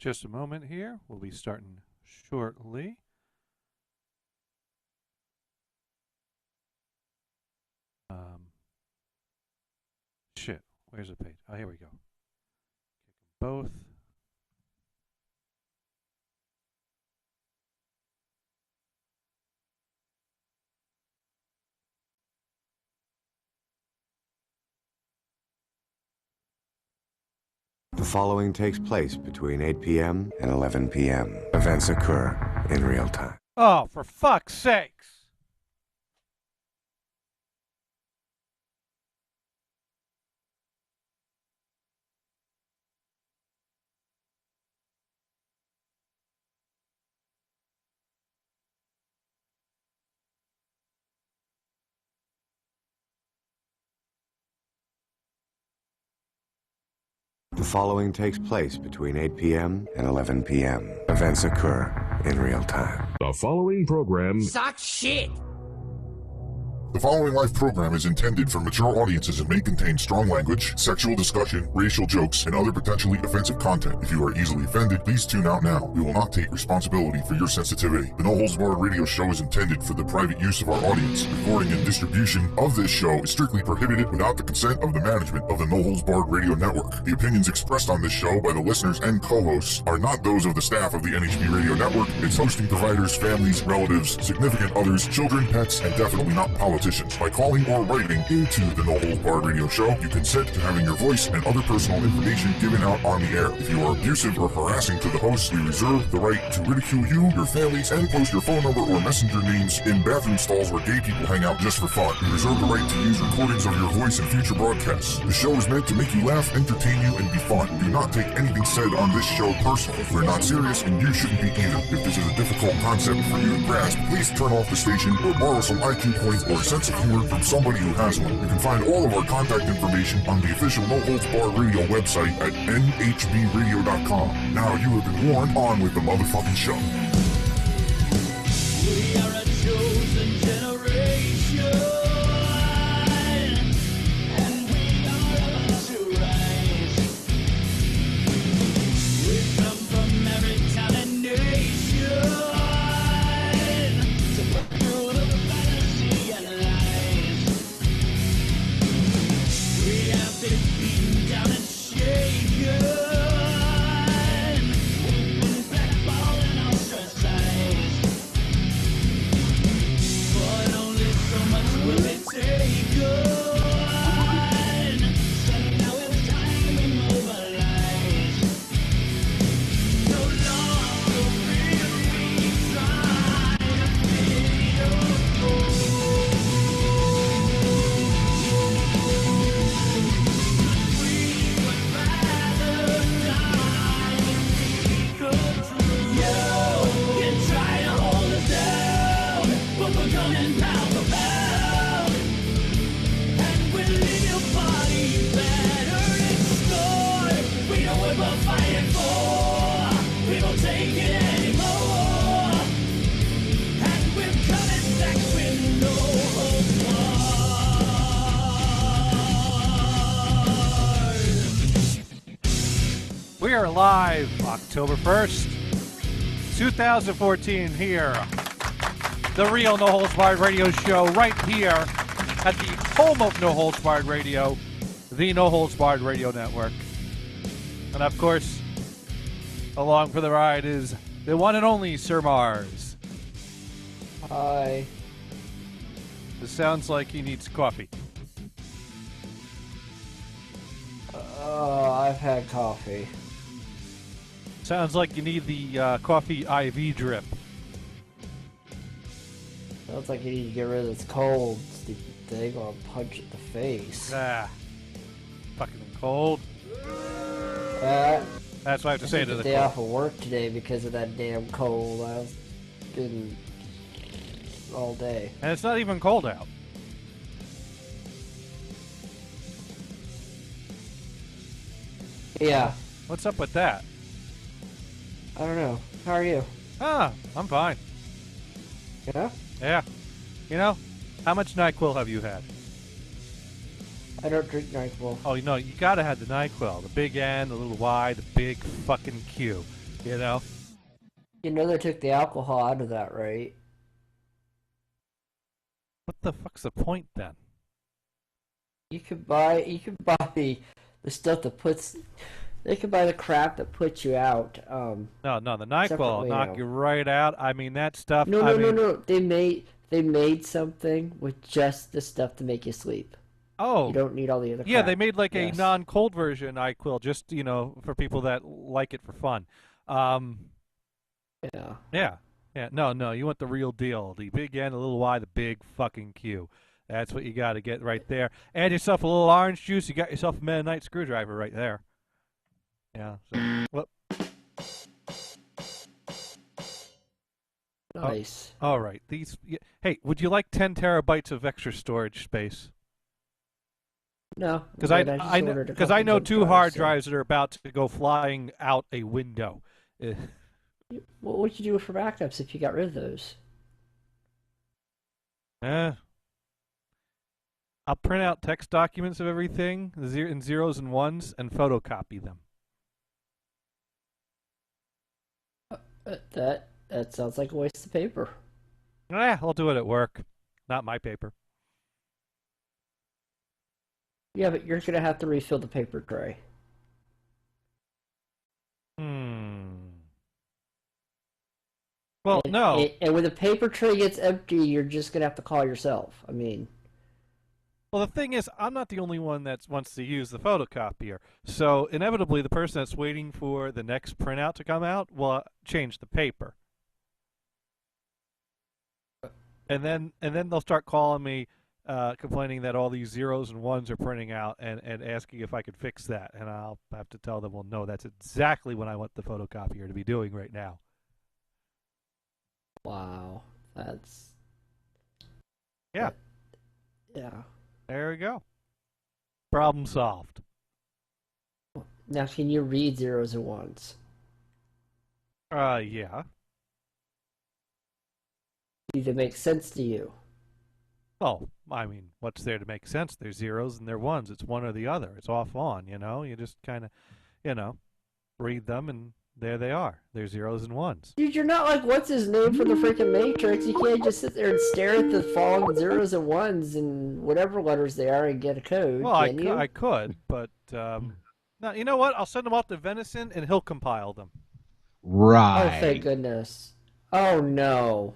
Just a moment here. We'll be starting shortly. Shit. Where's the page? Oh, here we go. Kick them both. The following takes place between 8 p.m. and 11 p.m. Events occur in real time. Oh, for fuck's sakes. The following takes place between 8 p.m. and 11 p.m. Events occur in real time. The following program sucks shit. The following live program is intended for mature audiences and may contain strong language, sexual discussion, racial jokes, and other potentially offensive content. If you are easily offended, please tune out now. We will not take responsibility for your sensitivity. The No Holds Barred radio show is intended for the private use of our audience. Recording and distribution of this show is strictly prohibited without the consent of the management of the No Holds Barred radio network. The opinions expressed on this show by the listeners and co-hosts are not those of the staff of the NHB radio network, its hosting providers, families, relatives, significant others, children, pets, and definitely not politicians. By calling or writing into the No Holds Barred radio show, you consent to having your voice and other personal information given out on the air. If you are abusive or harassing to the host, we reserve the right to ridicule you, your families, and post your phone number or messenger names in bathroom stalls where gay people hang out just for fun. We reserve the right to use recordings of your voice in future broadcasts. The show is meant to make you laugh, entertain you, and be fun. Do not take anything said on this show personally. We're not serious, and you shouldn't be either. If this is a difficult concept for you to grasp, please turn off the station or borrow some IQ points or a sense of humor from somebody who has one. You can find all of our contact information on the official No Holds Barred Radio website at nhbradio.com. Now you have been warned. On with the motherfucking show. We are a chosen generation, and we are about to rise. We come from every town and nation to break through the fantasy and lies. We have been beaten down and shaken. We've been blackballed and ostracized. But only so much will it take on. So now it's time we mobilize. No longer will we try to fit your goals. We would rather die than be controlled. You can try to hold us down, but we're coming pound for pound, and we'll leave your body battered and scarred. We know what we're fighting for. We won't take it anymore, and we're coming back with no holds barred. We are live October 1st, 2014 here. The Real No Holds Barred Radio Show right here at the home of No Holds Barred Radio, the No Holds Barred Radio Network. And of course, along for the ride is the one and only Sir Mars. Hi. This sounds like he needs coffee. I've had coffee. Sounds like you need the coffee IV drip. Sounds like you need to get rid of this cold, stupid thing, or I'll punch it in the face. Fucking cold. That's what I have to say to the day cold. off of work today because of that damn cold. I was getting all day. And it's not even cold out. Yeah. What's up with that? I don't know. How are you? I'm fine. Yeah? Yeah. You know, how much NyQuil have you had? I don't drink NyQuil. Oh, you know, you gotta have the NyQuil. The big N, the little Y, the big fucking Q. You know? You know they took the alcohol out of that, right? What the fuck's the point then? You could buy the stuff that puts. They could buy the crap that puts you out. No, the NyQuil will separately knock now. you right out. I mean, that stuff. No. They made something with just the stuff to make you sleep. Oh, You don't need all the other crap. yeah, they made like a Yes. non-cold version NyQuil, just for people that like it for fun. Yeah. Yeah. No, you want the real deal. The big N, the little Y, the big fucking Q. That's what you got to get right there. Add yourself a little orange juice. You got yourself a Mennonite screwdriver right there. Yeah. So, whoop. Nice. All right. Hey, would you like 10 terabytes of extra storage space? No. Because I just I know ordered a because I couple know jump two hard so- drives that are about to go flying out a window. What would you do for backups if you got rid of those? I'll print out text documents of everything in zeros and ones and photocopy them. That sounds like a waste of paper. I'll do it at work. Not my paper. Yeah, but you're gonna have to refill the paper tray. Well, no. And when the paper tray gets empty, you're just gonna have to call yourself. I mean, Well, the thing is, I'm not the only one that wants to use the photocopier. So inevitably, the person that's waiting for the next printout to come out will change the paper. And then they'll start calling me, complaining that all these zeros and ones are printing out, and asking if I could fix that. And I'll have to tell them, well, no, that's exactly what I want the photocopier to be doing right now. wow, that's Yeah, yeah. there we go. Problem solved. Now, can you read zeros and ones? Yeah. Do they make sense to you? Well, I mean, what's there to make sense? There's zeros and there's ones. It's one or the other. It's off on, You just kind of, read them, and there they are. They're zeros and ones. Dude, you're not like what's his name from the freaking Matrix. You can't just sit there and stare at the falling zeros and ones and whatever letters they are and get a code. Well, can you? I could, but no, you know what? I'll send them off to Venison, and he'll compile them. Right. Oh, thank goodness. Oh no.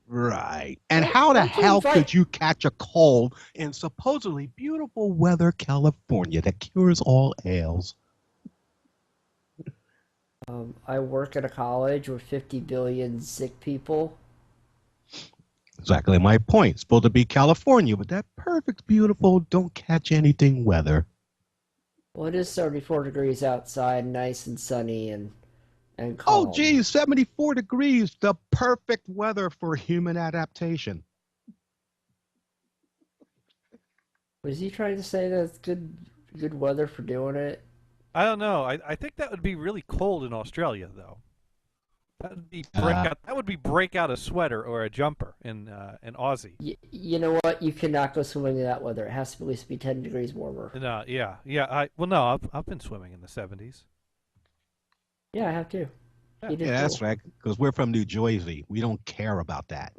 Right. And how the hell could you catch a cold in supposedly beautiful weather California that cures all ails? I work at a college with 50 billion sick people. Exactly my point. It's supposed to be California, but that perfect, beautiful, don't catch anything weather. Well, it is 74 degrees outside, nice and sunny and calm. Oh, geez, 74 degrees, the perfect weather for human adaptation. Was he trying to say that's good weather for doing it? I don't know. I think that would be really cold in Australia, though. That would be break out a sweater or a jumper in Aussie. You know what? You cannot go swimming in that weather. It has to at least be 10 degrees warmer. No, yeah. No, I've been swimming in the 70s. Yeah, I have to. Yeah. You did Yeah, that's cool. right, because we're from New Jersey. We don't care about that.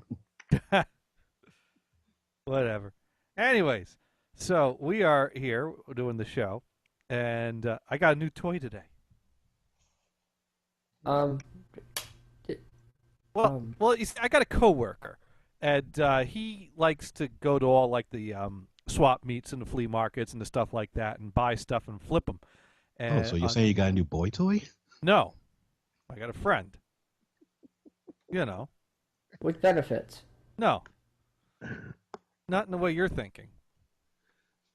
Whatever. Anyways, so we are here doing the show, and I got a new toy today. Well, you see, I got a coworker, and he likes to go to all like the swap meets and the flea markets and the stuff like that, and buy stuff and flip them. And, Oh, so you're saying you got a new boy toy? No, I got a friend. With benefits. No, not in the way you're thinking.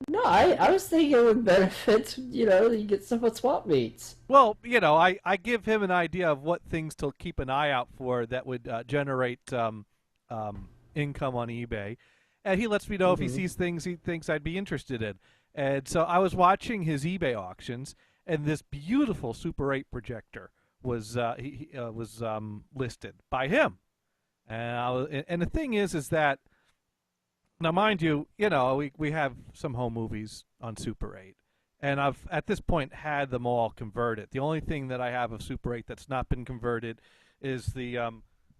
No, I was thinking with benefits, you get some at swap meets. Well, I give him an idea of what things to keep an eye out for that would generate income on eBay, and he lets me know if he sees things he thinks I'd be interested in. And so I was watching his eBay auctions, and this beautiful Super 8 projector was listed by him. And the thing is that, now mind you, we have some home movies on Super 8, and I've at this point had them all converted. The only thing that I have of Super 8 that's not been converted is the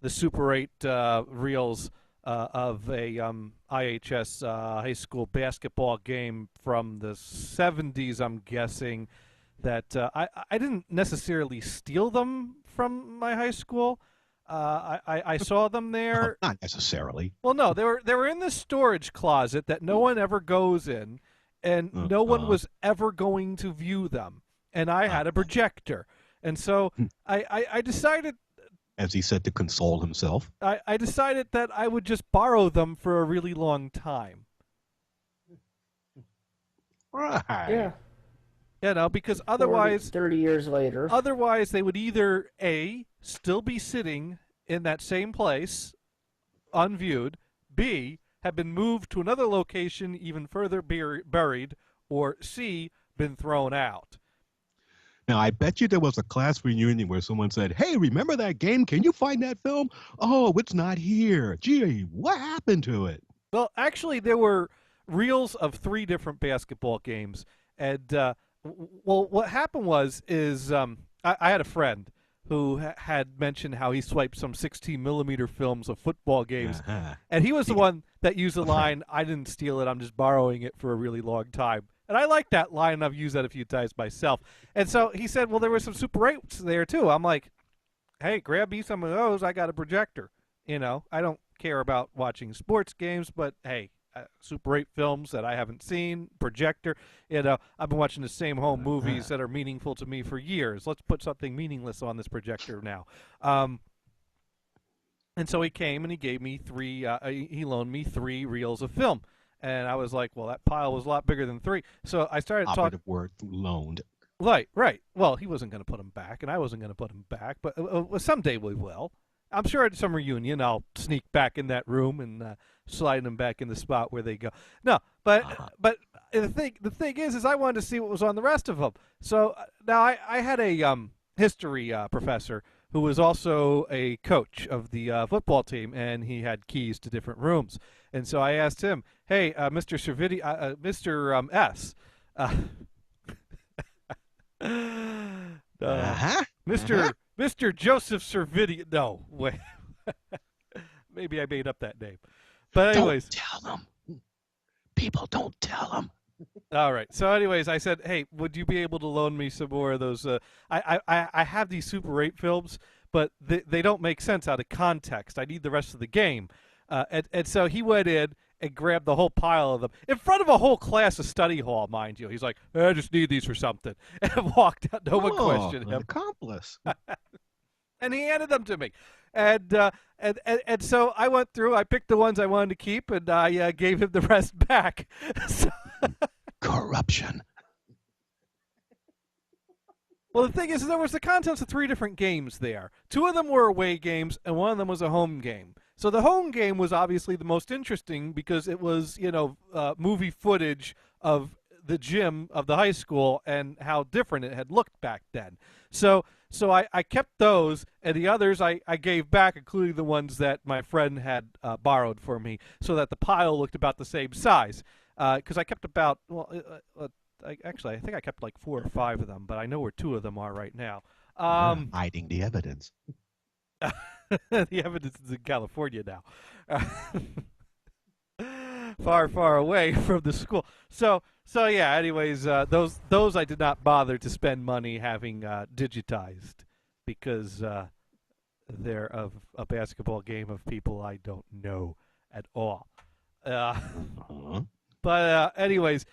Super 8 reels of a IHS high school basketball game from the 70s, I'm guessing, that I didn't necessarily steal them from my high school. I saw them there. Not necessarily. Well, no, they were in the storage closet that no one ever goes in, and no one was ever going to view them. And I had a projector. And so I decided, as he said to console himself, I decided that I would just borrow them for a really long time. right. Yeah. You know, because otherwise 30 years later. Otherwise, they would either A, still be sitting in that same place, unviewed, B, have been moved to another location even further buried, or C, been thrown out. Now, I bet you there was a class reunion where someone said, hey, remember that game? Can you find that film? Oh, it's not here. Gee, what happened to it? Well, actually, there were reels of 3 different basketball games. And, well, what happened is I had a friend who had mentioned how he swiped some 16-millimeter films of football games. And he was the one that used the line, I didn't steal it, I'm just borrowing it for a really long time. And I like that line. I've used that a few times myself. And so he said, well, there were some Super 8s there, too. I'm like, hey, grab me some of those. I got a projector. You know, I don't care about watching sports games, but, hey, Super 8 films that I haven't seen, projector. You know, I've been watching the same home movies that are meaningful to me for years. Let's put something meaningless on this projector now. And so he came and he gave me 3, he loaned me 3 reels of film. And I was like, well, that pile was a lot bigger than 3. So I started talking. Operative word, loaned. Right. Well, he wasn't going to put them back, and I wasn't going to put them back. But someday we will. I'm sure at some reunion I'll sneak back in that room and slide them back in the spot where they go. No, but the thing is I wanted to see what was on the rest of them. So now I had a history professor who was also a coach of the football team, and he had keys to different rooms. And so I asked him, hey, Mr. Servidi, Mr. S. Mr. Joseph Servidi. No, wait. Maybe I made up that name. But anyways. Don't tell them. People don't tell them. All right. So anyways, I said, hey, would you be able to loan me some more of those? I have these Super 8 films, but they don't make sense out of context. I need the rest of the game. And so he went in and grabbed the whole pile of them in front of a whole class of study hall, mind you. He's like, I just need these for something. And walked out. No one questioned him. An accomplice. And he handed them to me. And so I went through, I picked the ones I wanted to keep, and I gave him the rest back. So Corruption. well, the thing is, there was the contents of 3 different games there. 2 of them were away games, and 1 of them was a home game. So the home game was obviously the most interesting because it was, movie footage of the gym of the high school and how different it had looked back then. So I kept those, and the others I gave back, including the ones that my friend had borrowed for me, so that the pile looked about the same size. Because I kept about, I think I kept like 4 or 5 of them, but I know where 2 of them are right now. Hiding the evidence. The evidence is in California now. Far, far away from the school. So yeah, anyways, those I did not bother to spend money having digitized because they're of a basketball game of people I don't know at all. But anyways,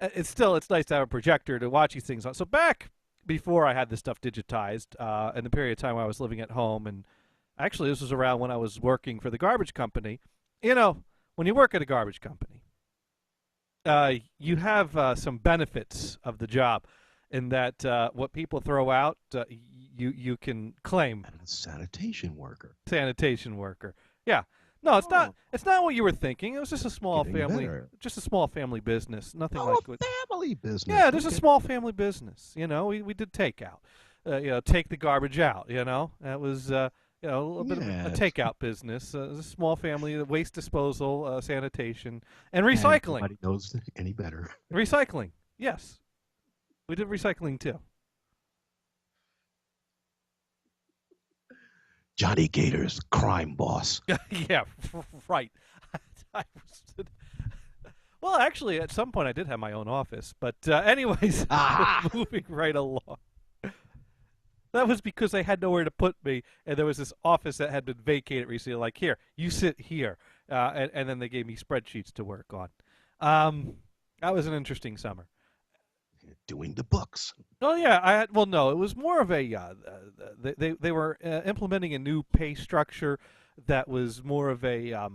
it's nice to have a projector to watch these things on. So back before I had this stuff digitized, in the period of time I was living at home, and actually this was around when I was working for the garbage company. You know, when you work at a garbage company, you have some benefits of the job in that what people throw out, you can claim. And a sanitation worker. Sanitation worker. Yeah. No, it's not. It's not what you were thinking. It was just a small family business. Nothing like family business. Yeah, just a small family business. You know, we did takeout. Take the garbage out. You know, that was a little bit of a takeout business. It was a small family, waste disposal, sanitation, and recycling. Nobody knows any better. Recycling, yes. We did recycling too. Johnny Gator's crime boss. Yeah, right. Well, actually, at some point I did have my own office. But anyways, moving right along. That was because they had nowhere to put me, and there was this office that had been vacated recently. Like, here, you sit here. And then they gave me spreadsheets to work on. That was an interesting summer. Doing the books. Oh yeah, well no, it was more of a they were implementing a new pay structure that was more of a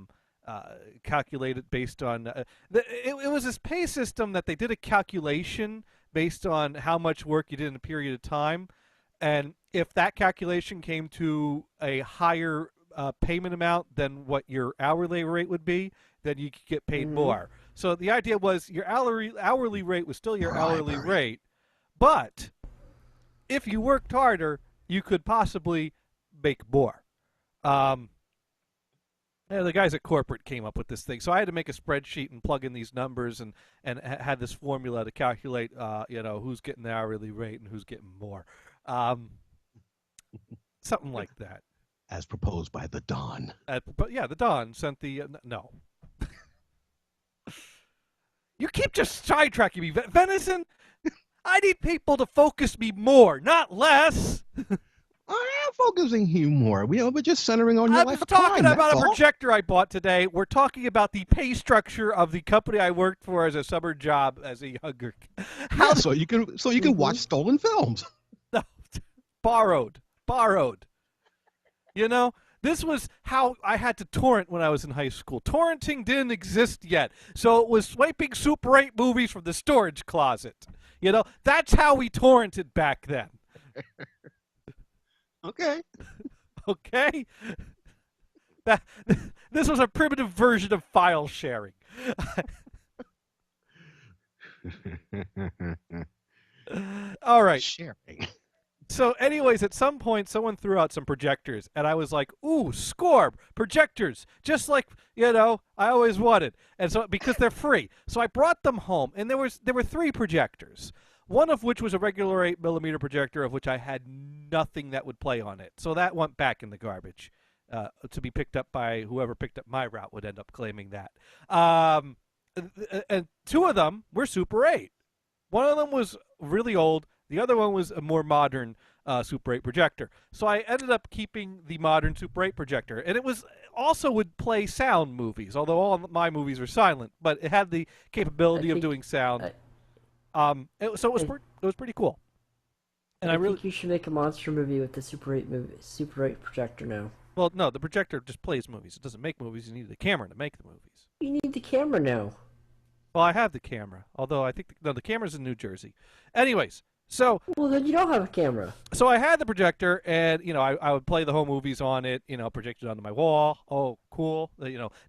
calculated based on it was this pay system that they did a calculation based on how much work you did in a period of time, and if that calculation came to a higher payment amount than what your hourly rate would be, then you could get paid more. So the idea was your hourly rate was still your hourly rate, but if you worked harder, you could possibly make more. The guys at corporate came up with this thing, so I had to make a spreadsheet and plug in these numbers and had this formula to calculate, who's getting the hourly rate and who's getting more, something like that. As proposed by the Don. But yeah, the Don sent the no. You keep just sidetracking me, Venison. I need people to focus me more, not less. I am focusing you more. We're just centering on your life. I was talking about a projector I bought today. We're talking about the pay structure of the company I worked for as a summer job as a younger. So you can watch stolen films. No, borrowed. You know, this was how I had to torrent when I was in high school. Torrenting didn't exist yet, so it was swiping Super 8 movies from the storage closet. You know, that's how we torrented back then. Okay. Okay? This was a primitive version of file sharing. All right. Sharing. So anyways, at some point, someone threw out some projectors, and I was like, ooh, score, projectors, just like, I always wanted. And so, because they're free. So I brought them home, and there were 3 projectors, one of which was a regular 8mm projector, of which I had nothing that would play on it. So that went back in the garbage to be picked up by whoever picked up my route would end up claiming that. And 2 of them were Super 8. One of them was really old. The other one was a more modern Super 8 projector. So I ended up keeping the modern Super 8 projector. And it was also would play sound movies, although all of my movies were silent. But it had the capability of doing sound. So it was pretty cool. And I think you should make a monster movie with the Super 8 projector now. Well, no, the projector just plays movies. It doesn't make movies. You need the camera to make the movies. You need the camera now. Well, I have the camera, although I think the camera's in New Jersey. Anyways. So, well, then you don't have a camera. So I had the projector, and I would play the home movies on it. Projected onto my wall. Oh, cool.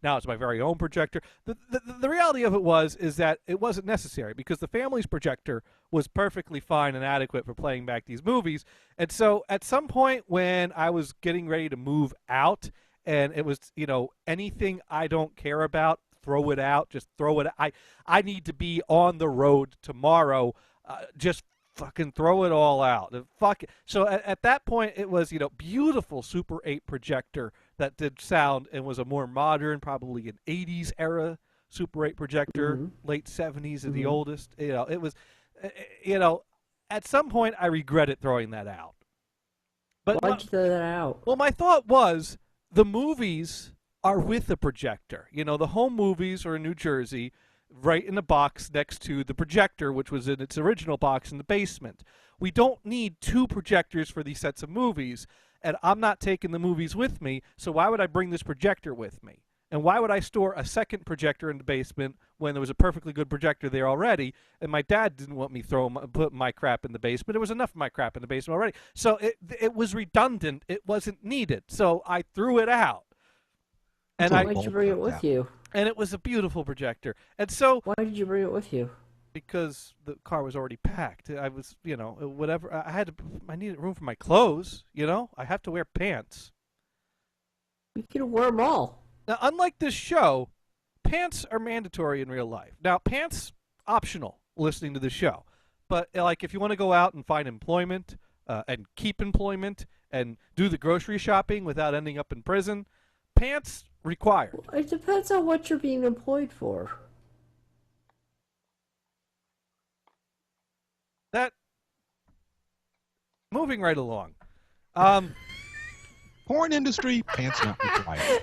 Now it's my very own projector. The reality of it is that it wasn't necessary because the family's projector was perfectly fine and adequate for playing back these movies. And so, at some point when I was getting ready to move out, and it was anything I don't care about, throw it out. Just throw it. I need to be on the road tomorrow. Just fucking throw it all out. Fuck it. So at that point, it was, beautiful Super 8 projector that did sound and was a more modern, probably an 80s era Super 8 projector, late 70s at the oldest. It was, at some point, I regretted throwing that out. But why'd you throw that out? Well, my thought was the movies are with the projector. The home movies are in New Jersey, right in the box next to the projector, which was in its original box in the basement. We don't need 2 projectors for these sets of movies, and I'm not taking the movies with me, so why would I bring this projector with me? And why would I store a second projector in the basement when there was a perfectly good projector there already, and my dad didn't want me put my crap in the basement. There was enough of my crap in the basement already. So it was redundant. It wasn't needed. So I threw it out. And why did you bring it with you? And it was a beautiful projector. And so why did you bring it with you? Because the car was already packed. I was, whatever. I needed room for my clothes. I have to wear pants. You can wear them all. Now, unlike this show, pants are mandatory in real life. Now, pants optional. Listening to the show, But like, if you want to go out and find employment and keep employment and do the grocery shopping without ending up in prison, pants required. It depends on what you're being employed for. That. Moving right along. Porn industry, pants not required.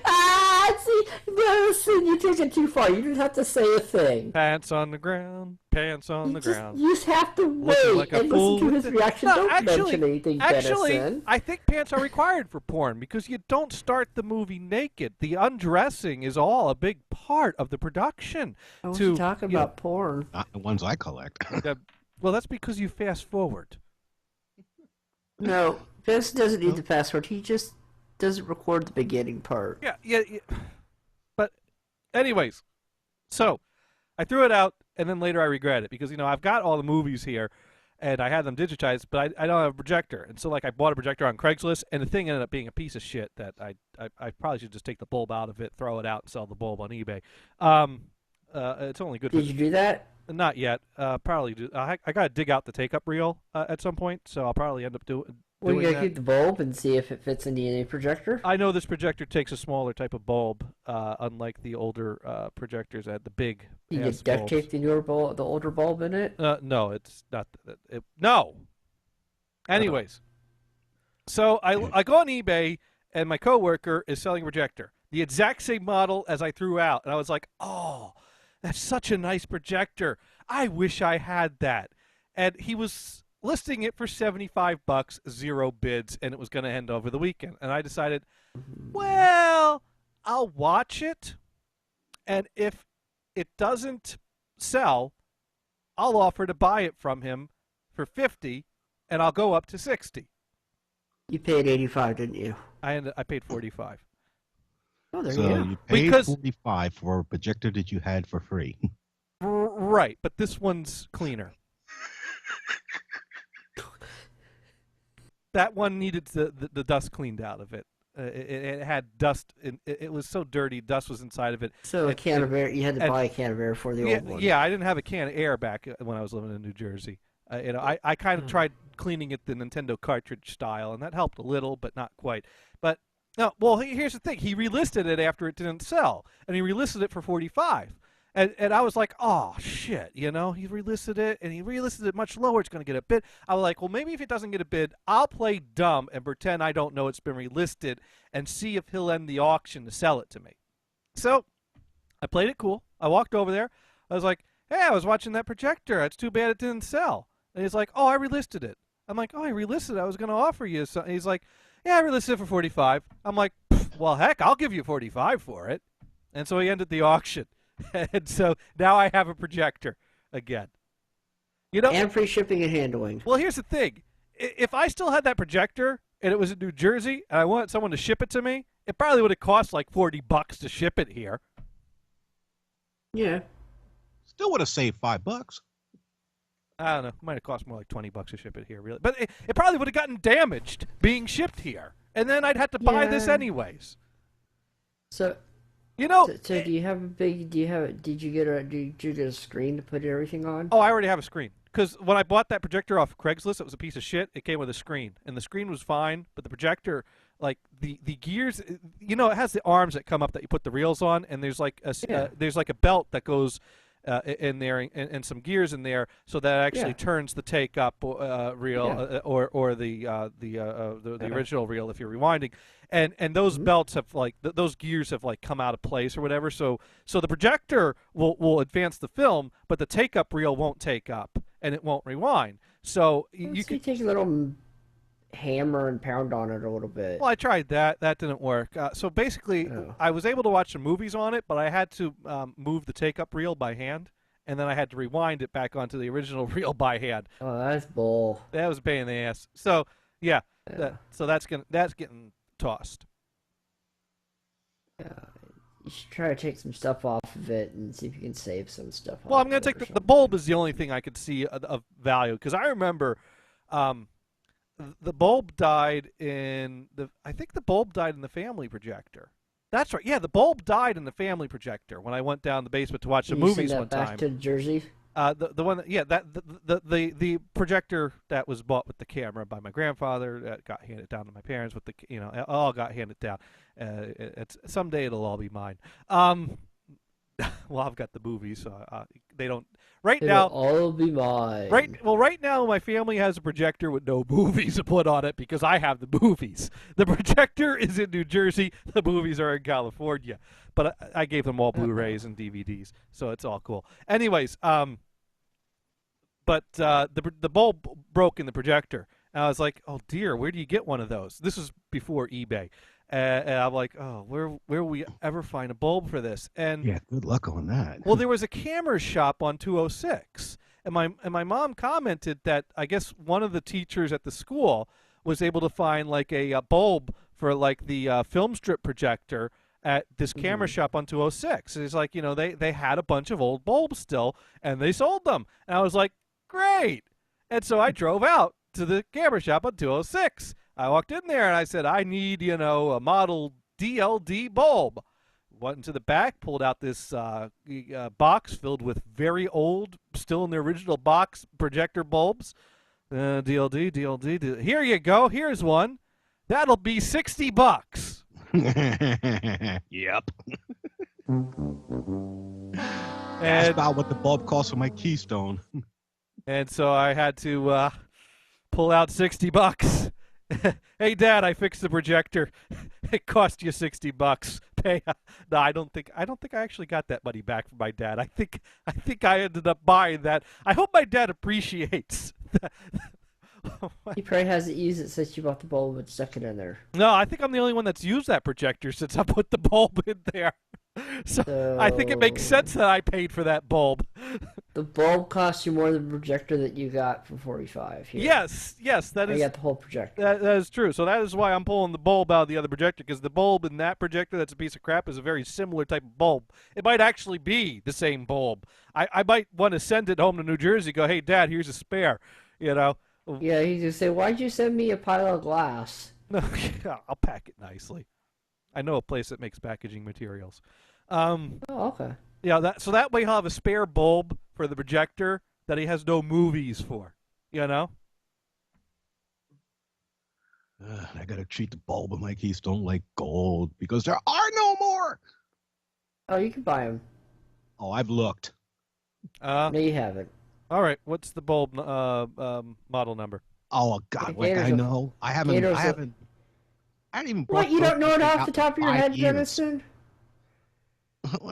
See, no, listen, you take it too far. You didn't have to say a thing. Pants on the ground, pants on the ground. You just have to Looking wait like a and fool listen to with his it. reaction. No, Don't mention anything, Denison. I think pants are required for porn because you don't start the movie naked. The undressing is all a big part of the production. I wasn't talking about porn. Not the ones I collect. Well, that's because you fast forward. No, Vince doesn't need the password. He just doesn't record the beginning part. Yeah. But anyways, so I threw it out, and then later I regret it because, I've got all the movies here, and I had them digitized, but I don't have a projector. And so, I bought a projector on Craigslist, and the thing ended up being a piece of shit that I probably should just take the bulb out of it, throw it out, and sell the bulb on eBay. It's only good for... Did you do that? Not yet. Probably do. I got to dig out the take-up reel at some point, so I'll probably end up doing Well, you gotta that. keep the bulb and see if it fits in the NA projector. I know this projector takes a smaller type of bulb, unlike the older projectors that had the big. You ass get duct bulbs. tape the older bulb in it. No, it's not. No. Anyways, so I go on eBay, and my coworker is selling a projector, the exact same model as I threw out, and I was like, oh, that's such a nice projector. I wish I had that. And he was listing it for $75, 0 bids, and it was going to end over the weekend. And I decided, well, I'll watch it, and if it doesn't sell, I'll offer to buy it from him for $50, and I'll go up to $60. You paid $85, didn't you? I paid $45. Oh, there So you go. you paid Because- $45 for a projector that you had for free. Right, but this one's cleaner. That one needed the dust cleaned out of it. It had dust. It was so dirty, dust was inside of it. So a can of air, you had to buy a can of air for the old one. Yeah, I didn't have a can of air back when I was living in New Jersey. I kind of tried cleaning it the Nintendo cartridge style, and that helped a little, but not quite. But no, well, here's the thing: he relisted it after it didn't sell, and he relisted it for $45. And I was like, oh, shit, he relisted it, and he relisted it much lower. It's going to get a bid. I was like, well, maybe if it doesn't get a bid, I'll play dumb and pretend I don't know it's been relisted and see if he'll end the auction to sell it to me. So I played it cool. I walked over there. I was like, hey, I was watching that projector. It's too bad it didn't sell. And he's like, oh, I relisted it. I'm like, oh, I relisted it. I was going to offer you something. He's like, yeah, I relisted it for $45. I'm like, well, heck, I'll give you $45 for it. And so he ended the auction. And so now I have a projector again. And free shipping and handling. Well, here's the thing. If I still had that projector and it was in New Jersey and I wanted someone to ship it to me, it probably would have cost like $40 to ship it here. Yeah. Still would have saved $5. I don't know. It might have cost more like $20 to ship it here, really. But it probably would have gotten damaged being shipped here. And then I'd have to buy this anyways. So... So do you have a big? Did you get a screen to put everything on? Oh, I already have a screen. Because when I bought that projector off Craigslist, it was a piece of shit. It came with a screen, and the screen was fine, but the projector, like the gears, it has the arms that come up that you put the reels on, and there's like a belt that goes in there and some gears in there, so that actually turns the take up reel or the original reel if you're rewinding. And those belts have those gears have come out of place or whatever. So the projector will advance the film, but the take up reel won't take up and it won't rewind. So you can take a little hammer and pound on it a little bit. Well, I tried that. That didn't work. So basically, I was able to watch some movies on it, but I had to move the take up reel by hand, and then I had to rewind it back onto the original reel by hand. Oh, that's bull. That was a pain in the ass. So yeah. So that's getting tossed. Yeah, you should try to take some stuff off of it and see if you can save some stuff. Well, I'm going to take the bulb is the only thing I could see of value, because I remember the bulb died in I think the bulb died in the family projector. That's right. Yeah, the bulb died in the family projector when I went down the basement to watch the movies one time. Back to Jersey. The one that, the projector that was bought with the camera by my grandfather that got handed down to my parents with the it all got handed down. It's someday it'll all be mine. Well, I've got the movies, so they don't. Right now, all be mine. Right now, my family has a projector with no movies to put on it because I have the movies. The projector is in New Jersey. The movies are in California. But I gave them all Blu-rays and DVDs, so it's all cool. Anyways, but the bulb broke in the projector, and I was like, "Oh dear, where do you get one of those?" This was before eBay. And I'm like, oh, where will we ever find a bulb for this? And yeah, good luck on that. Well, there was a camera shop on 206, and my mom commented that I guess one of the teachers at the school was able to find like a bulb for like the film strip projector at this camera shop on 206. And it's like, they had a bunch of old bulbs still, and they sold them. And I was like, great. And so I drove out to the camera shop on 206. I walked in there and I said, I need, a model DLD bulb. Went into the back, pulled out this box filled with very old, still in the original box, projector bulbs. DLD. Here you go. Here's one. That'll be $60. Yep. That's about what the bulb cost for my Keystone. And so I had to pull out $60. Hey, Dad, I fixed the projector. It cost you $60. Pay. No, I don't think I actually got that money back from my dad. I think I ended up buying that. I hope my dad appreciates that. He probably hasn't used it since you bought the bulb and stuck it in there. No, I think I'm the only one that's used that projector since I put the bulb in there. So I think it makes sense that I paid for that bulb. The bulb cost you more than the projector that you got for $45. Here. Yes, that is. You got the whole projector. That is true. So that is why I'm pulling the bulb out of the other projector, because the bulb in that projector that's a piece of crap is a very similar type of bulb. It might actually be the same bulb. I might want to send it home to New Jersey. Go, hey, Dad, here's a spare. Yeah, he just say, why'd you send me a pile of glass? No, I'll pack it nicely. I know a place that makes packaging materials. Oh, okay. Yeah, so that way he'll have a spare bulb for the projector that he has no movies for. I gotta treat the bulb of my Keystone like gold because there are no more. Oh, you can buy them. Oh, I've looked. No, you haven't. All right, what's the bulb model number? Oh God, I know. I haven't even. What? You don't know it off the top of your head, Denison?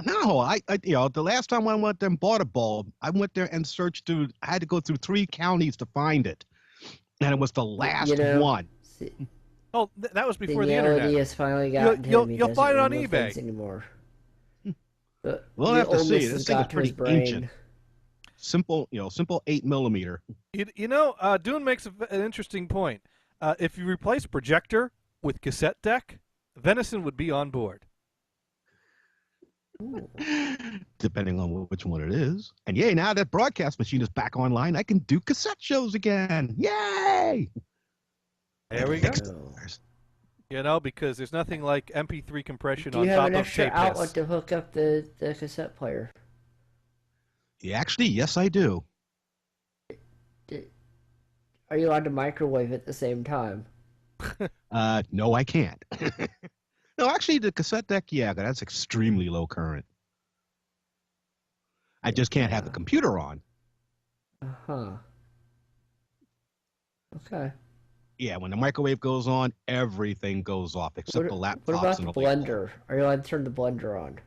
No, I the last time I went there and bought a bulb, I went there and searched through. I had to go through 3 counties to find it, and it was the last one. Oh, that was before the internet. Has finally gotten you'll find it on eBay anymore. We'll have to see. This thing is pretty ancient. Simple 8mm. Dune makes an interesting point. If you replace projector with cassette deck, Venison would be on board. Depending on which one it is. And yay, now that broadcast machine is back online, I can do cassette shows again. Yay! There we go. Because there's nothing like MP3 compression on top of tape. Do you have an extra outlet to hook up the cassette player? Yeah, actually, yes, I do. Are you allowed to microwave at the same time? No, I can't. No, actually, the cassette deck, yeah, that's extremely low current. I just can't have the computer on. Uh-huh. Okay. Yeah, when the microwave goes on, everything goes off except the laptops. What about and the blender? Are you allowed to turn the blender on?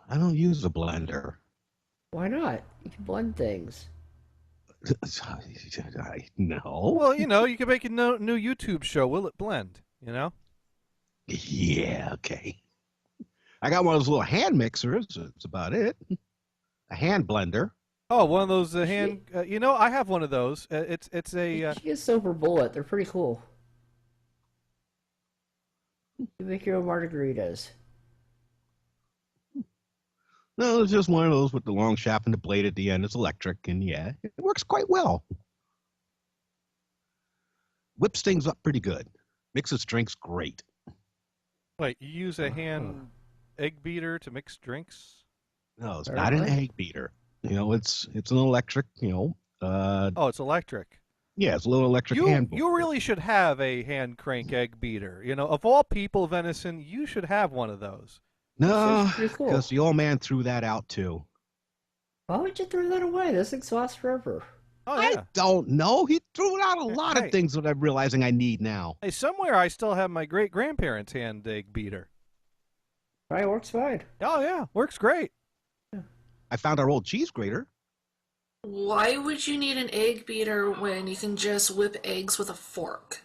I don't use a blender. Why not? You can blend things. No. Well, you can make a new YouTube show. Will it blend? Yeah, okay. I got one of those little hand mixers. That's about it. A hand blender. Oh, one of those hand. I have one of those. It's a. You get Silver Bullet. They're pretty cool. You make your own margaritas. No, it's just one of those with the long shaft and the blade at the end. It's electric, and yeah, it works quite well. Whips things up pretty good. Mixes drinks great. Wait, you use a hand egg beater to mix drinks? No, it's not an egg beater. it's an electric. Oh, it's electric. Yeah, it's a little electric hand. You really should have a hand crank egg beater. Of all people, Venison, you should have one of those. No, pretty cool. because the old man threw that out too. Why would you throw that away? Those things last forever. Oh yeah. I don't know. He threw out a lot Hey. of things that I'm realizing I need now. Hey, somewhere I still have my great grandparents' hand egg beater. Probably works fine. Oh yeah, works great. I found our old cheese grater. Why would you need an egg beater when you can just whip eggs with a fork?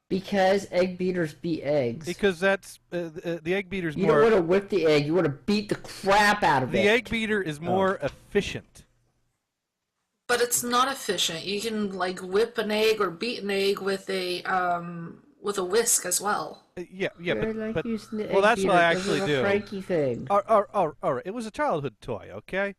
Because egg beaters beat eggs. Because that's the egg beater's You more. don't want to whip the egg. You want to beat the crap out of it. The egg beater is more efficient. But it's not efficient. You can like whip an egg or beat an egg with a whisk as well. Yeah, They're like but using the well, egg that's what beater I 'cause actually of do. a cranky thing. All right. It was a childhood toy, okay?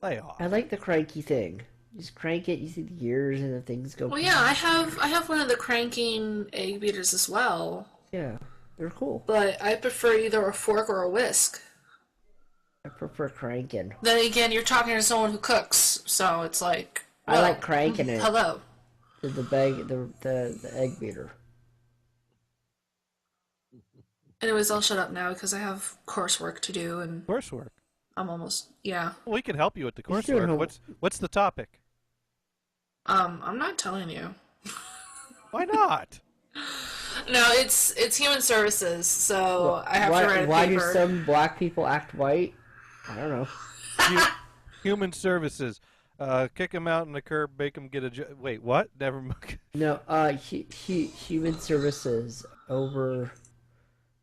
Lay off. I like the cranky thing. You just crank it, you see the gears and the things go. Well, yeah, I have one of the cranking egg beaters as well, Yeah, they're cool. but I prefer either a fork or a whisk. I prefer cranking. Then again, you're talking to someone who cooks, so it's like I well, like cranking it. Hello. The egg beater. Anyways, I'll shut up now because I have coursework to do, and Coursework. I'm almost yeah. We can help you with the You're doing coursework. What's the topic? I'm not telling you. Why not? No, it's human services, so I have to write a Why do paper. some black people act white? I don't know. Human services. Kick him out on the curb, make him get a job. Wait, what? Never mind. No, human services over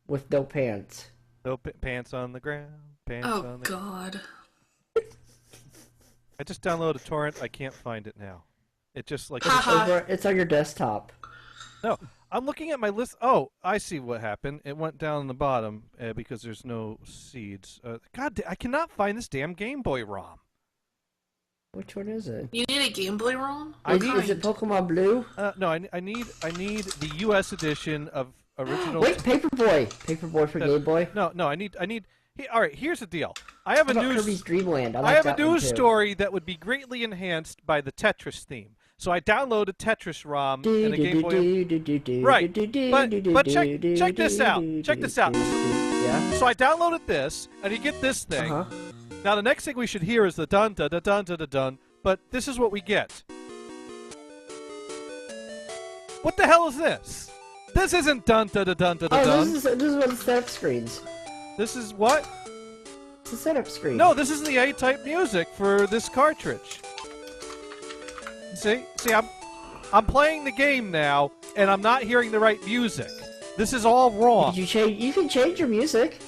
with no pants. No pants on the ground. Pants Oh on the. God. I just downloaded a torrent. I can't find it now. It just like. It's on your desktop. No, I'm looking at my list. Oh, I see what happened. It went down on the bottom because there's no seeds. God, I cannot find this damn Game Boy ROM. Which one is it? You need a Game Boy ROM? Is it Pokemon Blue? No, I need the U.S. edition of original. Wait, Paperboy for Game Boy. No, I need. All right, here's the deal. I have a How about news. Kirby's Dream Land. I like have a that one, news too. story that would be greatly enhanced by the Tetris theme. So I downloaded Tetris ROM and a Game Boy. Right, but check this out. Check this out. Yeah. So I downloaded this, and you get this thing. Uh-huh. Now the next thing we should hear is the dun dun dun dun dun dun dun. But this is what we get. What the hell is this? This isn't dun dun dun dun dun Oh, dun. this is one of the setup screens. This is what? It's a setup screen. No, this is the A-type music for this cartridge. See, I'm playing the game now, and I'm not hearing the right music. This is all wrong. Did you change? You can change your music.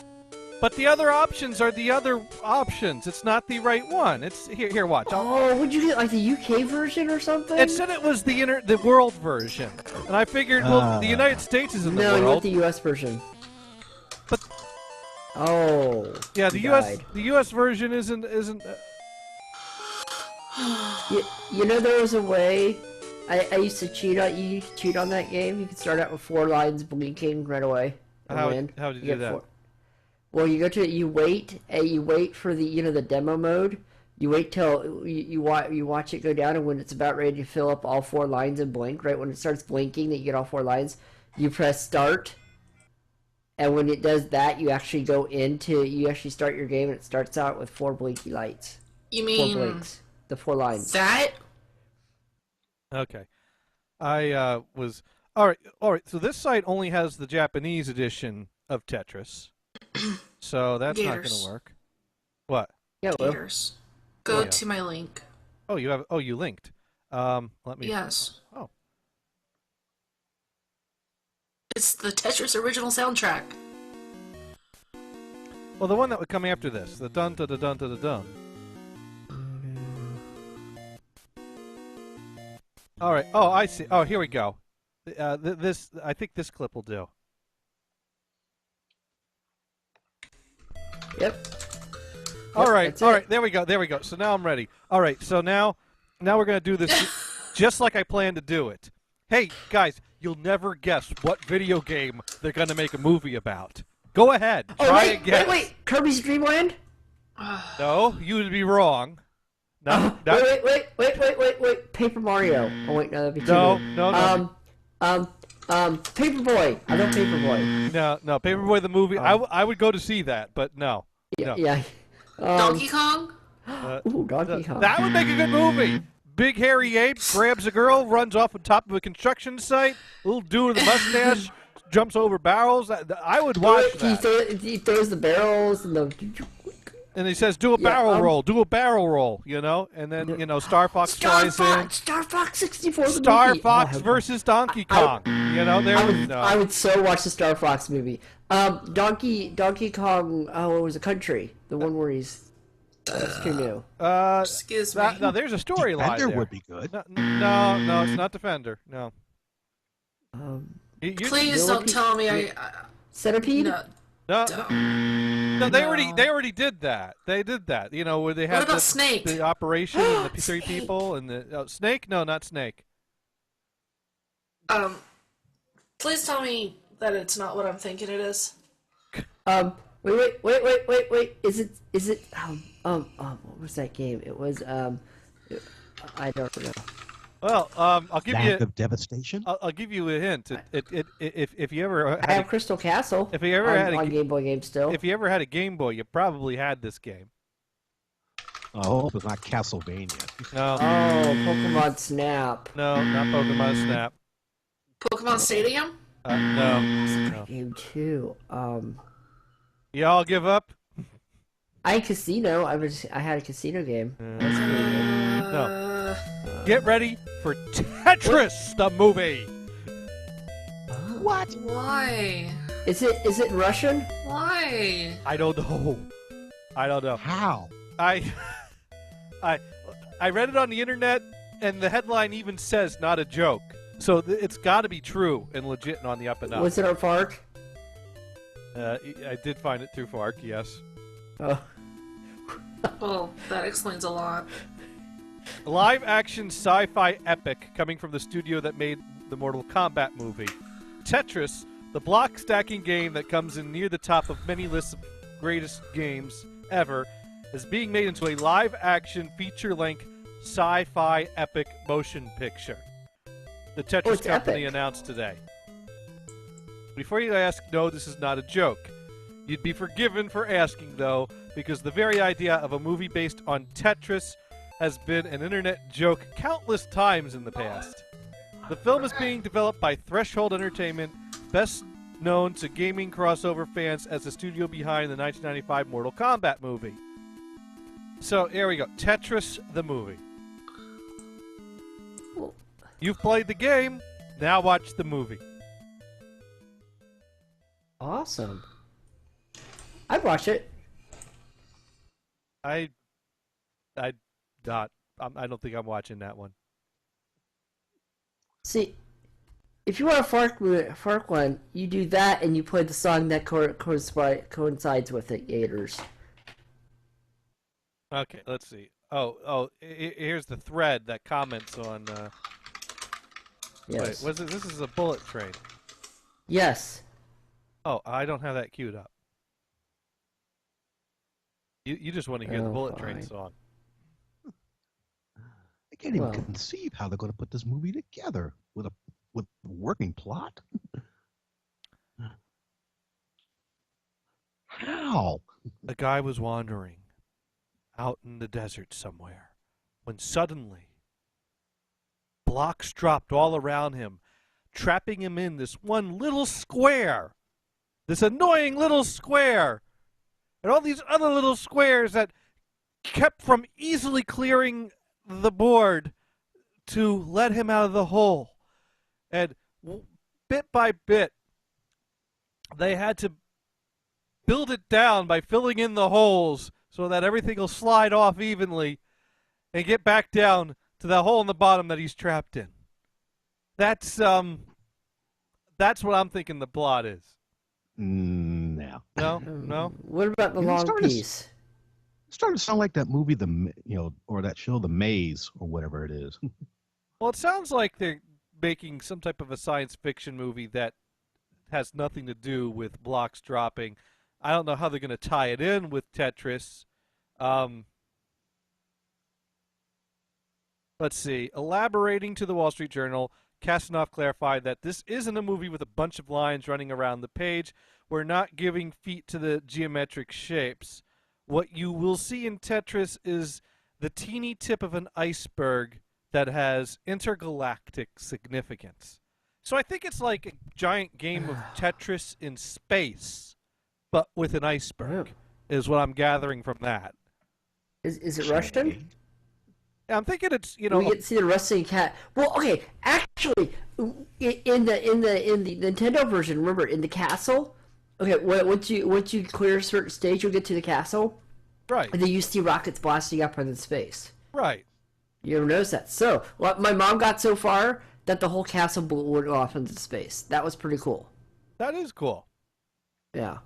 But the other options are the other options. It's not the right one. It's here. Watch. Oh, would you get like the UK version or something? It said it was the world version, and I figured, well, the United States is in the No, you want world. the US version. But Oh. yeah, the he US died. the US version isn't. You know there was a way. I used to cheat on you. Could cheat on that game. You could start out with 4 lines blinking right away. And win. How did you get do that? 4. Well, you go to you wait for the the demo mode. You wait till you watch it go down, and when it's about ready to fill up all 4 lines and blink, right when it starts blinking that you get all 4 lines, you press start. And when it does that, you actually start your game, and it starts out with 4 blinky lights. You 4 mean blinks. The 4 lines. that? Okay, I was all right. So this site only has the Japanese edition of Tetris, so that's not going Gators. to work. What? Yeah, well, Gators. Go yeah. to my link. Oh, you have. Oh, you linked. Let me. Yes. Oh. It's the Tetris original soundtrack. Well, the one that would come after this, the dun dun dun dun dun dun. dun. All right. Oh, I see. Oh, here we go. This I think this clip will do. Yep. All right. that's All it. right. There we go. There we go. So now I'm ready. All right. So now we're gonna do this just like I planned to do it. Hey guys, you'll never guess what video game they're gonna make a movie about. Go ahead. Oh, Try wait, and guess. wait. Kirby's Dream Land? No, you would be wrong. No, Wait. Paper Mario. Oh wait, no, that'd be too No, good. no. Paperboy. I know Paperboy. No, Paperboy the movie. I would go to see that, but no. Yeah, No. yeah. Donkey Kong? Ooh, Donkey Kong. That would make a good movie. Big hairy ape grabs a girl, runs off on top of a construction site. Little dude with a mustache jumps over barrels. I would watch that. He throws the barrels and the. And he says, "Do a barrel roll. Do a barrel roll." You know, and then Star Fox flies in. Star Fox 64. Star Fox versus Donkey Kong. I would so watch the Star Fox movie. Donkey Kong. What was the country? The one where he's. That's too new. Excuse me. No, there's a storyline there. Defender would be good. No, it's not Defender. No. Please don't tell me I Centipede. No, they already did that. They did that. Where they had Snake? the operation and the three people and the Snake. No, not Snake. Please tell me that it's not what I'm thinking it is. Wait. Is it? What was that game? It was. I don't know. Well, I'll give you. Of Devastation. I'll give you a hint. If you ever had I have Crystal Castle. If you ever had on Game Boy game still. If you ever had a Game Boy, you probably had this game. Oh, it's not Castlevania. No. Oh, Pokemon Snap. No, not Pokemon Snap. Pokemon Stadium? No. Game 2. You all give up? I had Casino. I had a casino game. That's pretty good. No. Get ready for Tetris, the movie. What? Why? Is it Russian? Why? I don't know. How? I read it on the internet, and the headline even says not a joke. So it's got to be true and legit and on the up and up. Was it on FARC? I did find it through FARC, yes. Oh. Well, that explains a lot. A live-action sci-fi epic coming from the studio that made the Mortal Kombat movie. Tetris, the block-stacking game that comes in near the top of many lists of greatest games ever, is being made into a live-action feature-length sci-fi epic motion picture. The Tetris company announced today. Before you ask, no, this is not a joke. You'd be forgiven for asking, though, because the very idea of a movie based on Tetris has been an internet joke countless times in the past. The film is being developed by Threshold Entertainment, best known to gaming crossover fans as the studio behind the 1995 Mortal Kombat movie. So, here we go. Tetris, the movie. You've played the game, now watch the movie. Awesome. I'd watch it. I don't think I'm watching that one. See, if you want a FARC one, you do that and you play the song that coincides with it, Gators. Okay, let's see. Here's the thread that comments on. Yes. Wait, this is a Bullet Train. Yes. Oh, I don't have that queued up. You just want to hear the Bullet Train song. I can't even conceive how they're going to put this movie together with a working plot. How? The guy was wandering out in the desert somewhere when suddenly blocks dropped all around him, trapping him in this one little square. This annoying little square. And all these other little squares that kept from easily clearing the board to let him out of the hole. And bit by bit, they had to build it down by filling in the holes so that everything will slide off evenly and get back down to that hole in the bottom that he's trapped in. That's what I'm thinking the plot is. No. No. What about the long piece? It's starting to sound like that movie, or that show, The Maze, or whatever it is. Well, it sounds like they're making some type of a science fiction movie that has nothing to do with blocks dropping. I don't know how they're going to tie it in with Tetris. Let's see. Elaborating to the Wall Street Journal, Kasanoff clarified that this isn't a movie with a bunch of lines running around the page. We're not giving feet to the geometric shapes. What you will see in Tetris is the teeny tip of an iceberg that has intergalactic significance. So I think it's like a giant game of Tetris in space, but with an iceberg, is what I'm gathering from that. Is it Russian? I'm thinking it's, you know, We get to see the Russian cat. Well, okay, actually, in the Nintendo version, remember in the castle. Okay, once you clear a certain stage, you'll get to the castle, right, and then you see rockets blasting up into space. right. You ever notice that? So, my mom got so far that the whole castle went off into space. That was pretty cool. That is cool. Yeah.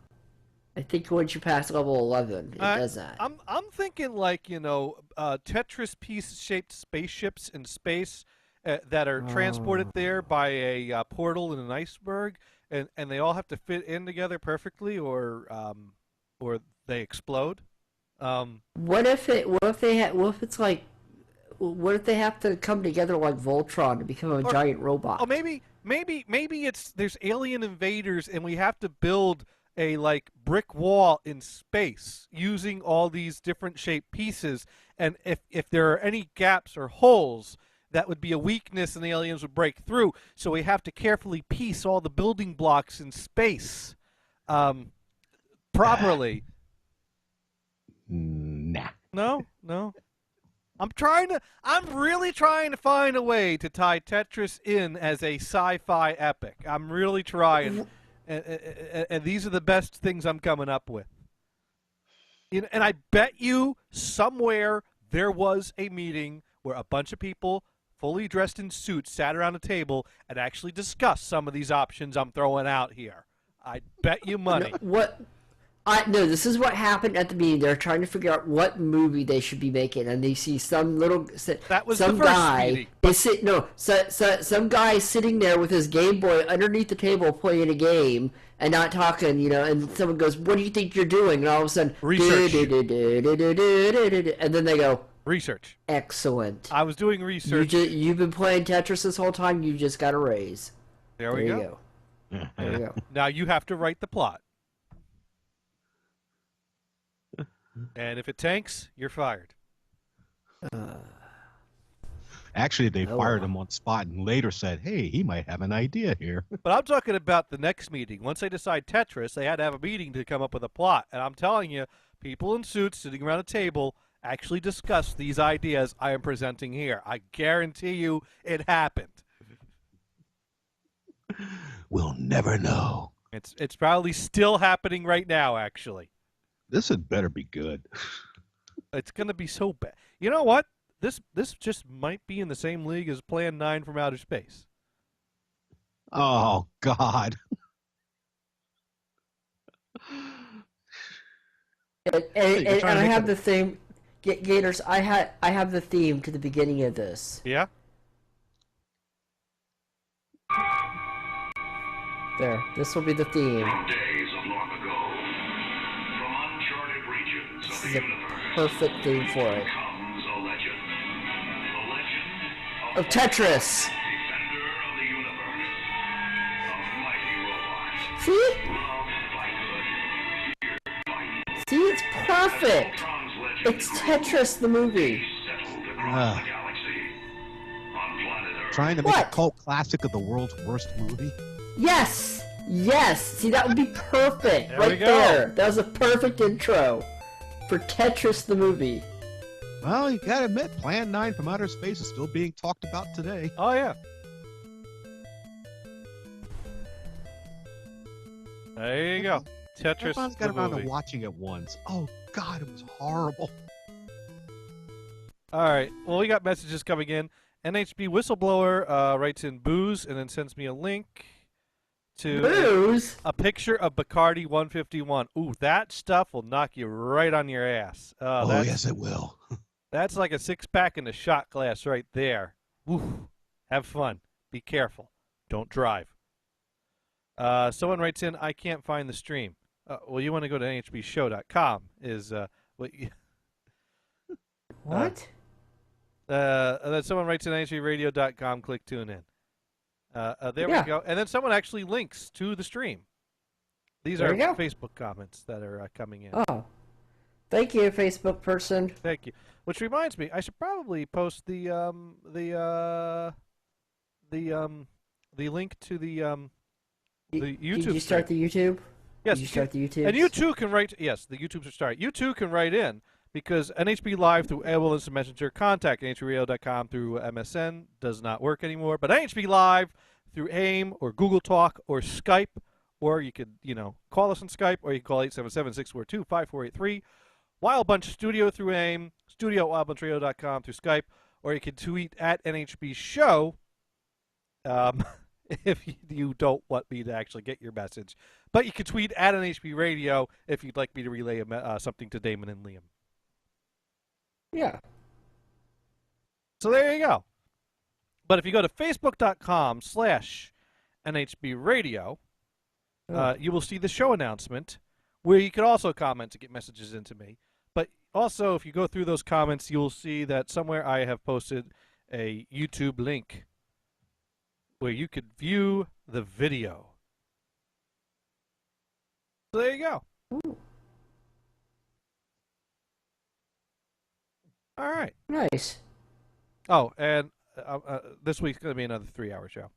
I think once you pass level 11, it does that. I'm thinking like, you know, Tetris piece-shaped spaceships in space that are transported there by a portal in an iceberg, and they all have to fit in together perfectly, or they explode. What if they have to come together like Voltron to become a giant robot? Oh, maybe there's alien invaders, and we have to build a like brick wall in space using all these different shaped pieces, and if there are any gaps or holes, that would be a weakness and the aliens would break through, so we have to carefully piece all the building blocks in space properly. Nah. No. I'm really trying to find a way to tie Tetris in as a sci-fi epic. I'm really trying. And these are the best things I'm coming up with. And I bet you somewhere there was a meeting where a bunch of people fully dressed in suits sat around a table and actually discussed some of these options I'm throwing out here. I bet you money. No, this is what happened at the meeting. They're trying to figure out what movie they should be making, and they see some guy sitting there with his Game Boy underneath the table playing a game and not talking, you know. And someone goes, "What do you think you're doing?" And all of a sudden, research. And then they go, research. Excellent. I was doing research. You've been playing Tetris this whole time. You just got a raise. There we go. There you go. Now you have to write the plot. And if it tanks, you're fired. Actually, they fired him on spot and later said, hey, he might have an idea here. But I'm talking about the next meeting. Once they decide Tetris, they had to have a meeting to come up with a plot. And I'm telling you, people in suits sitting around a table actually discussed these ideas I am presenting here. I guarantee you it happened. We'll never know. It's probably still happening right now, actually. This had better be good. It's going to be so bad. You know what? This just might be in the same league as Plan 9 from Outer Space. Oh, God. And I have the theme. Gators, I have the theme to the beginning of this. Yeah? There. This will be the theme. Days of long ago, from uncharted regions This of is the a universe perfect theme for it. comes a legend. The legend Of Tetris! defender of the universe. A mighty robot. See? Loved by good. Feared by evil. See, it's perfect! Tron's legend It's Tetris the movie. settled across the galaxy. On planet Earth. Trying to make What? a cult classic of the world's worst movie? Yes! Yes! See, that would be perfect! There we right go. there! That was a perfect intro for Tetris the movie. Well, you gotta admit, Plan 9 from Outer Space is still being talked about today. Oh, yeah. There you go. Tetris Everyone's the got around to movie. watching it once. Oh, God, it was horrible. All right. Well, we got messages coming in. NHB Whistleblower writes in booze and then sends me a link to Booze? a picture of Bacardi 151. Ooh, that stuff will knock you right on your ass. Oh, That's, yes, it will. that's like a six-pack in a shot glass right there. Ooh, have fun. Be careful. Don't drive. Someone writes in, I can't find the stream. Well, you want to go to nhbshow.com is what you... What? And then someone writes in nhbradio.com, click tune in. There we go. And then someone actually links to the stream. These There are you go. Facebook comments that are coming in. Oh. Thank you, Facebook person. Thank you. Which reminds me, I should probably post the link to the YouTube. Did you start the YouTube? Yes. Did you start the YouTube? And you too can write. Yes, the YouTube should start. You too can write in because NHB Live through AOL Instant Messenger, contact nhbradio.com through MSN does not work anymore. But NHB Live through AIM or Google Talk or Skype, or you could call us on Skype, or you can call 877-642-5483. Wild Bunch Studio through AIM, studio at wildbunchradio.com through Skype, or you can tweet at NHB Show if you don't want me to actually get your message. But you can tweet at NHB Radio if you'd like me to relay something to Damon and Liam. Yeah. So there you go. But if you go to facebook.com/NHB Radio, you will see the show announcement where you can also comment to get messages into me. But also, if you go through those comments, you'll see that somewhere I have posted a YouTube link where you could view the video. So there you go. Ooh. All right. Nice. Oh, and this week's going to be another 3-hour show.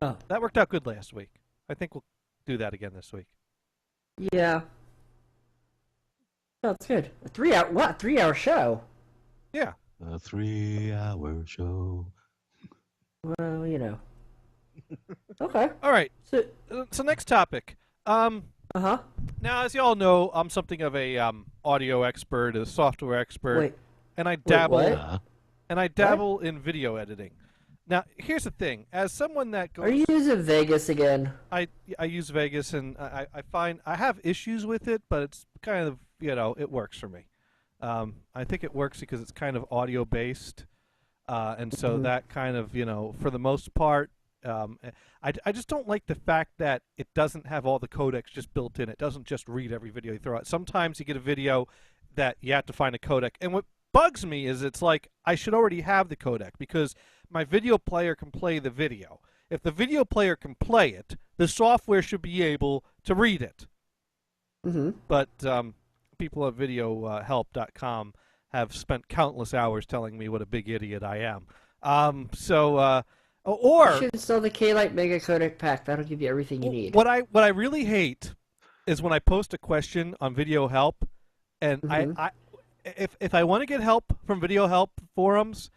Oh. That worked out good last week. I think we'll do that again this week. Yeah. Oh, that's good. A 3-hour, what? 3-hour show? Yeah. A 3-hour show. Well, Okay. All right. So, next topic. uh-huh. Now, as you all know, I'm something of a audio expert, a software expert, Wait. and I dabble what? in video editing. Now, here's the thing: as someone that goes, Are you using Vegas again? I use Vegas, and I find I have issues with it, but it's kind of it works for me. I think it works because it's kind of audio based, and so that kind of for the most part. I just don't like the fact that it doesn't have all the codecs just built in. It doesn't just read every video you throw out. Sometimes you get a video that you have to find a codec. And what bugs me is it's like I should already have the codec because my video player can play the video. If the video player can play it, the software should be able to read it. Mm-hmm. But people at videohelp.com have spent countless hours telling me what a big idiot I am. Or You should install the K-Lite Mega Codec Pack. That'll give you everything you need. What I really hate is when I post a question on Video Help, and if I want to get help from Video Help forums,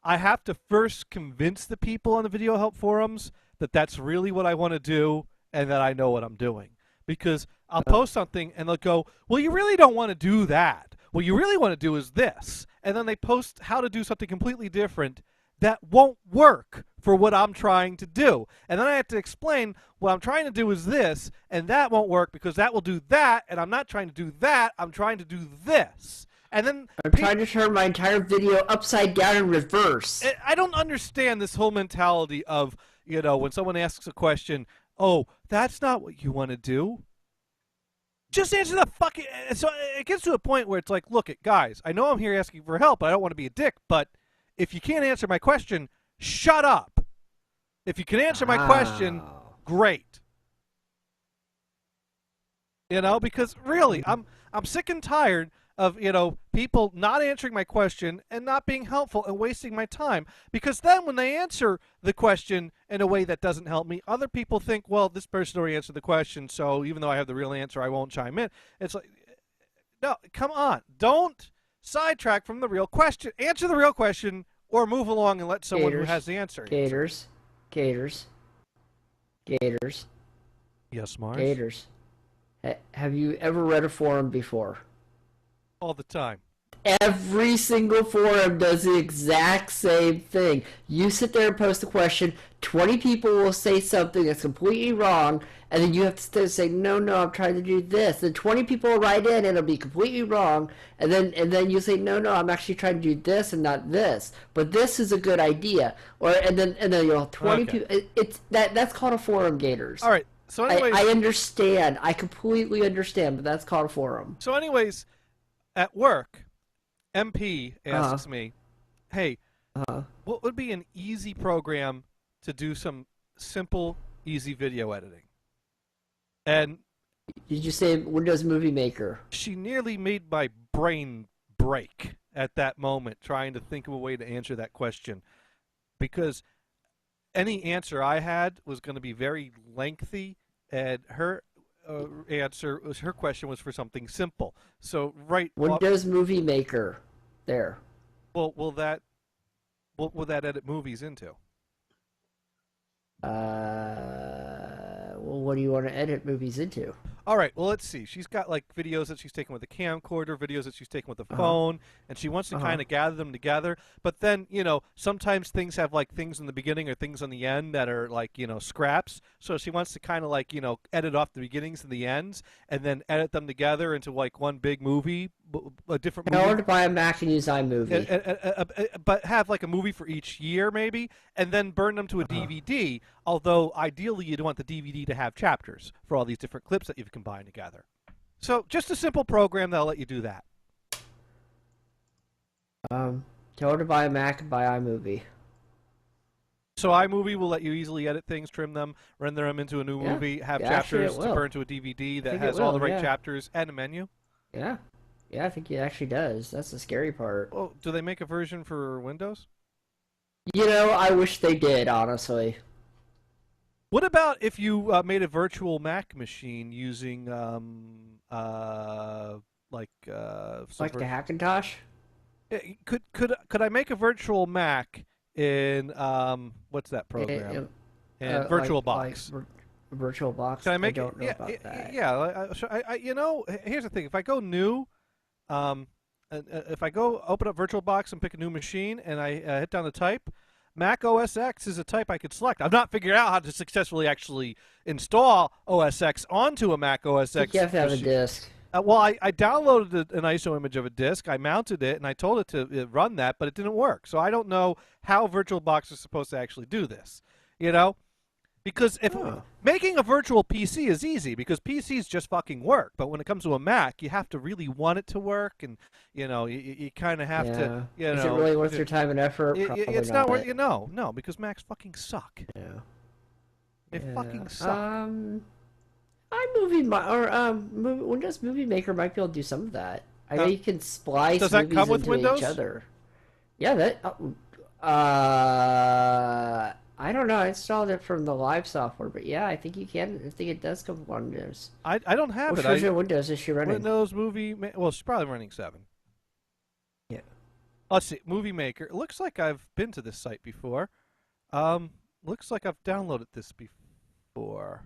I have to first convince the people on the Video Help forums that that's really what I want to do and that I know what I'm doing. Because I'll post something and they'll go, well, you really don't want to do that. What you really want to do is this. And then they post how to do something completely different that won't work for what I'm trying to do. And then I have to explain what I'm trying to do is this, and that won't work because that will do that, and I'm not trying to do that, I'm trying to do this. And then I'm trying to turn my entire video upside down in reverse. I don't understand this whole mentality of, when someone asks a question, oh, that's not what you want to do. Just answer the fucking... So it gets to a point where it's like, look, guys, I know I'm here asking for help, I don't want to be a dick, but if you can't answer my question, shut up. If you can answer my question, great. Because really, I'm sick and tired of, people not answering my question and not being helpful and wasting my time. Because then when they answer the question in a way that doesn't help me, other people think, well, this person already answered the question, so even though I have the real answer, I won't chime in. It's like, no, come on. Don't sidetrack from the real question. Answer the real question or move along and let someone who has the answer. Gators. Yes, Mars? Gators. Have you ever read a forum before? All the time. Every single forum does the exact same thing. You sit there and post a question, 20 people will say something that's completely wrong, and then you have to say, no, I'm trying to do this. Then 20 people will write in and it'll be completely wrong, and then you say, no, I'm actually trying to do this and not this. But this is a good idea. And then 20 people. That's called a forum, Gators. All right. So anyways, I understand. I completely understand, but that's called a forum. So anyways, at work, MP asks me, hey, what would be an easy program to do some simple, easy video editing? And Did you say Windows Movie Maker? she nearly made my brain break at that moment trying to think of a way to answer that question, because any answer I had was going to be very lengthy, and her her question was for something simple. So Windows Movie Maker. There. Well, what will that edit movies into? Well, what do you want to edit movies into? All right, well, let's see. She's got like videos that she's taken with a camcorder, videos that she's taken with a phone, and she wants to kind of gather them together. But then, sometimes things have like things in the beginning or things on the end that are like, scraps. So she wants to kind of like, edit off the beginnings and the ends and then edit them together into like one big movie, a different movie. In order to buy a Mac and use iMovie. But have like a movie for each year maybe, and then burn them to a DVD, although ideally you'd want the DVD to have chapters for all these different clips that you've combined together. So just a simple program that'll let you do that. Tell her to buy a Mac and buy iMovie. So iMovie will let you easily edit things, trim them, render them into a new movie, have chapters to burn to a DVD that has all the right chapters and a menu? Yeah. Yeah, I think it actually does. That's the scary part. Well, do they make a version for Windows? I wish they did, honestly. What about if you made a virtual Mac machine using like the Hackintosh? Could I make a virtual Mac in what's that program? In VirtualBox. VirtualBox. Can I make don't know about that. Yeah. Here's the thing. If I go new, if I go open up VirtualBox and pick a new machine and I hit down the type, Mac OS X is a type I could select. I've not figured out how to successfully actually install OS X onto a Mac OS X. You have to have a disk. Well, I downloaded an ISO image of a disk. I mounted it, and I told it to run that, but it didn't work. So I don't know how VirtualBox is supposed to actually do this, Because making a virtual PC is easy because PCs just fucking work. But when it comes to a Mac, you have to really want it to work, and you kind of have to. Is it really worth your time and effort? It's not worth. No, because Macs fucking suck. Yeah. They fucking suck. Windows Movie Maker might be able to do some of that. I know you can splice does that movies come with into Windows? each other. Yeah, that. I don't know. I installed it from the live software, but yeah, I think you can. I think it does come with Windows. I don't have it. Which version of Windows is she running? Windows Movie. Well, she's probably running 7. Yeah. Let's see. Movie Maker. It looks like I've been to this site before. Looks like I've downloaded this before.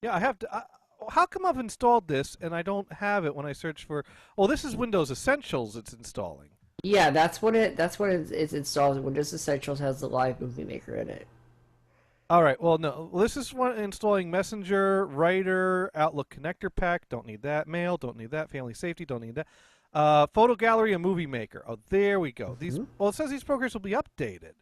Yeah, I have to. How come I've installed this and I don't have it when I search for? Oh, this is Windows Essentials. It's installing. Yeah, that's when it's installed. Windows Essentials has the live Movie Maker in it. All right. Well, no. This is one installing Messenger, Writer, Outlook Connector Pack. Don't need that. Mail. Don't need that. Family Safety. Don't need that. Photo Gallery and Movie Maker. Oh, there we go. These. Well, it says these programs will be updated,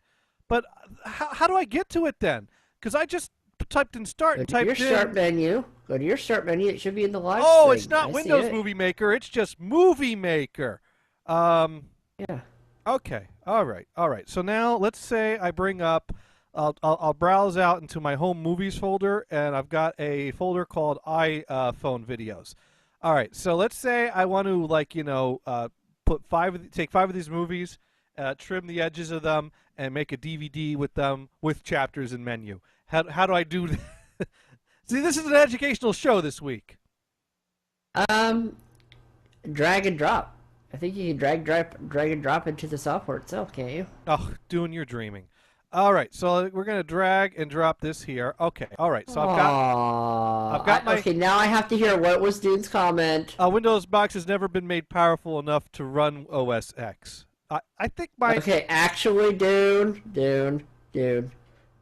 but how do I get to it then? Because I just typed in Start and typed in. Go to your Start menu. Go to your Start menu. It should be in the live. Oh, thing. It's not Windows Movie Maker. It's just Movie Maker. Yeah. Okay. All right. So now let's say I bring up. I'll browse out into my home movies folder, and I've got a folder called iPhone videos. All right. So let's say I want to take 5 of these movies, trim the edges of them, and make a DVD with them with chapters and menu. How do I do that? See, this is an educational show this week. Drag and drop. I think you can drag and drop into the software itself, can't you? Oh, doing your dreaming. All right, so we're gonna drag and drop this here. Okay, all right. So I've got my. Okay, now I have to hear what was Dune's comment. Windows box has never been made powerful enough to run OS X. I think my. Okay, actually, Dune.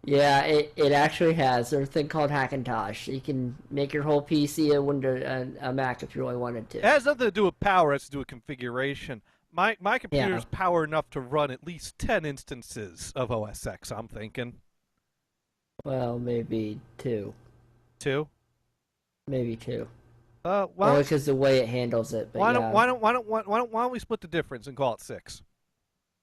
Yeah, it actually has. There's a thing called Hackintosh. You can make your whole PC a Mac if you really wanted to. It has nothing to do with power. It has to do with configuration. My computer's power enough to run at least 10 instances of OS X, I'm thinking. Well, maybe 2. 2? Maybe 2. Well, because the way it handles it. But why yeah. don't we split the difference and call it 6?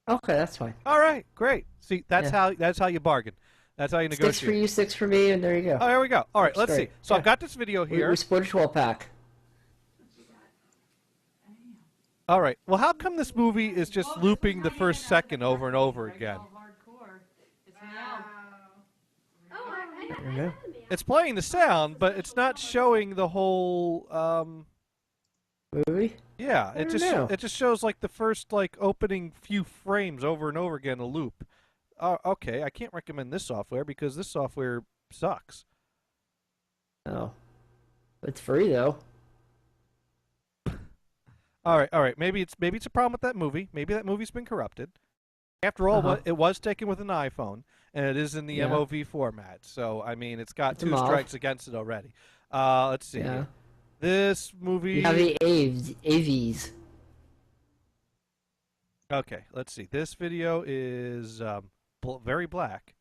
Okay, that's fine. All right, great. See, that's how you bargain. That's how you negotiate. 6 for you, 6 for me, and there you go. Oh, there we go. All right, let's great. see. So I've got this video here. We split a 12-pack. All right. Well, how come this movie is just looping the first second over and over again? I don't know. It's playing the sound, but it's not showing the whole. Movie? Yeah, I don't know. it just shows like the first like opening few frames over and over again, a loop. Okay, I can't recommend this software because this software sucks. Oh, it's free though. All right. Maybe it's a problem with that movie. Maybe that movie's been corrupted. After all, it was taken with an iPhone, and it is in the MOV format. So I mean, it's got 2 strikes against it already. Let's see. Yeah. This movie. You have the AVs. Okay, let's see. This video is very black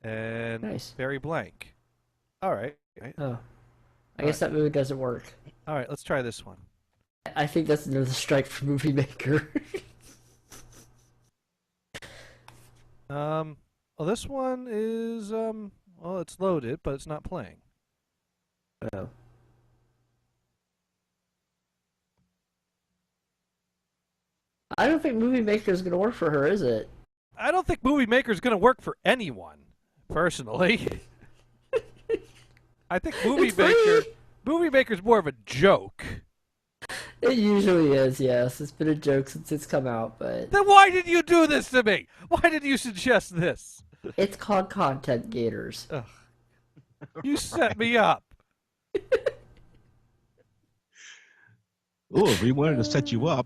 and very blank. All right. Oh, I guess that movie doesn't work. All right, let's try this one. I think that's another strike for Movie Maker. Well, this one is well, it's loaded, but it's not playing. Oh. I don't think Movie Maker is going to work for her, is it? I don't think Movie Maker is going to work for anyone, personally. I think Movie Maker's more of a joke. It usually is, yes. It's been a joke since it's come out, but... Then why did you do this to me? Why did you suggest this? It's called Content Gators. Ugh. You set me up. Oh, if we wanted to set you up,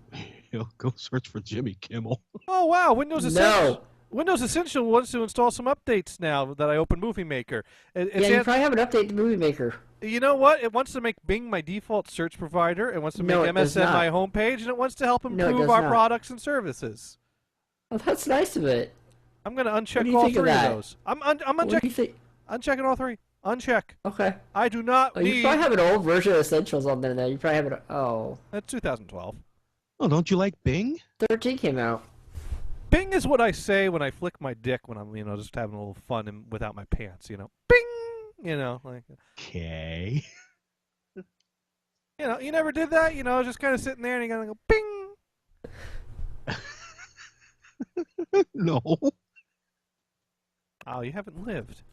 go search for Jimmy Kimmel. Oh, wow. Windows Essential wants to install some updates now that I open Movie Maker. You probably have an update to Movie Maker. You know what? It wants to make Bing my default search provider. It wants to make MSN my homepage, and it wants to help improve our products and services. Well, that's nice of it. I'm going to uncheck all 3 of those. I'm unchecking all 3. Uncheck. Okay. I do not need... You probably have an old version of Essentials on there now. You probably have it... Oh. That's 2012. Oh, don't you like Bing? 13 came out. Bing is what I say when I flick my dick when I'm, just having a little fun and without my pants, Bing! Like... Okay. You never did that? Just kind of sitting there and you're going to go, bing! No. Oh, you haven't lived.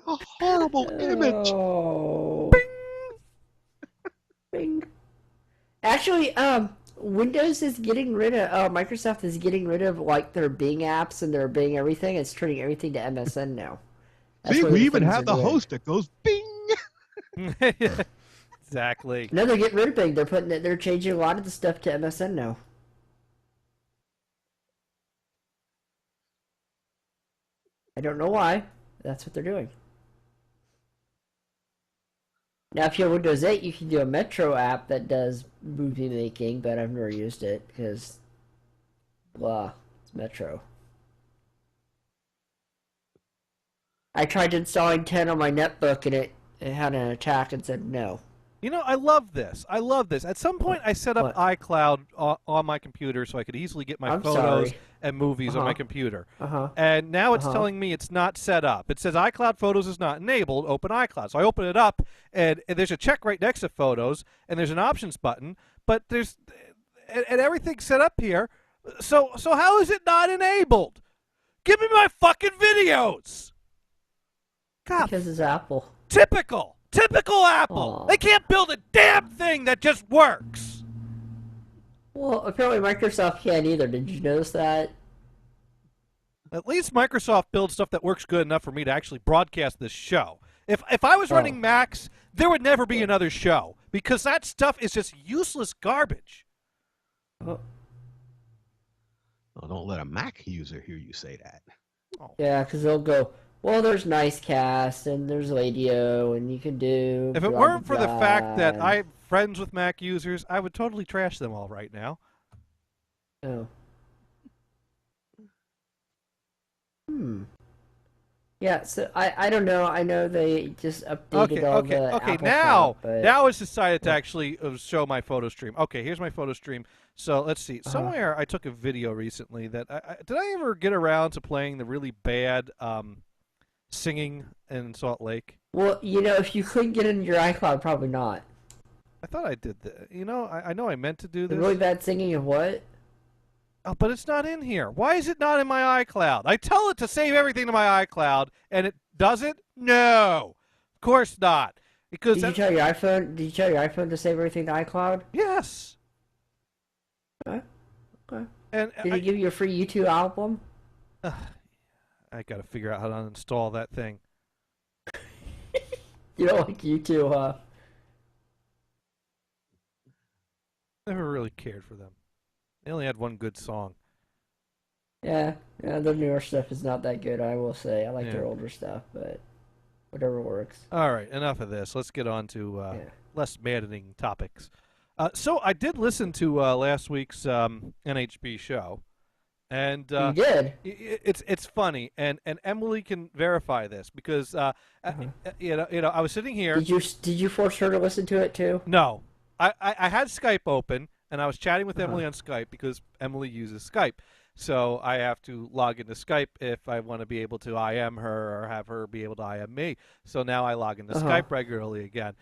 A horrible image. Oh. Bing. Actually, Windows is getting rid of, Microsoft is getting rid of, like, their Bing apps and their Bing everything. It's turning everything to MSN now. See, we even have the host that goes Bing. Exactly. No, they're getting rid of Bing. They're changing a lot of the stuff to MSN now. I don't know why. That's what they're doing. Now, if you have Windows 8, you can do a Metro app that does movie making, but I've never used it because, blah, it's Metro. I tried installing 10 on my netbook, and it had an attack and said no. I love this. At some point, I set up iCloud on my computer so I could easily get my photos and movies on my computer. And now it's telling me it's not set up. It says iCloud Photos is not enabled. Open iCloud. So I open it up, and there's a check right next to Photos, and there's an Options button, but there's and everything's set up here. So how is it not enabled? Give me my fucking videos. God. Because it's Apple. Typical Apple. Aww. They can't build a damn thing that just works. Well, apparently Microsoft can't either. Did you notice that? At least Microsoft builds stuff that works good enough for me to actually broadcast this show. If I was running Macs, there would never be another show because that stuff is just useless garbage. Oh, don't let a Mac user hear you say that. Oh. Yeah, because they'll go, well, there's Nicecast and there's radio and you can do... If it weren't for the fact that I'm friends with Mac users, I would totally trash them all right now. Oh. Yeah, so I don't know. I know they just updated all the Okay. Apple Now, crap, but now it's decided to actually show my photo stream. Okay, here's my photo stream. So let's see. Somewhere I took a video recently that did I ever get around to playing the really bad singing in Salt Lake? well, if you couldn't get into your iCloud, probably not. I thought I did that. I know I meant to do The this. really bad singing of what? Oh, but it's not in here. Why is it not in my iCloud? I tell it to save everything to my iCloud, and it does it? No, of course not. Because Did you tell your iPhone? Did you tell your iPhone to save everything to iCloud? yes. Okay. Okay. And Did it give you a free U2 album? I got to figure out how to uninstall that thing. You don't like U2, huh? Never really cared for them. They only had one good song. Yeah, their newer stuff is not that good, I will say. I like Yeah. their older stuff, but whatever works. All right, enough of this. Let's get on to Yeah. less maddening topics. So I did listen to last week's NHB show, and You did? it's funny, and Emily can verify this because I was sitting here. Did you force her to listen to it too? No, I had Skype open, and I was chatting with Emily on Skype because Emily uses Skype. So I have to log into Skype if I want to be able to IM her or have her be able to IM me. So now I log into Skype regularly again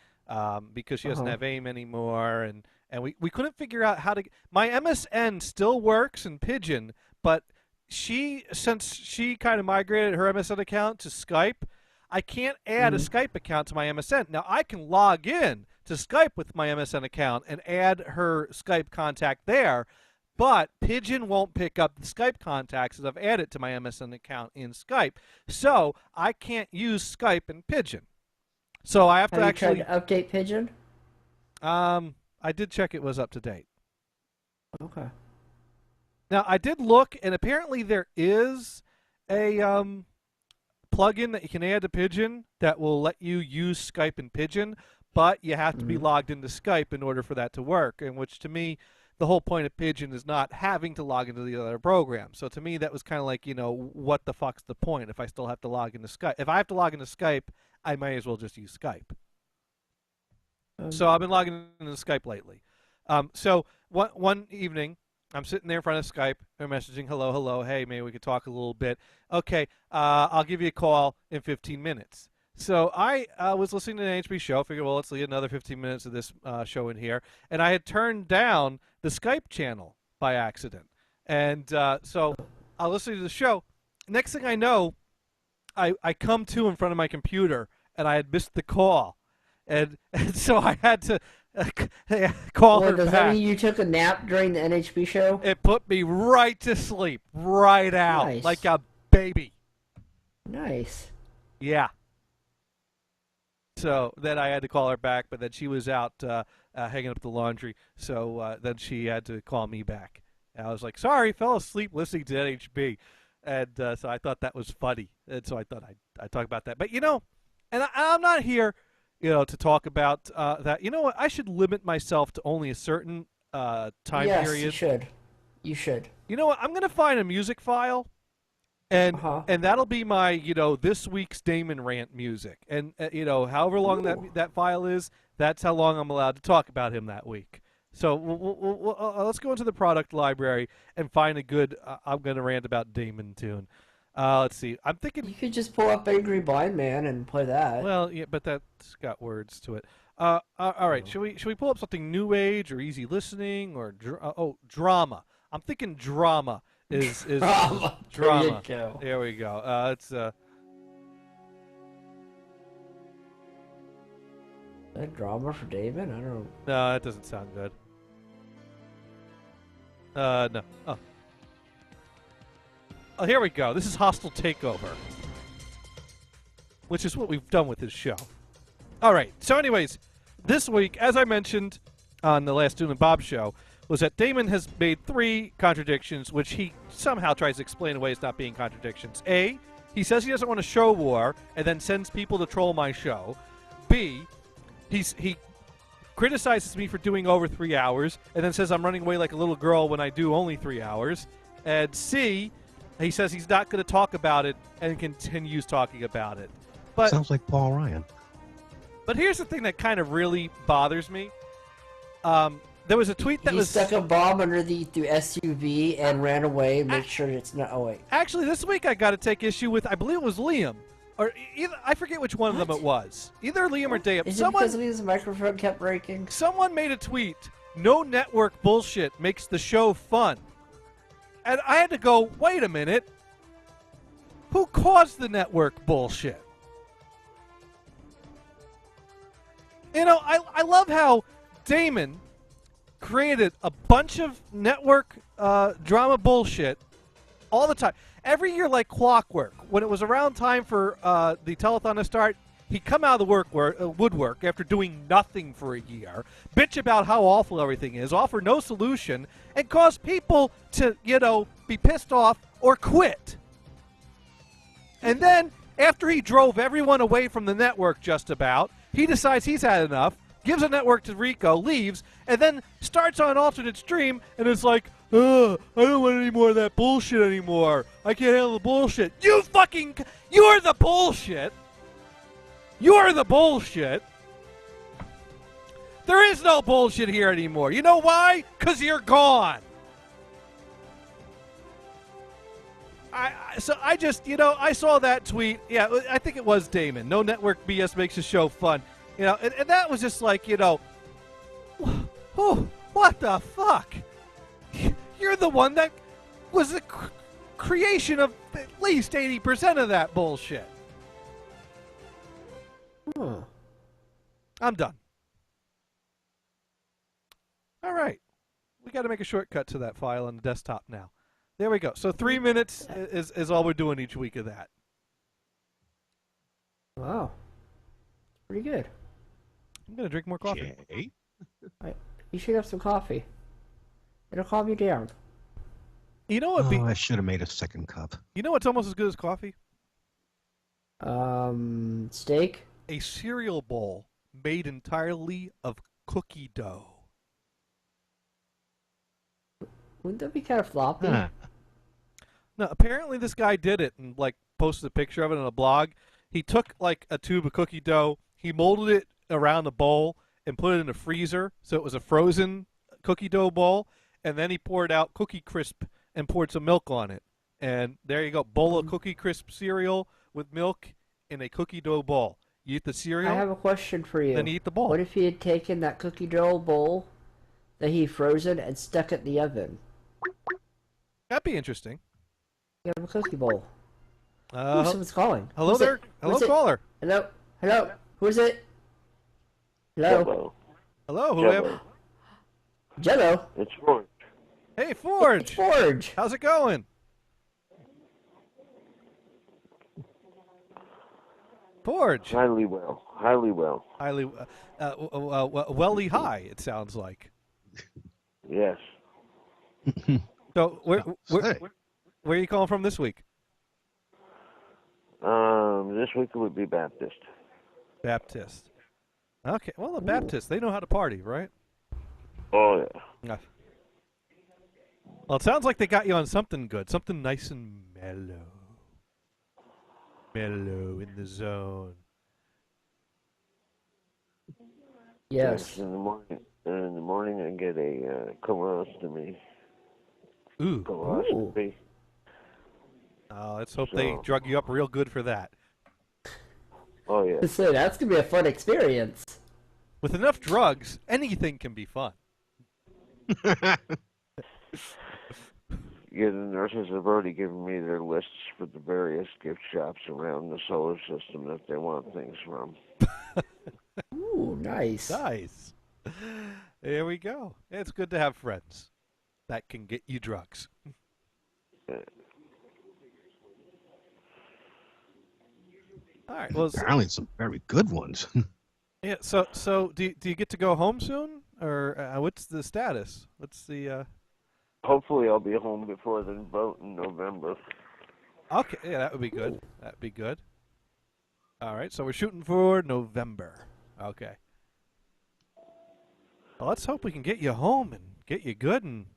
because she doesn't have AIM anymore, and we couldn't figure out how to. My MSN still works in Pigeon, but since she kind of migrated her MSN account to Skype, I can't add a Skype account to my MSN. Now I can log in to Skype with my MSN account and add her Skype contact there, but Pigeon won't pick up the Skype contacts that I've added to my MSN account in Skype, so I can't use Skype in Pigeon. So I have to actually you tried to update Pigeon? I did check it was up to date. Okay. Now I did look, and apparently there is a plugin that you can add to Pigeon that will let you use Skype in Pigeon, but you have to be logged into Skype in order for that to work, and which to me, the whole point of Pigeon is not having to log into the other program. So to me, that was kind of like, what the fuck's the point if I still have to log into Skype? If I have to log into Skype, I might as well just use Skype. So I've been logging into Skype lately. So one evening, I'm sitting there in front of Skype. They're messaging, hello, hey, maybe we could talk a little bit. Okay, I'll give you a call in 15 minutes. So I was listening to an NHB show. Figured, well, let's leave another 15 minutes of this show in here. And I had turned down the Skype channel by accident. And so I was listening to the show. Next thing I know, I come to in front of my computer, and I had missed the call. And so I had to call her Does back. that mean you took a nap during the NHB show? It put me right to sleep, right out, Nice. like a baby. Nice. Yeah. So then I had to call her back, but then she was out hanging up the laundry, so then she had to call me back. And I was like, sorry, fell asleep listening to NHB. And so I thought that was funny, and so I thought I'd talk about that. But, and I'm not here, to talk about that. You know what? I should limit myself to only a certain time period. Yes, you should. You should. You know what? I'm going to find a music file. And that'll be my, this week's Damon rant music. And, however long that file is, that's how long I'm allowed to talk about him that week. So let's go into the product library and find a good I'm going to rant about Damon tune. Let's see. I'm thinking... You could just pull up Angry Blind Man and play that. Well, yeah, but that's got words to it. All right. Should we pull up something new age or easy listening or... drama. I'm thinking drama. Is Drama. drama. There you go. There we go. It's Is that drama for David? I don't know. no, that doesn't sound good. No. Oh, here we go. This is Hostile Takeover, which is what we've done with this show. All right. So, anyways, this week, as I mentioned on the last Dune and Bob show, was that Damon has made 3 contradictions, which he somehow tries to explain away as not being contradictions. A, he says he doesn't want a show war and then sends people to troll my show. B, he criticizes me for doing over 3 hours and then says I'm running away like a little girl when I do only 3 hours. And C, He says he's not going to talk about it and continues talking about it. But Sounds like Paul Ryan. But here's the thing that kind of really bothers me. There was a tweet that he was stuck a bomb under the SUV and ran away. Make sure it's not. Oh wait. Actually, this week I got to take issue with. I believe it was Liam, or either I forget which one of them it was. Either Liam or Dave. Is it because his microphone kept breaking? Someone made a tweet. No network bullshit makes the show fun. And I had to go, wait a minute. Who caused the network bullshit? You know, I love how Damon created a bunch of network drama bullshit all the time. Every year like clockwork. When it was around time for the telethon to start, he'd come out of the woodwork after doing nothing for a year, bitch about how awful everything is, offer no solution, and cause people to, be pissed off or quit. And then, after he drove everyone away from the network just about, he decides he's had enough, gives the network to Rico, leaves, and then starts on an alternate stream, and it's like, I don't want any more of that bullshit anymore. I can't handle the bullshit. You're the bullshit. You're the bullshit. There is no bullshit here anymore. You know why? Because you're gone. I saw that tweet. Yeah, I think it was Damon. No network BS makes the show fun. And that was just like, what the fuck? You're the one that was the creation of at least 80% of that bullshit. I'm done. All right. We got to make a shortcut to that file on the desktop now. There we go. So 3 minutes is all we're doing each week of that. Wow. Pretty good. I'm going to drink more coffee. Jay? You should have some coffee. It'll calm you down. You know what? I should have made a second cup. You know what's almost as good as coffee? Steak? A cereal bowl made entirely of cookie dough. Wouldn't that be kind of floppy? No, apparently this guy did it and posted a picture of it on a blog. He took a tube of cookie dough, he molded it around the bowl and put it in a freezer, so it was a frozen cookie dough bowl, and then he poured out Cookie Crisp and poured some milk on it. And there you go, bowl of Cookie Crisp cereal with milk in a cookie dough bowl. You eat the cereal. I have a question for you. Then you eat the bowl. What if he had taken that cookie dough bowl that he frozen and stuck it in the oven? That'd be interesting. You have a cookie bowl. Ooh, someone's calling. Hello Who's there. it? Hello, caller. Hello. Who is it? Hello. Hello. Who have? Jello. It's Forge. Hey, Forge. It's Forge. How's it going? Forge. Highly well. Highly well. Highly, welly high. It sounds like. Yes. So where are you calling from this week? This week it would be Baptist. Baptist. Okay. Well, the Baptists, they know how to party, right? Oh yeah. Well, it sounds like they got you on something good, something nice and mellow. Mellow in the zone. Yes. In the morning, I get a colostomy. Ooh. Colostomy. Let's hope they drug you up real good for that. Oh yeah. So that's gonna be a fun experience. With enough drugs, anything can be fun. Yeah, the nurses have already given me their lists for the various gift shops around the solar system that they want things from. Ooh, nice. Nice. There we go. It's good to have friends that can get you drugs. All right. Well, apparently some very good ones. Yeah. So do you get to go home soon, or what's the status? What's the? Hopefully, I'll be home before the vote in November. Okay. Yeah, that would be good. That'd be good. All right. So we're shooting for November. Okay. Well, let's hope we can get you home and get you good and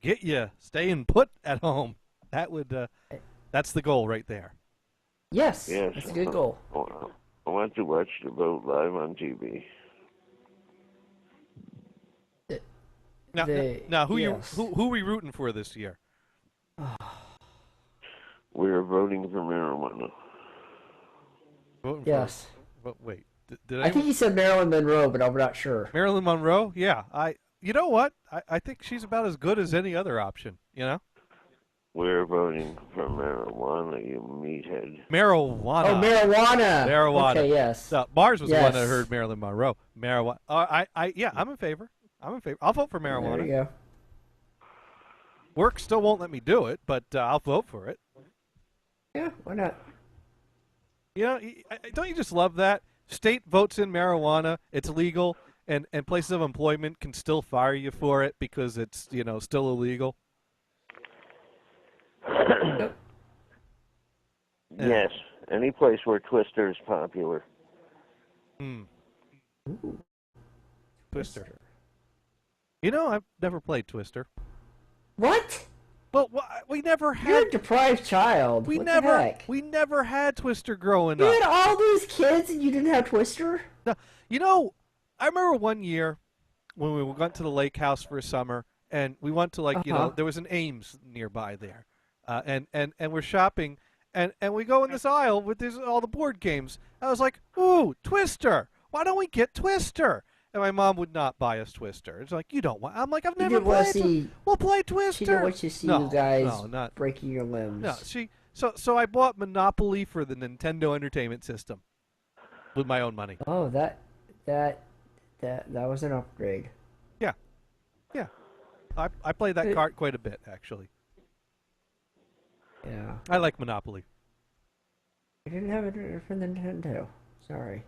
get you staying put at home. That would. That's the goal right there. Yes, Yes. that's a good goal. I want to watch the vote live on TV. Now, who yes. who are we rooting for this year? We're voting for marijuana. Voting Yes. For, wait, did I think he said Marilyn Monroe, but I'm not sure. Marilyn Monroe? Yeah, You know what? I think she's about as good as any other option. You know. We're voting for marijuana, you meathead. Marijuana. Oh, marijuana. Marijuana. Okay, yes. So Mars was the one Yes. that heard Marilyn Monroe. Marijuana. Yeah, I'm in favor. I'll vote for marijuana. There you go. Work still won't let me do it, but I'll vote for it. Yeah, why not? You know, don't you just love that? State votes in marijuana, it's legal, and places of employment can still fire you for it because it's, still illegal. Yes, any place where Twister is popular. Twister. I've never played Twister. What? Well, we never had. You're a deprived child. We What never. the heck? We never had Twister growing You up. had all these kids and you didn't have Twister? No, I remember one year when we went to the lake house for a summer, and we went to there was an Ames nearby there, and we're shopping, and we go in this aisle with all the board games. I was like, ooh, Twister! Why don't we get Twister? And my mom would not buy us Twister. It's like, you don't want. I'm like, I've never played. We'll play Twister. She didn't want you to see you guys not breaking your limbs. No, So I bought Monopoly for the Nintendo Entertainment System with my own money. Oh, that was an upgrade. Yeah. I played that card quite a bit, actually. Yeah. I like Monopoly. I didn't have it for the Nintendo. Sorry.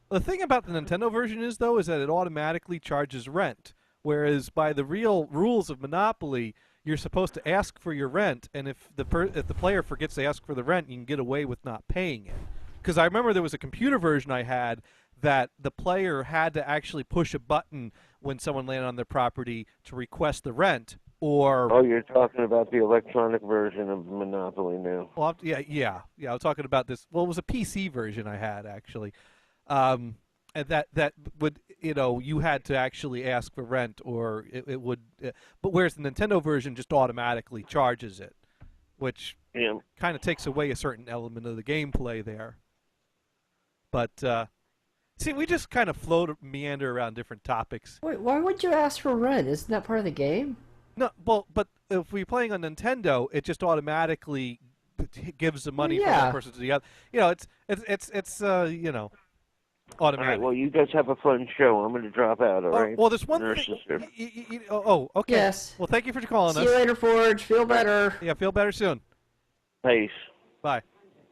The thing about the Nintendo version is that it automatically charges rent, whereas by the real rules of Monopoly, you're supposed to ask for your rent, and if the player forgets to ask for the rent, you can get away with not paying it. Because I remember there was a computer version I had that the player had to actually push a button when someone landed on their property to request the rent, or... Oh, you're talking about the electronic version of Monopoly now. Well, yeah. I was talking about this. Well, it was a PC version I had, actually. And that would, you had to actually ask for rent, or it would... but whereas the Nintendo version just automatically charges it, which kind of takes away a certain element of the gameplay there. But... see, we just kind of meander around different topics. Wait, why would you ask for rent? Isn't that part of the game? No, well, but if we're playing on Nintendo, it just automatically gives the money from one person to the other. It's automatic. All right, well, you guys have a fun show. I'm going to drop out, all right? Well, there's one Nurse thing. sister. Okay. Yes. Well, thank you for calling us. See you later, Forge. Feel better. Yeah, feel better soon. Peace. Bye.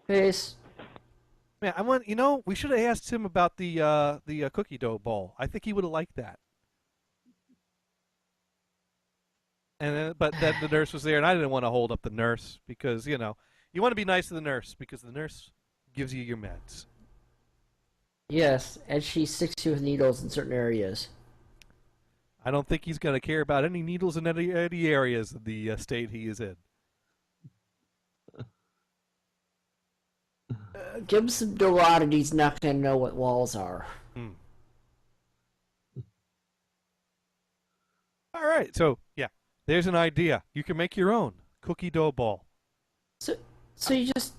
Peace. Man, we should have asked him about the cookie dough bowl. I think he would have liked that. But then the nurse was there, and I didn't want to hold up the nurse because, you want to be nice to the nurse because the nurse gives you your meds. Yes, and she sticks you with needles in certain areas. I don't think he's going to care about any needles in any areas of the state he is in. Give him some Dorado, he's not going to know what walls are. All right, so, yeah, there's an idea. You can make your own cookie dough ball. So you just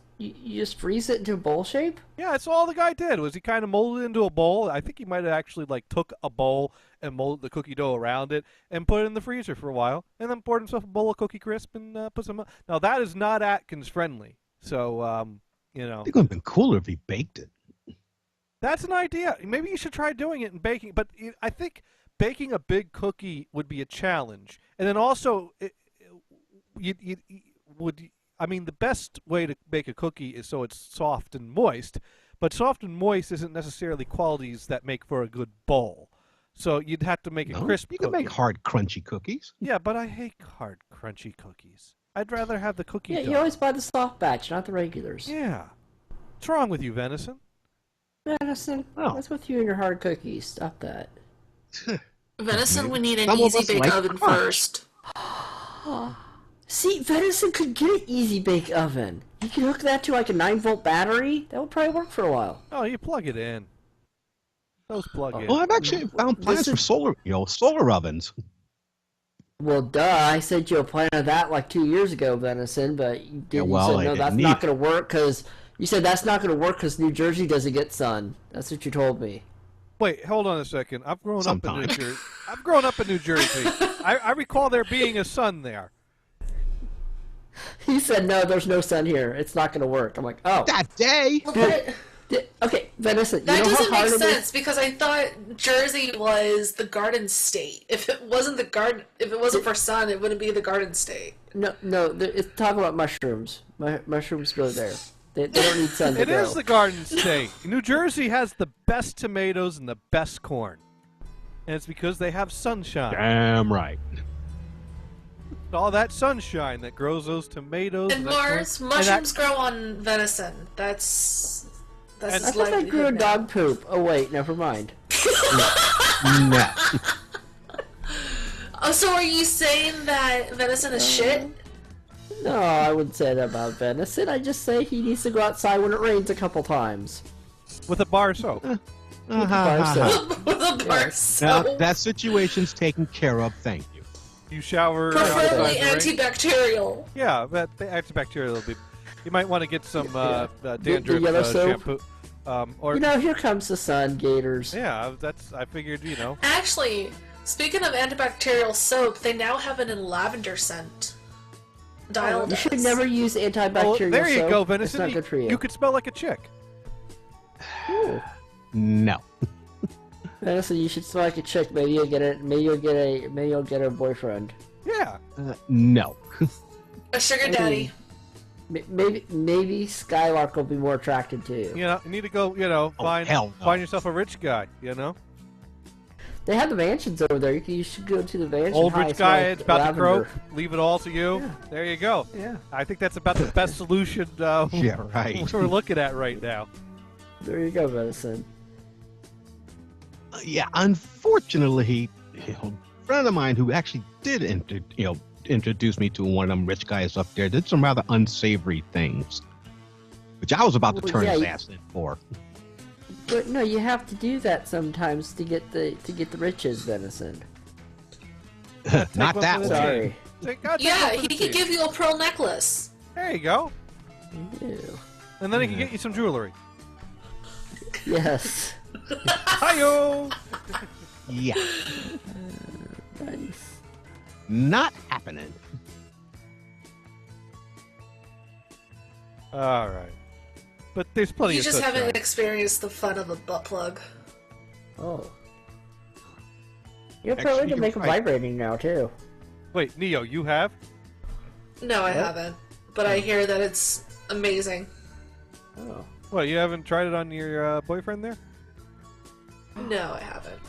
freeze it into a bowl shape? Yeah, that's all the guy did, was he kind of molded it into a bowl. I think he might have actually, took a bowl and molded the cookie dough around it and put it in the freezer for a while, and then poured himself a bowl of Cookie Crisp and put some... Now, that is not Atkins friendly, so... I think it would have been cooler if he baked it. That's an idea. Maybe you should try doing it and baking. But I think baking a big cookie would be a challenge. And then also, the best way to bake a cookie is so it's soft and moist. But soft and moist isn't necessarily qualities that make for a good bowl. So you'd have to make a crisp cookie. You can make hard, crunchy cookies. Yeah, but I hate hard, crunchy cookies. I'd rather have the cookie dough. You always buy the soft batch, not the regulars. Yeah. What's wrong with you, Venison? Venison? What's with you and your hard cookies? Stop that. Venison, we need an easy bake oven first. See, Venison could get an easy bake oven. You could hook that to like a 9-volt battery. That would probably work for a while. Oh, you plug it in. Those plug in. Well, I've actually found plans for solar ovens. Well, duh, I sent you a plan of that like 2 years ago, Venison, but you said no, that's not going to work because you said that's not going to work because New Jersey doesn't get sun. That's what you told me. Wait, hold on a second. I've grown up in New Jersey. I've grown up in New Jersey. I recall there being a sun there. He said, no, there's no sun here. It's not going to work. I'm like, oh. That day? Okay, Venison, That you know doesn't how make hard sense because I thought Jersey was the Garden State. If it wasn't for sun, it wouldn't be the Garden State. No, it's talking about mushrooms. Mushrooms grow there. They don't need sun to It grow. is the Garden State. New Jersey has the best tomatoes and the best corn. And it's because they have sunshine. Damn right. All that sunshine that grows those tomatoes. And Mars, mushrooms grow on venison. That's I thought they grew in dog poop. Oh wait, never mind. No. Oh, so are you saying that venison is shit? No, I wouldn't say that about Venison. I just say he needs to go outside when it rains a couple times. With a bar of soap. With a bar soap. Now, that situation's taken care of, thank you. You shower. Preferably outside the rain? antibacterial. Yeah, but the antibacterial will be. You might want to get some dandruff the yellow soap? shampoo. Or Here comes the sun, Gators. yeah, I figured. Actually, speaking of antibacterial soap, they now have it in lavender scent. Dial You should never use antibacterial Well, there you soap. go, It's Venison. not good for you. You could smell like a chick. Ooh. No. Venison, you should smell like a chick. Maybe you'll get it. Maybe you'll get a boyfriend. Yeah. No. A sugar daddy. Maybe Skylark will be more attracted to you. You need to go. Find yourself a rich guy. They have the mansions over there. You should go to the mansion. Old Hi, rich I smell guy, like it's about lavender. to croak. Leave it all to you. Yeah. There you go. Yeah. I think that's about the best solution. Yeah, right. We're looking at right now. There you go, Venison. Yeah, unfortunately, a friend of mine who actually did introduce me to one of them rich guys up there did some rather unsavory things, which I was about to turn his ass in for. But no, you have to do that sometimes to get the riches, Venison. Not that way. Sorry. Yeah, he could give you a pearl necklace. There you go. Ew. And then he can get you some jewelry. Yes. Hi-yo! Yeah. Nice. Not happening. All right. But there's plenty You of just such haven't guys. experienced the fun of a butt plug. Oh. You're Actually, probably to you're make them right. vibrating now too. Wait, Neo, you have? No, I haven't. But I hear that it's amazing. Oh. What, you haven't tried it on your boyfriend there? No, I haven't.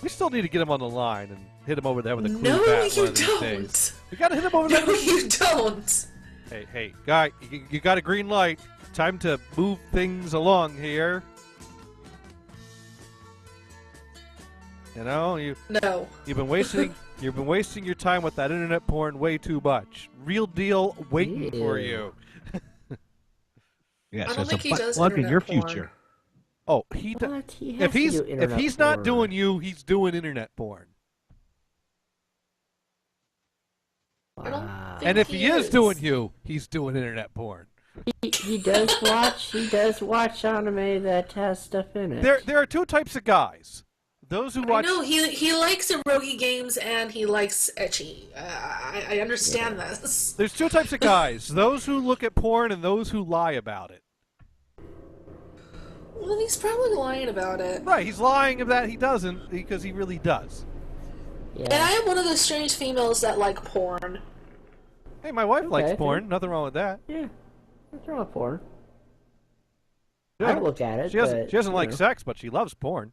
We still need to get him on the line and hit him over the head with a clue No, bat you one of these don't. days. We gotta hit him over the head No, with a... you don't. Hey, guy, you got a green light. Time to move things along here. No. You've been wasting your time with that internet porn way too much. Real deal waiting for you. Yes, I don't there's think a he butt does plug in internet your porn. future. Oh, he does. What? He has If to he's do if internet he's not porn. doing you, he's doing internet porn. I don't Wow. think And if he is doing you, he's doing internet porn. He does watch anime that has stuff in it. There are two types of guys. Those who I watch. know he likes eroge games and he likes ecchi. I understand this. There's two types of guys. Those who look at porn and those who lie about it. Well, he's probably lying about it. Right, he's lying about he doesn't because he really does. Yeah. And I am one of those strange females that like porn. Hey, my wife likes Okay. porn. Nothing wrong with that. Yeah. What's wrong with porn? Yeah. I don't look at it. She doesn't but, like you know. sex, but she loves porn.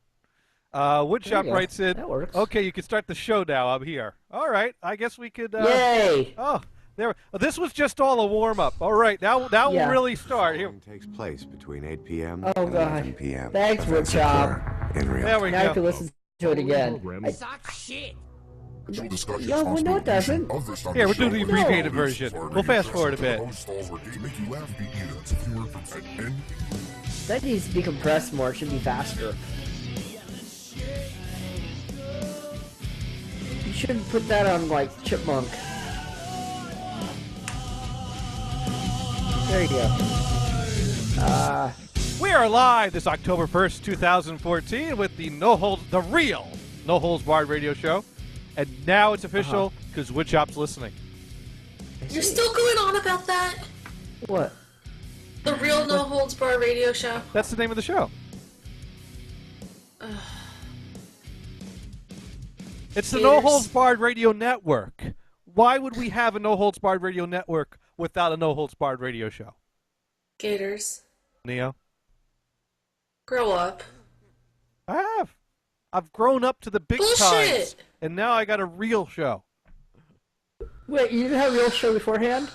Woodshop There you go. writes in. That works. Okay, you can start the show now. I'm here. All right, I guess we could. Yay! Oh, there. This was just all a warm up. All right, now Yeah. we'll really start. Here, Takes place between 8 p.m. Oh, and God. 11 p.m. Thanks, Events Woodshop. occur in real there we Now you go. can listen to it again. Program. I- Suck shit. Actual discussions Yeah, on well, no, it speculation doesn't. of this on Yeah, the we're show doing the and abbreviated all version. for our We'll radio fast forward a shows, bit. the host falls were to make you laugh, be either. It's a few words from N. That needs to be compressed more. It should be faster. You should put that on like Chipmunk. There you go. We are live this October 1st, 2014 with the real No Holds Barred radio show. And now it's official because Woodshop's listening. You're still going on about that? What? The Real No Holds Bar radio show? That's the name of the show. It's the No Holds Barred Radio Network. Why would we have a No Holds Barred Radio Network without a No Holds Barred radio show? Gators. Neo? Grow up. I have. I've grown up to the big Bullshit! times, and now I got a real show. Wait, you didn't have a real show beforehand?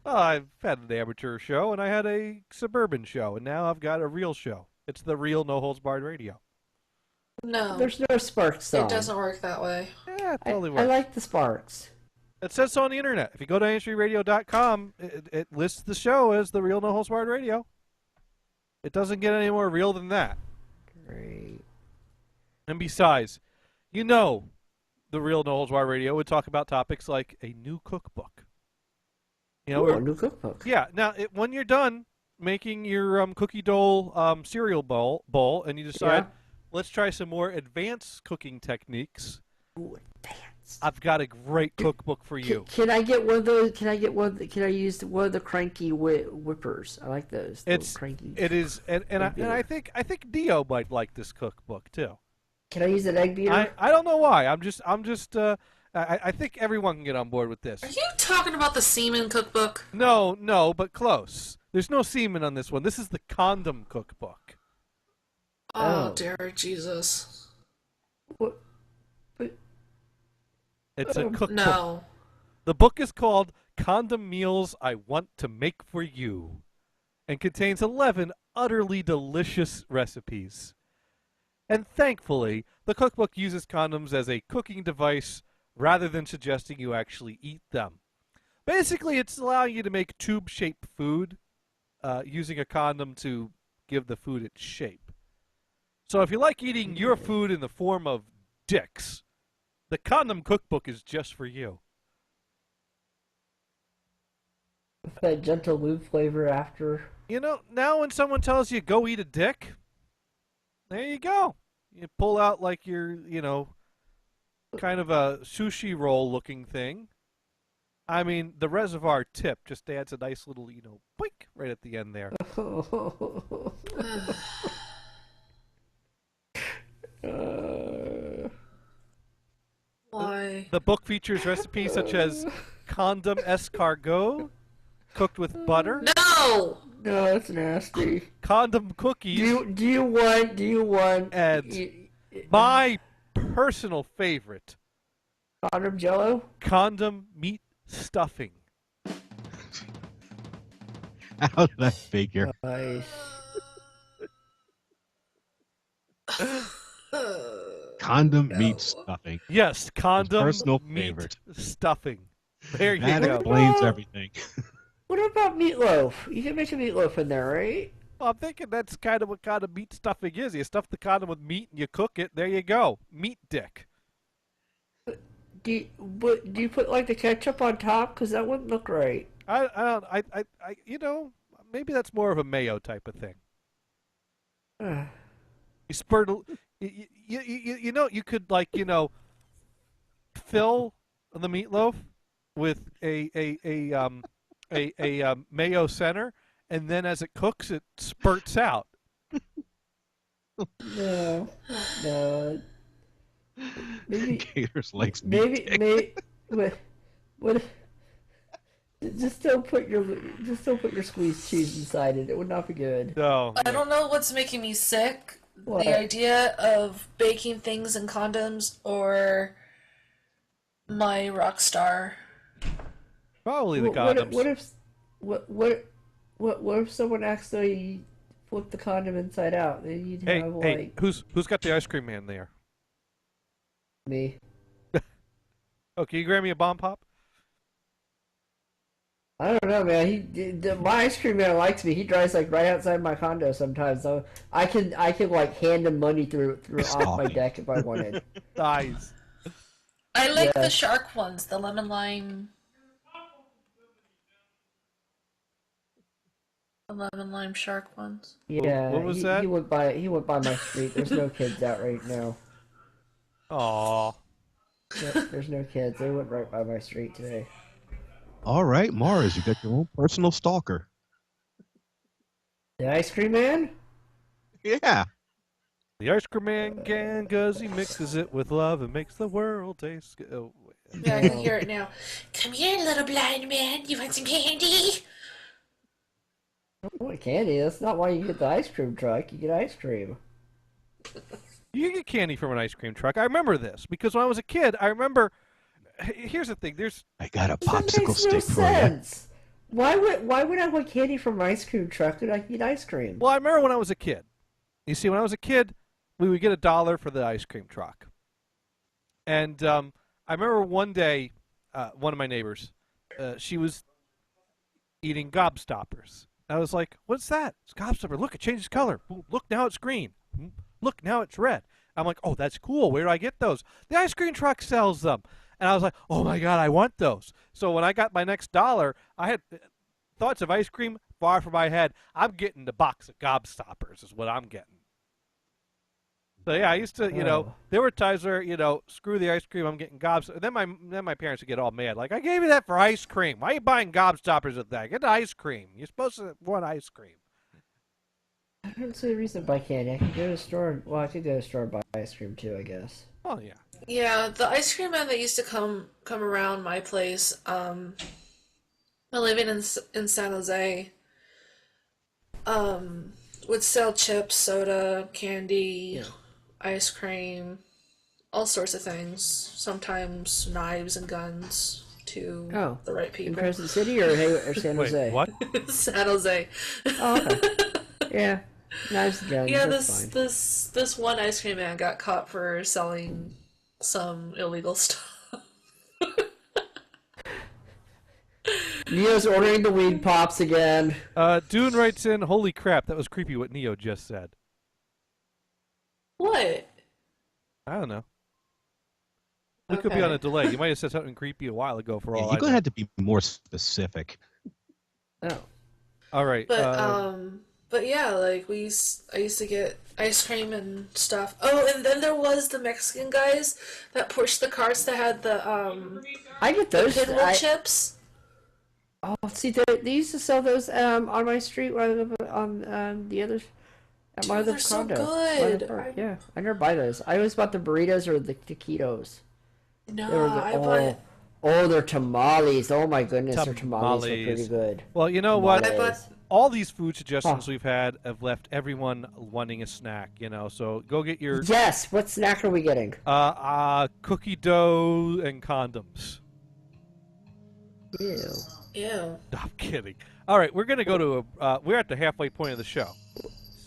Oh, I've had an amateur show, and I had a suburban show, and now I've got a real show. It's the real No Holds Barred Radio. No. There's no Sparks song. It doesn't work that way. Yeah, it totally I works. like the Sparks. It says so on the internet. If you go to NHBRadio.com, it lists the show as the real No Holds Barred Radio. It doesn't get any more real than that. Great. And besides, you know, the real No Holds Barred Radio would talk about topics like a new cookbook. You know, Ooh, a new cookbook. yeah. Now, when you're done making your cookie dough cereal bowl, and you decide, let's try some more advanced cooking techniques. Ooh, advanced. I've got a great cookbook for you. Can I get one of those? Can I use one of the cranky whippers? I like those. It's cranky. It is, and I think Dio might like this cookbook too. Can I use an egg beater? I don't know why. I think everyone can get on board with this. Are you talking about the semen cookbook? No, but close. There's no semen on this one. This is the condom cookbook. Oh, dear Jesus. What? But, It's a cookbook. No. The book is called Condom Meals I Want to Make for You and contains 11 utterly delicious recipes. And thankfully, the cookbook uses condoms as a cooking device rather than suggesting you actually eat them. Basically, it's allowing you to make tube-shaped food using a condom to give the food its shape. So if you like eating your food in the form of dicks, the condom cookbook is just for you. with that gentle lube flavor after. You know, now when someone tells you go eat a dick, there you go. You pull out like your, kind of a sushi roll looking thing. I mean, the reservoir tip just adds a nice little, boink right at the end there. Why? The book features recipes such as condom escargot, cooked with butter. No! No, that's nasty. Condom cookies. Do you want and my personal favorite, condom jello? condom meat stuffing. How did I figure? Nice. Condom meat stuffing. Yes, condom personal meat favorite. stuffing. There you That go. explains everything. What about meatloaf? You can make a meatloaf in there, right? Well, I'm thinking that's kind of what kind of meat stuffing is. You stuff the condom with meat and you cook it. There you go. Meat dick. Do you put like the ketchup on top? Because that wouldn't look right. Maybe that's more of a mayo type of thing. Ugh. You spurt, you could fill the meatloaf with a mayo center, and then as it cooks, it spurts out. No. Maybe. Gators likes meat. Maybe. What? Just don't put your squeezed cheese inside it. It would not be good. No. I don't know what's making me sick. What? The idea of baking things in condoms or my rock star. Probably the condoms. What if someone accidentally flipped the condom inside out? Then you'd have Hey, who's got the ice cream man there? me. Oh, can you grab me a bomb pop? I don't know, man. My ice cream man likes me. He drives like right outside my condo sometimes, so I can like hand him money through off my deck if I wanted. Nice. I like the shark ones, the lemon lime. The lemon lime shark ones. Yeah. What was that? He went by my street. There's no kids out right now. Aw. Yep, there's no kids. They went right by my street today. All right, Mars, you got your own personal stalker. The ice cream man? Yeah. The ice cream man can, 'cause he mixes it with love and makes the world taste good. Oh, Yeah, I can hear it now. Come here, little blind man. You want some candy? I don't want candy. That's not why you get the ice cream truck. You get ice cream. you can get candy from an ice cream truck. I remember this because when I was a kid, I remember. Here's the thing. I got a That popsicle makes no stick for you. sense. Why would I want candy from an ice cream truck when I can eat ice cream? Well, I remember when I was a kid. You see, when I was a kid, we would get $1 for the ice cream truck. And I remember one day, one of my neighbors, she was eating gobstoppers. I was like, "What's that? It's gobstopper. Look, it changes color. Look, now it's green. Look, now it's red." I'm like, "Oh, that's cool. Where do I get those?" The ice cream truck sells them. And I was like, "Oh my God, I want those." So when I got my next $1, I had thoughts of ice cream far from my head. I'm getting the box of gobstoppers is what I'm getting. So yeah, I used to, there were times where, screw the ice cream, I'm getting gobstoppers. Then my parents would get all mad, like, "I gave you that for ice cream. Why are you buying gobstoppers with that? Get the ice cream. You're supposed to want ice cream." I don't see a reason to buy candy. I could go to the store. Well, I could go to the store and buy ice cream too, I guess. Oh yeah. Yeah, the ice cream man that used to come around my place, I'm living in San Jose, would sell chips, soda, candy, ice cream, all sorts of things. Sometimes knives and guns to the right In people. Crescent City or San Jose? Wait, what? San Jose. Oh, okay. Yeah, knives and guns. Yeah, that's fine. this one ice cream man got caught for selling some illegal stuff. Neo's ordering the weed pops again. Dune writes in, "Holy crap, that was creepy what Neo just said." What? I don't know. We could be on a delay. You might have said something creepy a while ago for all I You're know. going to have to be more specific. Oh. All right. But yeah, like I used to get ice cream and stuff. Oh, and then there was the Mexican guys that pushed the carts that had the I get those. Pidwell chips. Oh, see, they used to sell those on my street where I live on the other at my other They're so condo. good. Yeah, I never buy those. I always bought the burritos or the taquitos. No, I bought. Oh, they're tamales. Oh my goodness, their tamales are Tamales. pretty good. Well, you know what? I bought. All these food suggestions we've had have left everyone wanting a snack, So go get your Yes, what snack are we getting? cookie dough and condoms. Ew. Ew. I'm kidding. All right, we're gonna go to we're at the halfway point of the show.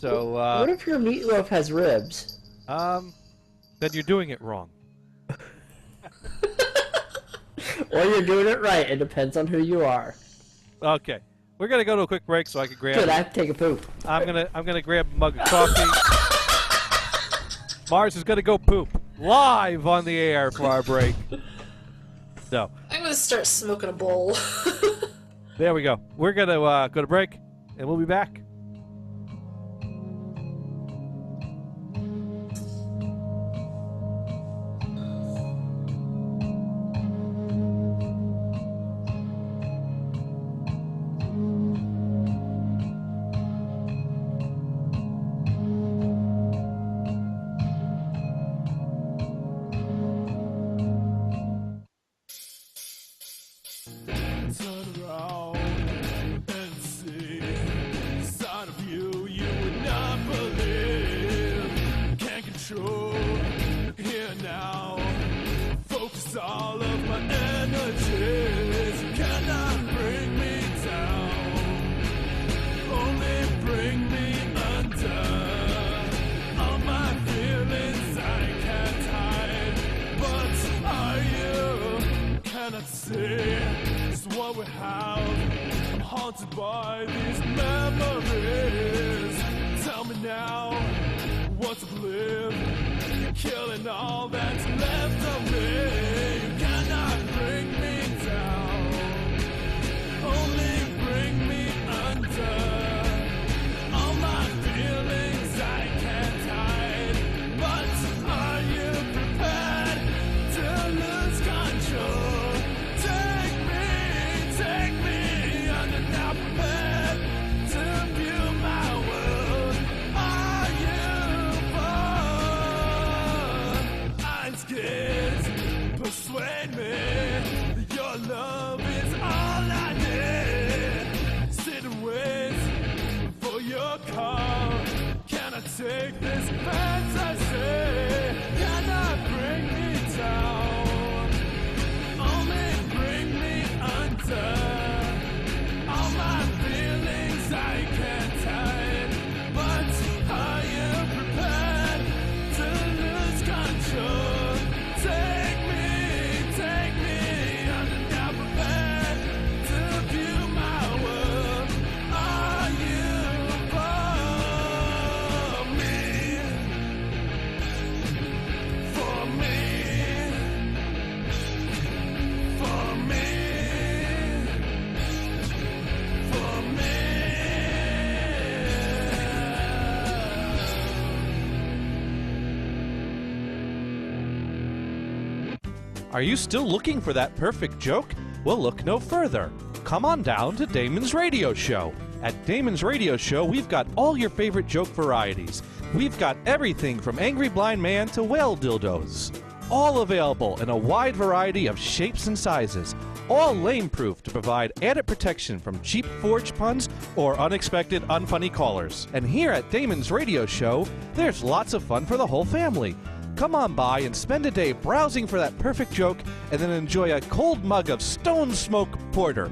So What if your meatloaf has ribs? then you're doing it wrong. Or you're doing it right. It depends on who you are. Okay, we're gonna go to a quick break so I can grab. Good, I have to take a poop. I'm gonna grab a mug of coffee. Mars is gonna go poop live on the air for our break. So I'm gonna start smoking a bowl. there we go. We're gonna go to break, and we'll be back. Turn around and see haunted by these memories. Tell me now, what's to live? Killing all that's left of me. You cannot bring me down, only bring me under. All my feelings I can't hide, but are you prepared to lose control? Take me under, now prepared to view my world. Are you born? I'm scared, persuade me that your love is all I need. Sit and wait for your call. Can I take this fantasy? Can I bring me down? Only bring me under. All my feelings I can't hide, but are you prepared to lose control? Take me under, now prepared to view my world. Are you for me? For me? For me? For me? Are you still looking for that perfect joke? Well, look no further. Come on down to Damon's Radio Show. At Damon's Radio Show, we've got all your favorite joke varieties. We've got everything from Angry Blind Man to whale dildos. All available in a wide variety of shapes and sizes. All lame-proof to provide added protection from cheap forged puns or unexpected unfunny callers. And here at Damon's Radio Show, there's lots of fun for the whole family. Come on by and spend a day browsing for that perfect joke and then enjoy a cold mug of Stone Smoke Porter.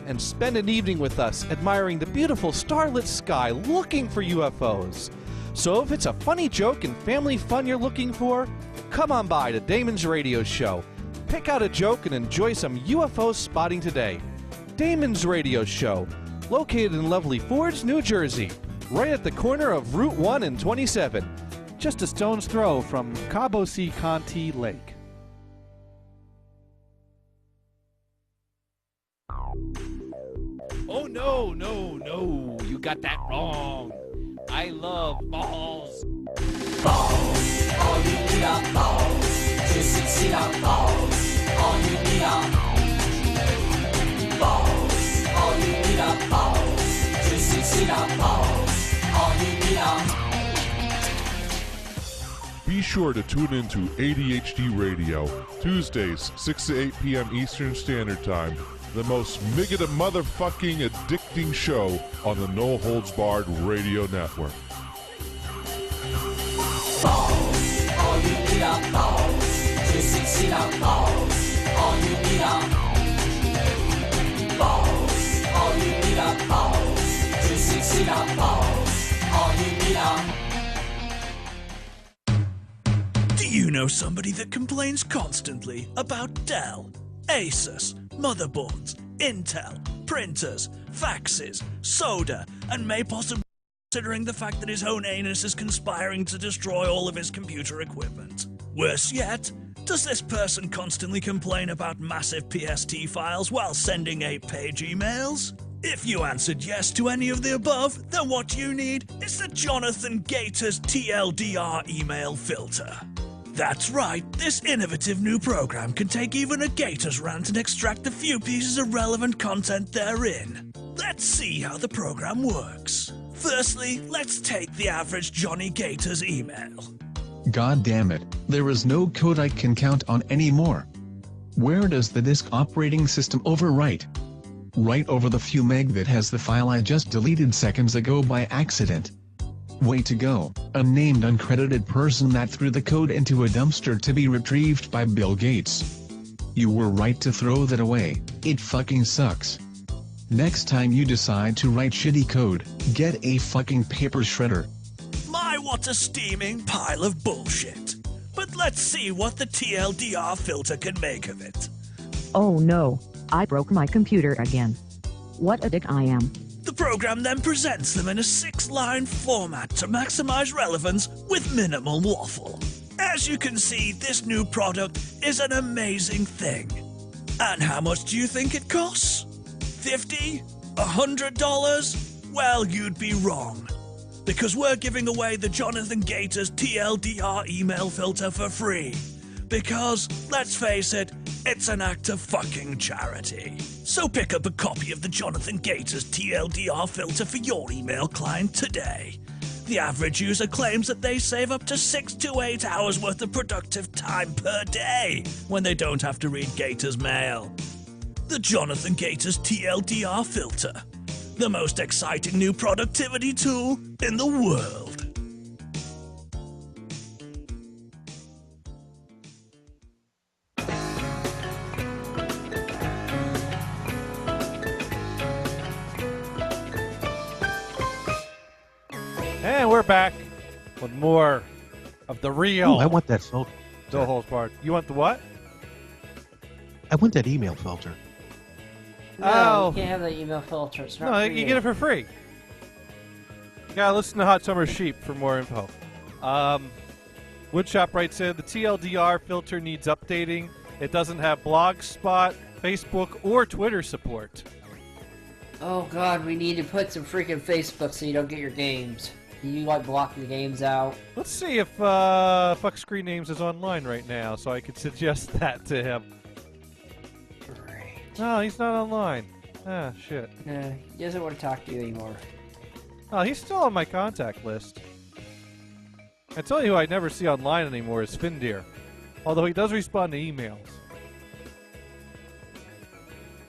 And spend an evening with us admiring the beautiful starlit sky looking for UFOs. So if it's a funny joke and family fun you're looking for, come on by to Damon's Radio Show. Pick out a joke and enjoy some UFO spotting today. Damon's Radio Show, located in lovely Fords, New Jersey, right at the corner of Route 1 and 27. Just a stone's throw from Cabo San Conti Lake. Oh, no, you got that wrong. I love balls. Balls, all you need are balls. To succeed are balls, all you need are balls. All you need are balls. To succeed are balls, all you need are. Be sure to tune in to ADHD Radio, Tuesdays, 6 to 8 p.m. Eastern Standard Time, the most migga motherfucking addicting show on the No Holds Barred Radio Network. Balls, all you need are balls. To succeed are balls, all you need are balls. All you need are balls. To succeed are balls, all you need are. Do you know somebody that complains constantly about Dell, Asus, motherboards, Intel, printers, faxes, soda, and may possibly considering the fact that his own anus is conspiring to destroy all of his computer equipment? Worse yet, does this person constantly complain about massive PST files while sending 8-page emails? If you answered yes to any of the above, then what you need is the Jonathan Gators TLDR email filter. That's right, this innovative new program can take even a Gators rant and extract the few pieces of relevant content therein. Let's see how the program works. Firstly, let's take the average Johnny Gators email. God damn it, there is no code I can count on anymore. Where does the disk operating system overwrite? Right over the few meg that has the file I just deleted seconds ago by accident. Way to go, unnamed uncredited person that threw the code into a dumpster to be retrieved by Bill Gates. You were right to throw that away, it fucking sucks. Next time you decide to write shitty code, get a fucking paper shredder. My, what a steaming pile of bullshit. But let's see what the TLDR filter can make of it. Oh no, I broke my computer again. What a dick I am. The program then presents them in a 6-line format to maximize relevance with minimal waffle. As you can see, this new product is an amazing thing. And how much do you think it costs? $50? $100? Well, you'd be wrong. Because we're giving away the Jonathan Gators TLDR email filter for free. Because, let's face it, it's an act of fucking charity. So pick up a copy of the Jonathan Gators TLDR filter for your email client today. The average user claims that they save up to 6 to 8 hours worth of productive time per day when they don't have to read Gators mail. The Jonathan Gators TLDR filter. The most exciting new productivity tool in the world. And we're back with more of the real. Oh, I want that filter. No holds barred. You want the what? I want that email filter. No, you can't have the email filter. It's not No, for you get it for free. You gotta listen to Hot Summer Sheep for more info. Woodshop writes in, the TLDR filter needs updating. It doesn't have Blogspot, Facebook, or Twitter support. Oh god, we need to put some freaking Facebook so you don't get your games. You like blocking the games out. Let's see if Fuck Screen Names is online right now, so I could suggest that to him. Great. No, he's not online. Ah, shit. Yeah, he doesn't want to talk to you anymore. Oh, he's still on my contact list. I tell you who I never see online anymore is Findeer. Although he does respond to emails.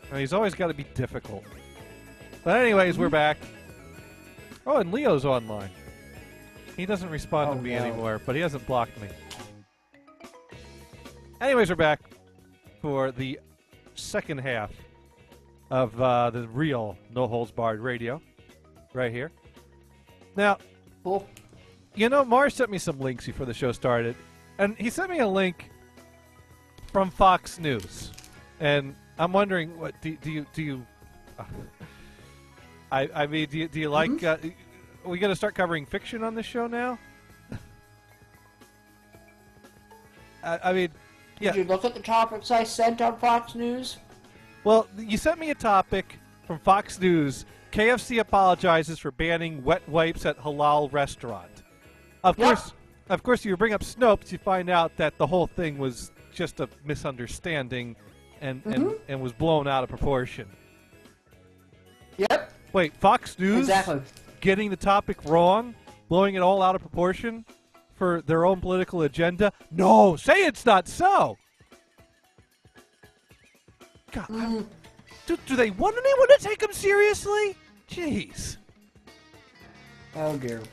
And he's always got to be difficult. But anyways, we're back. Oh, and Leo's online. He doesn't respond to me anymore, but he hasn't blocked me. Anyways, we're back for the second half of the real No Holds Barred Radio. Right here. Now, cool. You know, Mars sent me some links before the show started. And he sent me a link from Fox News. And I'm wondering, what do you I mean, do you like? Are we going to start covering fiction on this show now? I mean, yeah. Did you look at the topics I sent on Fox News? Well, you sent me a topic from Fox News. KFC apologizes for banning wet wipes at halal restaurant. Of course, you bring up Snopes, you find out that the whole thing was just a misunderstanding, and was blown out of proportion. Yep. Wait, Fox News exactly getting the topic wrong, blowing it all out of proportion for their own political agenda? No, say it's not so. God, do they want anyone to take them seriously? Jeez. Oh dear.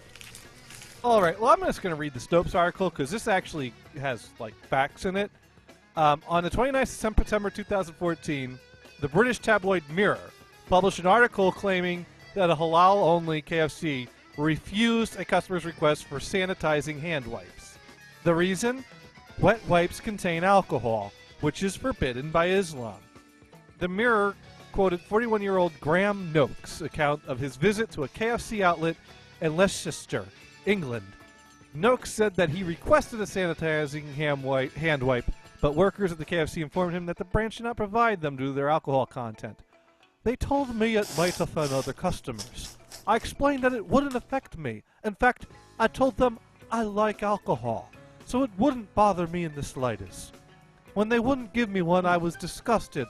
All right, well, I'm just going to read the Snopes article because this actually has, like, facts in it. On the 29th of September 2014, the British tabloid Mirror published an article claiming that a halal-only KFC refused a customer's request for sanitizing hand wipes. The reason? Wet wipes contain alcohol, which is forbidden by Islam. The Mirror quoted 41-year-old Graham Noakes' account of his visit to a KFC outlet in Leicester, England. Noakes said that he requested a sanitizing hand wipe, but workers at the KFC informed him that the branch did not provide them due to their alcohol content. They told me it might offend other customers. I explained that it wouldn't affect me. In fact, I told them I like alcohol, so it wouldn't bother me in the slightest. When they wouldn't give me one, I was disgusted.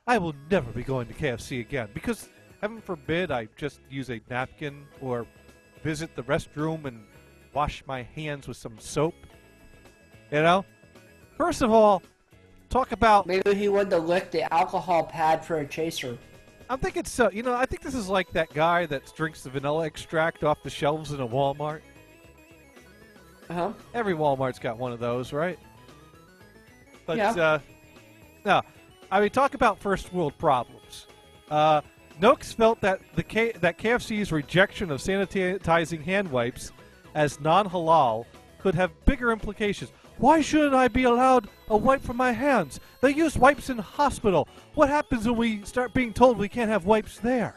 I will never be going to KFC again, because, heaven forbid, I just use a napkin or visit the restroom and wash my hands with some soap. You know? First of all, talk about... Maybe he wanted to lick the alcohol pad for a chaser. I'm thinking so. You know, I think this is like that guy that drinks the vanilla extract off the shelves in a Walmart. Uh-huh. Every Walmart's got one of those, right? But, yeah. No. I mean, talk about first world problems. Noakes felt that that KFC's rejection of sanitizing hand wipes as non-halal could have bigger implications. Why shouldn't I be allowed a wipe for my hands? They use wipes in hospital. What happens when we start being told we can't have wipes there?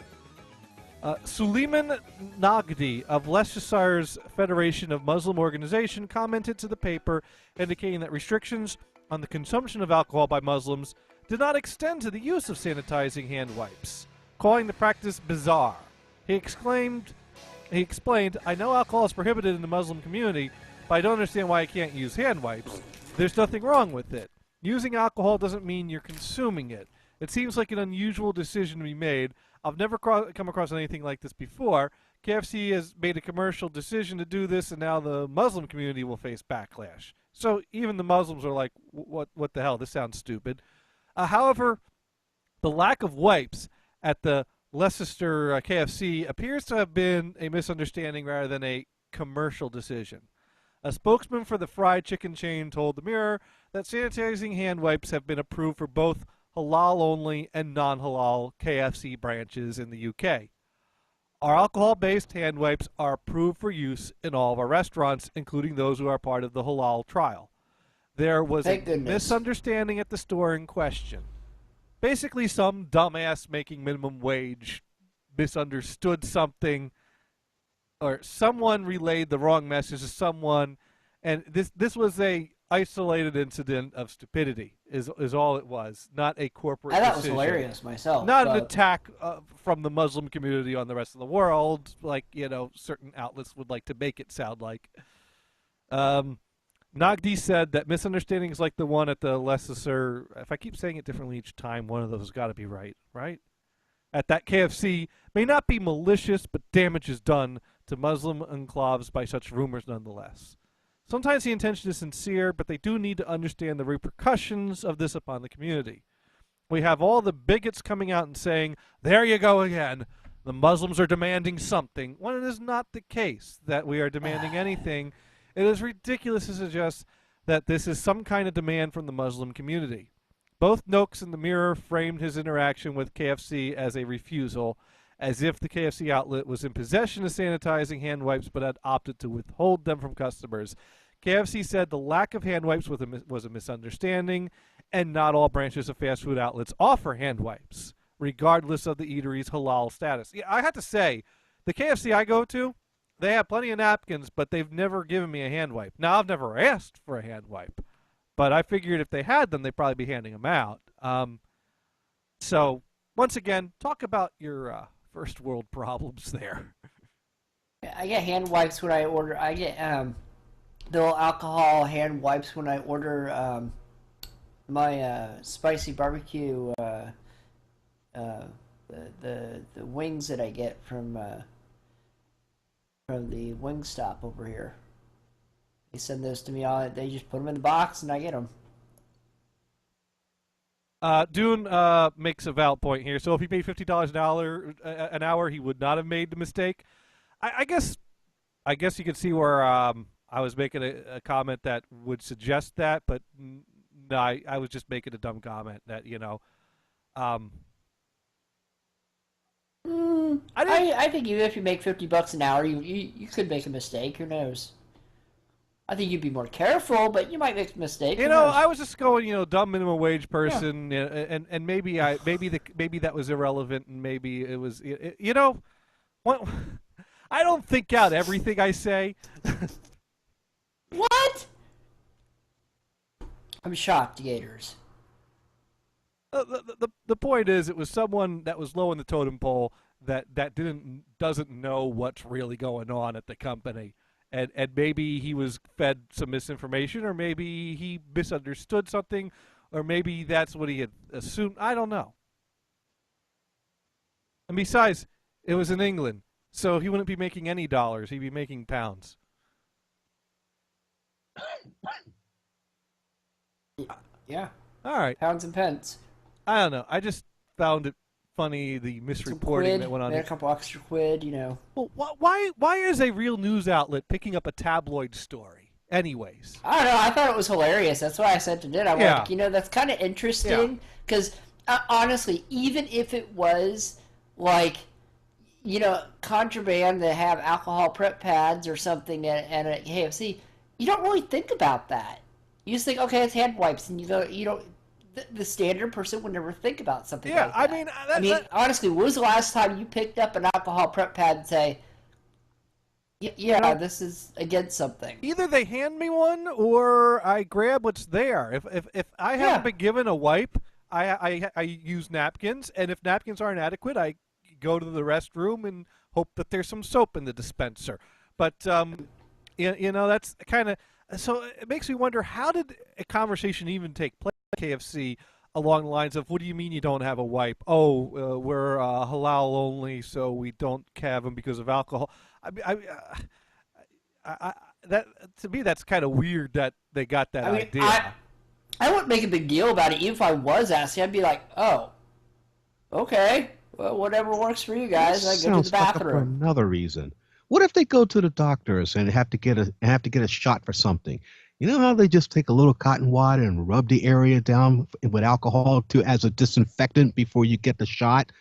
Suleiman Nagdi of Leicestershire's Federation of Muslim Organization commented to the paper, indicating that restrictions on the consumption of alcohol by Muslims did not extend to the use of sanitizing hand wipes, calling the practice bizarre. He explained, I know alcohol is prohibited in the Muslim community, but I don't understand why I can't use hand wipes. There's nothing wrong with it. Using alcohol doesn't mean you're consuming it. It seems like an unusual decision to be made. I've never come across anything like this before. KFC has made a commercial decision to do this, and now the Muslim community will face backlash. So even the Muslims are like, what the hell? This sounds stupid. However, the lack of wipes at the Leicester KFC appears to have been a misunderstanding rather than a commercial decision. A spokesman for the fried chicken chain told the Mirror that sanitizing hand wipes have been approved for both halal-only and non-halal KFC branches in the UK. Our alcohol-based hand wipes are approved for use in all of our restaurants, including those who are part of the halal trial. There was a misunderstanding at the store in question. Basically, some dumbass making minimum wage misunderstood something, or someone relayed the wrong message to someone, and this was a isolated incident of stupidity is all it was, not a corporate decision. I thought it was hilarious myself. Not an attack from the Muslim community on the rest of the world, like, certain outlets would like to make it sound like. Nagdi said that misunderstandings like the one at the Leicester, if I keep saying it differently each time, one of those has got to be right? At that KFC may not be malicious, but damage is done to Muslim enclaves by such rumors nonetheless. Sometimes the intention is sincere, but they do need to understand the repercussions of this upon the community. We have all the bigots coming out and saying, there you go again, the Muslims are demanding something, when it is not the case that we are demanding anything. It is ridiculous to suggest that this is some kind of demand from the Muslim community. Both Noakes and the Mirror framed his interaction with KFC as a refusal, as if the KFC outlet was in possession of sanitizing hand wipes but had opted to withhold them from customers. KFC said the lack of hand wipes was a misunderstanding, and not all branches of fast food outlets offer hand wipes, regardless of the eatery's halal status. Yeah, I have to say, the KFC I go to, they have plenty of napkins, but they've never given me a hand wipe. Now, I've never asked for a hand wipe, but I figured if they had them, they'd probably be handing them out. So, once again, talk about your first world problems there. I get hand wipes when I order. I get the alcohol hand wipes when I order my spicy barbecue. The wings that I get from the Wingstop over here. They send those to me. They just put them in the box and I get them. Dune makes a valid point here. So if he paid $50 an hour, he would not have made the mistake. I guess you could see where I was making a comment that would suggest that, but no, I was just making a dumb comment that I think even if you make $50 an hour, you could make a mistake. Who knows? I think you'd be more careful, but you might make a mistake. I was just going, dumb minimum wage person, and maybe that was irrelevant, and maybe it was, what? I don't think out everything I say. What? I'm shocked, Gators. The point is, it was someone that was low in the totem pole that doesn't know what's really going on at the company. And maybe he was fed some misinformation, or maybe he misunderstood something, or maybe that's what he had assumed. I don't know. And besides, it was in England, so he wouldn't be making any dollars. He'd be making pounds. Yeah. All right. Pounds and pence. I don't know. I just found it funny, the misreporting that went on. A couple extra quid, Well, why is a real news outlet picking up a tabloid story? Anyways. I don't know. I thought it was hilarious. That's why I sent it in. I'm like, that's kind of interesting. Because, honestly, even if it was, contraband to have alcohol prep pads or something at a KFC, you don't really think about that. You just think, okay, it's hand wipes, and you don't. The standard person would never think about something like that. I mean, honestly, when was the last time you picked up an alcohol prep pad and say, yeah, this is against something? Either they hand me one or I grab what's there. If I haven't been given a wipe, I use napkins, and if napkins aren't adequate, I go to the restroom and hope that there's some soap in the dispenser. But that's kind of so. It makes me wonder, how did a conversation even take place at KFC along the lines of, what do you mean you don't have a wipe? Oh, we're halal only, so we don't have them because of alcohol. That to me, that's kind of weird that they got that idea. I wouldn't make a big deal about it. Even if I was asking, I'd be like, oh, okay, well, whatever works for you guys. I go to the bathroom. For another reason. What if they go to the doctors and have to get a shot for something? You know how they just take a little cotton wad and rub the area down with alcohol as a disinfectant before you get the shot?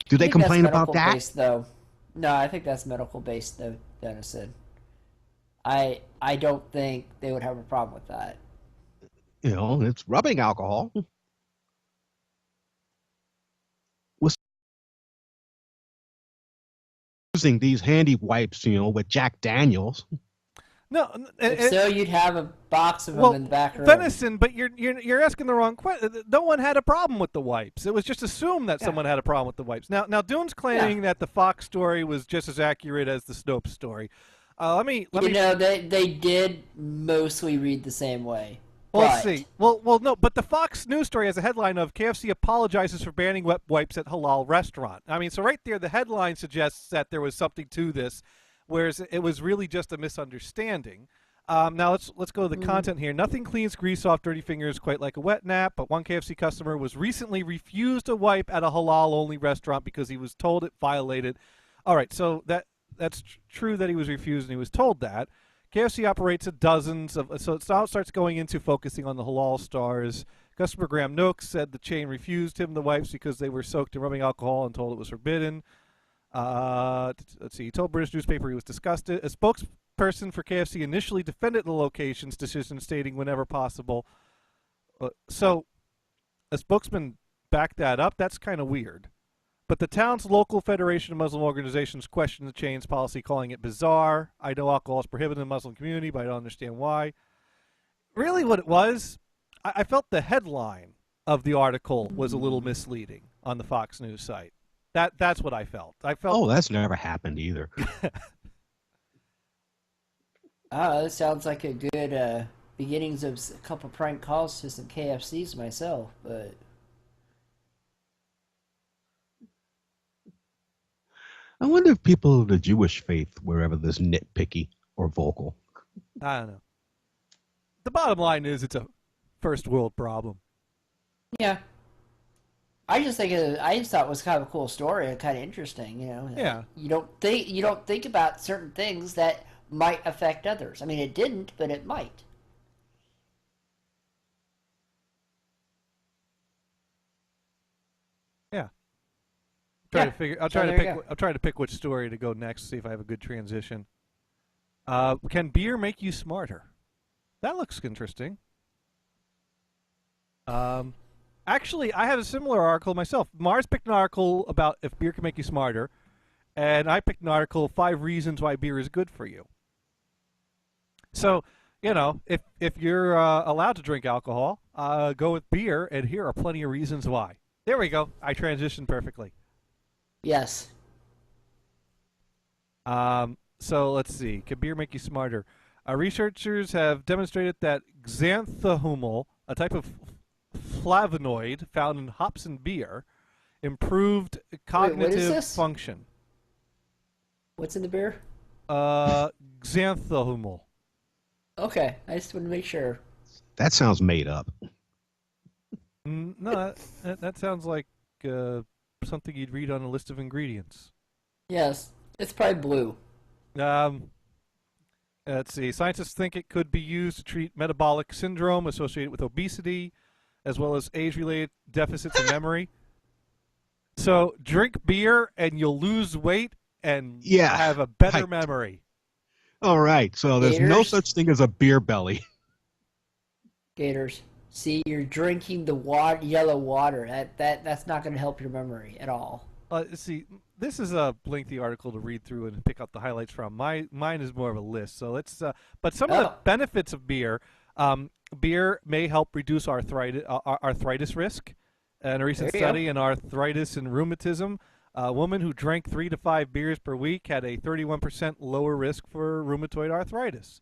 Do they complain about that? Based, though. No, I think that's medical based, though, Dennison. I don't think they would have a problem with that. It's rubbing alcohol. Using these handy wipes, with Jack Daniels. No, so you'd have a box of them in the back room. Venison, but you're asking the wrong question. No one had a problem with the wipes. It was just assumed that someone had a problem with the wipes. Now Dune's claiming that the Fox story was just as accurate as the Snopes story. They did mostly read the same way. We'll see. Well, no, but the Fox News story has a headline of KFC apologizes for banning wet wipes at halal restaurant. I mean, so right there, the headline suggests that there was something to this, whereas it was really just a misunderstanding. Now let's go to the content here. Nothing cleans grease off dirty fingers quite like a wet nap, but one KFC customer was recently refused a wipe at a halal-only restaurant because he was told it violated. All right, so that's true that he was refused and he was told that. KFC operates at dozens of, so it now starts going into focusing on the halal stars. Customer Graham Noakes said the chain refused him the wipes because they were soaked in rubbing alcohol and told it was forbidden. Let's see. He told British newspaper he was disgusted. A spokesperson for KFC initially defended the location's decision, stating whenever possible. So a spokesman backed that up. That's kind of weird. But the town's local Federation of Muslim Organizations questioned the chain's policy, calling it bizarre. I know alcohol is prohibited in the Muslim community, but I don't understand why. Really what it was, I felt the headline of the article was a little misleading on the Fox News site. That's what I felt. Oh, that's never happened either. That sounds like a good beginnings of a couple prank calls to some KFCs myself, but... I wonder if people of the Jewish faith were ever this nitpicky or vocal. I don't know. The bottom line is it's a first world problem. Yeah. I just thought it was kind of a cool story and kind of interesting, Yeah. You don't think about certain things that might affect others. I mean, it didn't, but it might. Yeah. I'll try to pick which story to go next, see if I have a good transition. Can beer make you smarter? That looks interesting. Actually, I have a similar article myself. Mars picked an article about if beer can make you smarter, and I picked an article, 5 reasons why beer is good for you. So, if you're allowed to drink alcohol, go with beer, and here are plenty of reasons why. There we go. I transitioned perfectly. Yes. So let's see. Can beer make you smarter? Researchers have demonstrated that xanthomel, a type of flavonoid found in hops and beer, improved cognitive function. What's in the beer? Xanthomel. Okay, I just want to make sure. That sounds made up. No, that sounds like something you'd read on a list of ingredients. Yes, it's probably blue. Let's see. Scientists think it could be used to treat metabolic syndrome associated with obesity, as well as age-related deficits in memory. So drink beer and you'll lose weight and have a better memory. All right. So there's no such thing as a beer belly. Gators. See, you're drinking the yellow water. That's not going to help your memory at all. See, this is a lengthy article to read through and pick out the highlights from. Mine is more of a list. So let's. But some of the benefits of beer. Beer may help reduce arthritis risk. In a recent study in arthritis and rheumatism, a woman who drank 3 to 5 beers per week had a 31% lower risk for rheumatoid arthritis.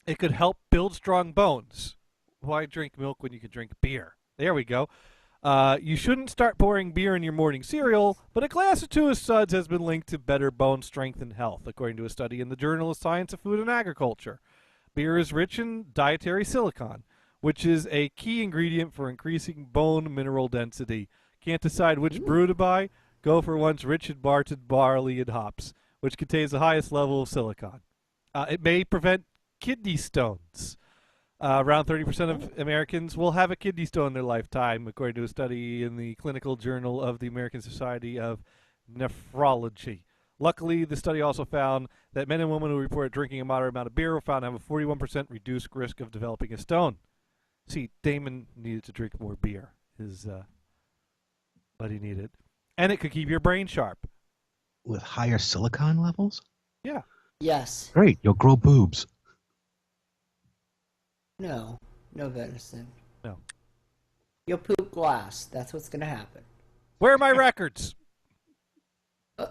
It could help build strong bones. Why drink milk when you can drink beer? There we go. You shouldn't start pouring beer in your morning cereal, but a glass or two of suds has been linked to better bone strength and health, according to a study in the Journal of Science of Food and Agriculture. Beer is rich in dietary silicon, which is a key ingredient for increasing bone mineral density. Can't decide which brew to buy? Go for one's rich in malted barley and hops, which contains the highest level of silicon. It may prevent kidney stones. Around 30% of Americans will have a kidney stone in their lifetime, according to a study in the Clinical Journal of the American Society of Nephrology. Luckily, the study also found that men and women who report drinking a moderate amount of beer were found to have a 41% reduced risk of developing a stone. See, Damon needed to drink more beer, is what he needed. And it could keep your brain sharp. With higher silicon levels? Yeah. Yes. Great, you'll grow boobs. No venison. No. You'll poop glass. That's what's going to happen. Where are my records? I'm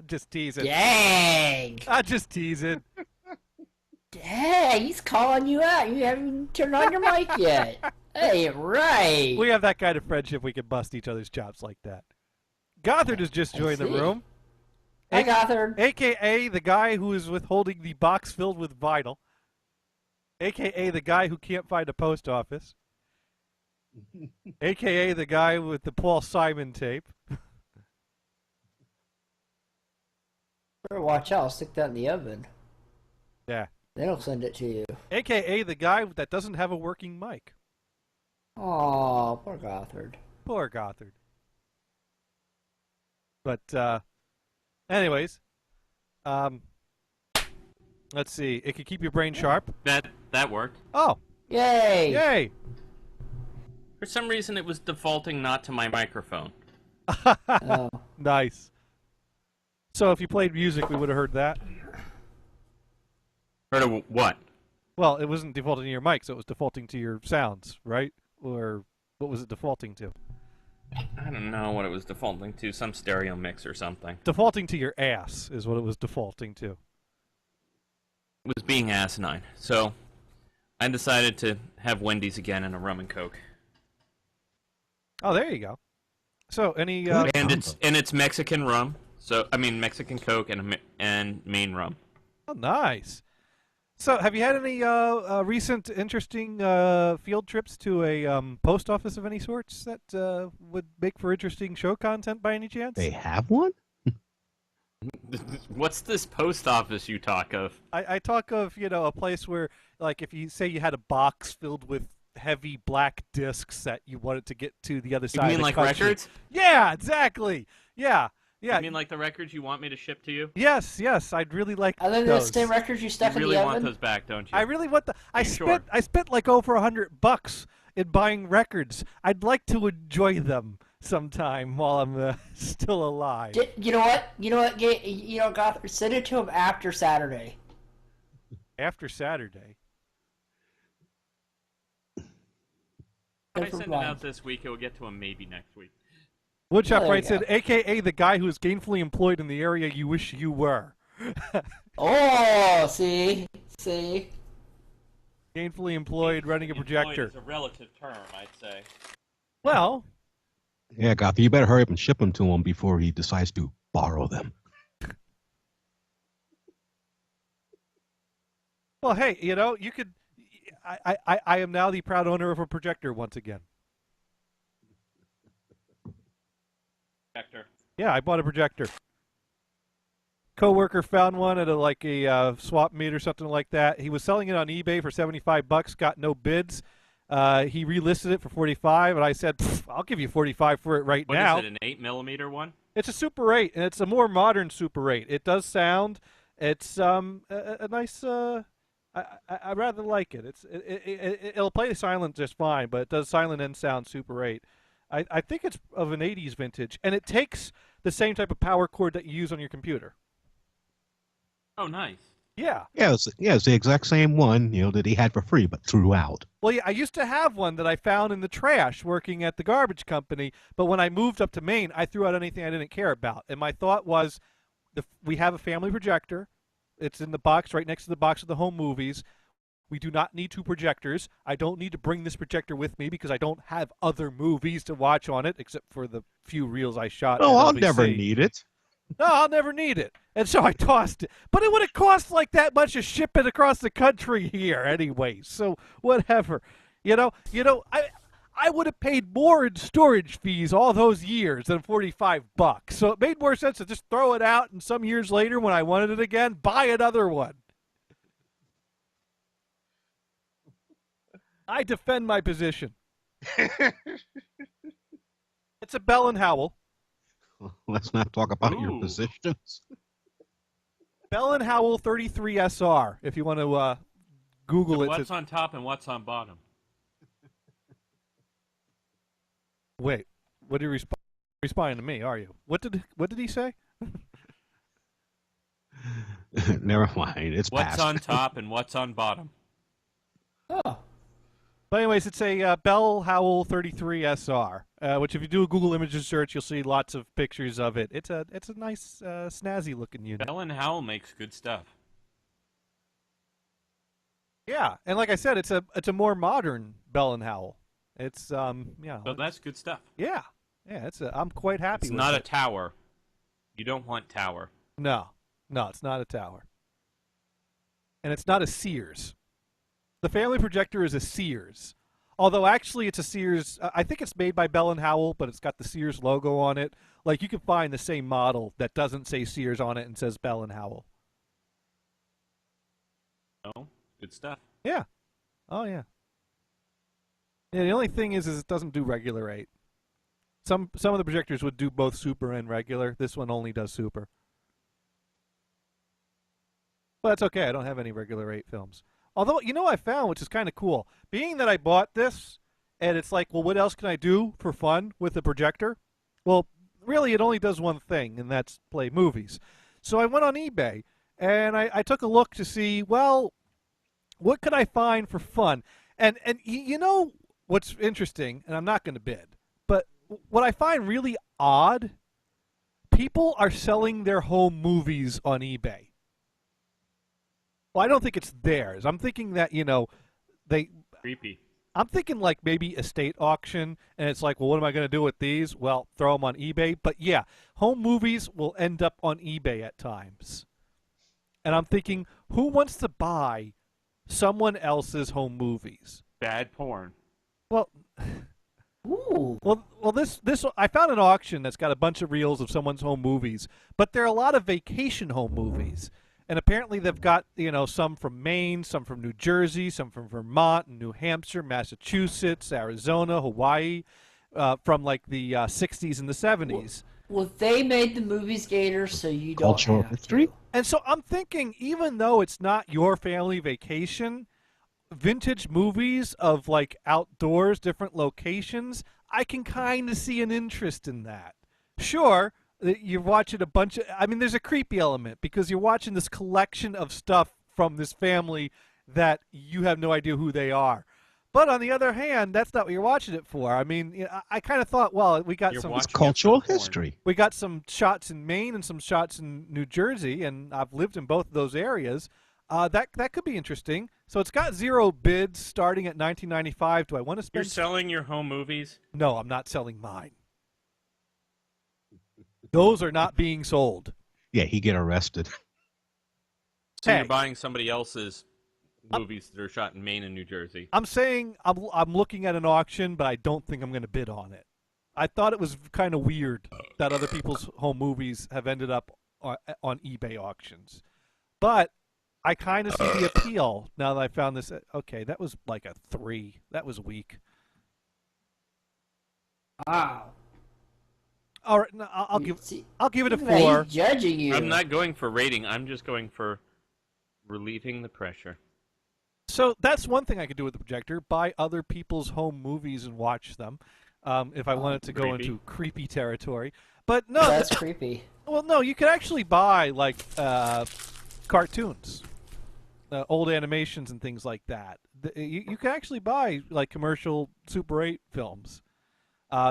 just teasing. Dang! I'm just teasing. Dang, he's calling you out. You haven't even turned on your mic yet. Hey, right. We have that kind of friendship. We can bust each other's chops like that. Gothard has just joined the room. Hi, Gothard. A.K.A. the guy who is withholding the box filled with vinyl. A.K.A. the guy who can't find a post office. A.K.A. the guy with the Paul Simon tape. Better watch out. I'll stick that in the oven. Yeah. Then I'll send it to you. A.K.A. the guy that doesn't have a working mic. Aw, poor Gothard. Poor Gothard. But, anyways, let's see. It could keep your brain sharp. That worked. Oh. Yay. Yay. For some reason, it was defaulting not to my microphone. Oh. Nice. So if you played music, we would have heard that. Heard of what? Well, it wasn't defaulting to your mic, so it was defaulting to your sounds, right? Or what was it defaulting to? I don't know what it was defaulting to. Some stereo mix or something. Defaulting to your ass is what it was defaulting to. It was being asinine. So I decided to have Wendy's again and a rum and Coke. Oh, there you go. So any and it's Mexican rum. So I mean Mexican Coke and Maine rum. Oh, nice. So have you had any recent interesting field trips to a post office of any sorts that would make for interesting show content by any chance? They have one? What's this post office you talk of? I talk of, a place where, like, if you say you had a box filled with heavy black discs that you wanted to get to the other side of the country. You mean like records? Yeah, exactly. Yeah. You mean like the records you want me to ship to you? Yes, I'd really like those. Are they the same records you stuck in the oven? You really want those back, don't you? I really want I spent like over $100 in buying records. I'd like to enjoy them sometime while I'm still alive. You know what? Gothard, send it to him after Saturday. After Saturday? If I send it out this week, it will get to him maybe next week. Woodshop Right said, a.k.a. the guy who is gainfully employed in the area you wish you were. Oh, see? Gainfully employed running a projector. Employed is a relative term, I'd say. Well. Yeah, Gothard, you better hurry up and ship them to him before he decides to borrow them. Well, hey, you could... I am now the proud owner of a projector once again. Projector. Yeah, I bought a projector. Coworker found one at a swap meet or something like that. He was selling it on eBay for $75, got no bids. He relisted it for $45, and I said, I'll give you $45 for it right now. What is it, an 8mm one? It's a Super 8, and it's a more modern Super 8. It does sound. It's a nice. I rather like it. It'll play silent just fine, but it does silent and sound Super 8. I think it's of an 80s vintage, and it takes the same type of power cord that you use on your computer. Oh, nice. Yeah. Yeah, it's the exact same one, that he had for free, but threw out. Well, yeah, I used to have one that I found in the trash working at the garbage company, but when I moved up to Maine, I threw out anything I didn't care about. And my thought was, we have a family projector. It's in the box right next to the box of the home movies. We do not need 2 projectors. I don't need to bring this projector with me because I don't have other movies to watch on it, except for the few reels I shot. Oh, I'll LBC. never need it. No, I'll never need it. And so I tossed it. But it would have cost like that much to ship it across the country here anyway. So whatever. I would have paid more in storage fees all those years than $45. So it made more sense to just throw it out and some years later when I wanted it again, buy another one. I defend my position. It's a Bell and Howell. Let's not talk about your Ooh. positions. Bell and Howell 33 SR, if you want to Google it. What's on top and what's on bottom? Wait, what are you responding to me, are you? What did he say? Never mind, it's What's past. on top and what's on bottom? Oh. But anyways, it's a Bell Howell 33 SR, which if you do a Google Images search, you'll see lots of pictures of it. It's a nice, snazzy looking unit. Bell and Howell makes good stuff. Yeah, and like I said, it's a more modern Bell and Howell. It's So that's good stuff. Yeah, I'm quite happy. It's with not it. a tower. You don't want tower. No, it's not a tower, and it's not a Sears. The family projector is a Sears. Although actually it's a Sears, I think it's made by Bell & Howell, but it's got the Sears logo on it. Like you can find the same model that doesn't say Sears on it and says Bell & Howell. Oh, good stuff. Yeah. Oh, yeah. Yeah, the only thing is it doesn't do regular 8. Some of the projectors would do both super and regular. This one only does super. But that's okay. I don't have any regular 8 films. Although, I found, which is kind of cool, being that I bought this, and it's like, well, what else can I do for fun with a projector? Well, really, it only does one thing, and that's play movies. So I went on eBay, and I took a look to see, well, what could I find for fun? And you know what's interesting, and I'm not going to bid, but what I find really odd, people are selling their home movies on eBay. Well, I don't think it's theirs. I'm thinking that, they... Creepy. I'm thinking like maybe estate auction, and it's like, well, what am I going to do with these? Well, throw them on eBay. But yeah, home movies will end up on eBay at times. And I'm thinking, who wants to buy someone else's home movies? Bad porn. Well... Ooh. Well, this I found an auction that's got a bunch of reels of someone's home movies, but there are a lot of vacation home movies. And apparently they've got, some from Maine, some from New Jersey, some from Vermont, New Hampshire, Massachusetts, Arizona, Hawaii, from like the 60s and the 70s. Well, they made the movies, Gator, so you don't Cultural have history? to. And so I'm thinking, even though it's not your family vacation, vintage movies of like outdoors, different locations, I can kind of see an interest in that. Sure. You're watching a bunch of... I mean, there's a creepy element because you're watching this collection of stuff from this family that you have no idea who they are. But on the other hand, that's not what you're watching it for. I mean, I kind of thought, well, we got some... It's cultural history. We got some shots in Maine and some shots in New Jersey, and I've lived in both of those areas. That could be interesting. So it's got 0 bids starting at $19.95. Do I want to spend... You're selling your home movies? No, I'm not selling mine. Those are not being sold. Yeah, he'd get arrested. So you're buying somebody else's movies that are shot in Maine and New Jersey. I'm saying I'm looking at an auction, but I don't think I'm going to bid on it. I thought it was kind of weird that other people's home movies have ended up on eBay auctions. But I kind of see the appeal now that I found this. Okay, that was like a 3. That was weak. Wow. All right, no, I'll give it a 4. He's judging you. I'm not going for rating. I'm just going for relieving the pressure. So that's one thing I could do with the projector: buy other people's home movies and watch them. If I wanted to go into creepy territory, but no, that's creepy. Well, no, you could actually buy like cartoons, old animations, and things like that. You can actually buy like commercial Super 8 films,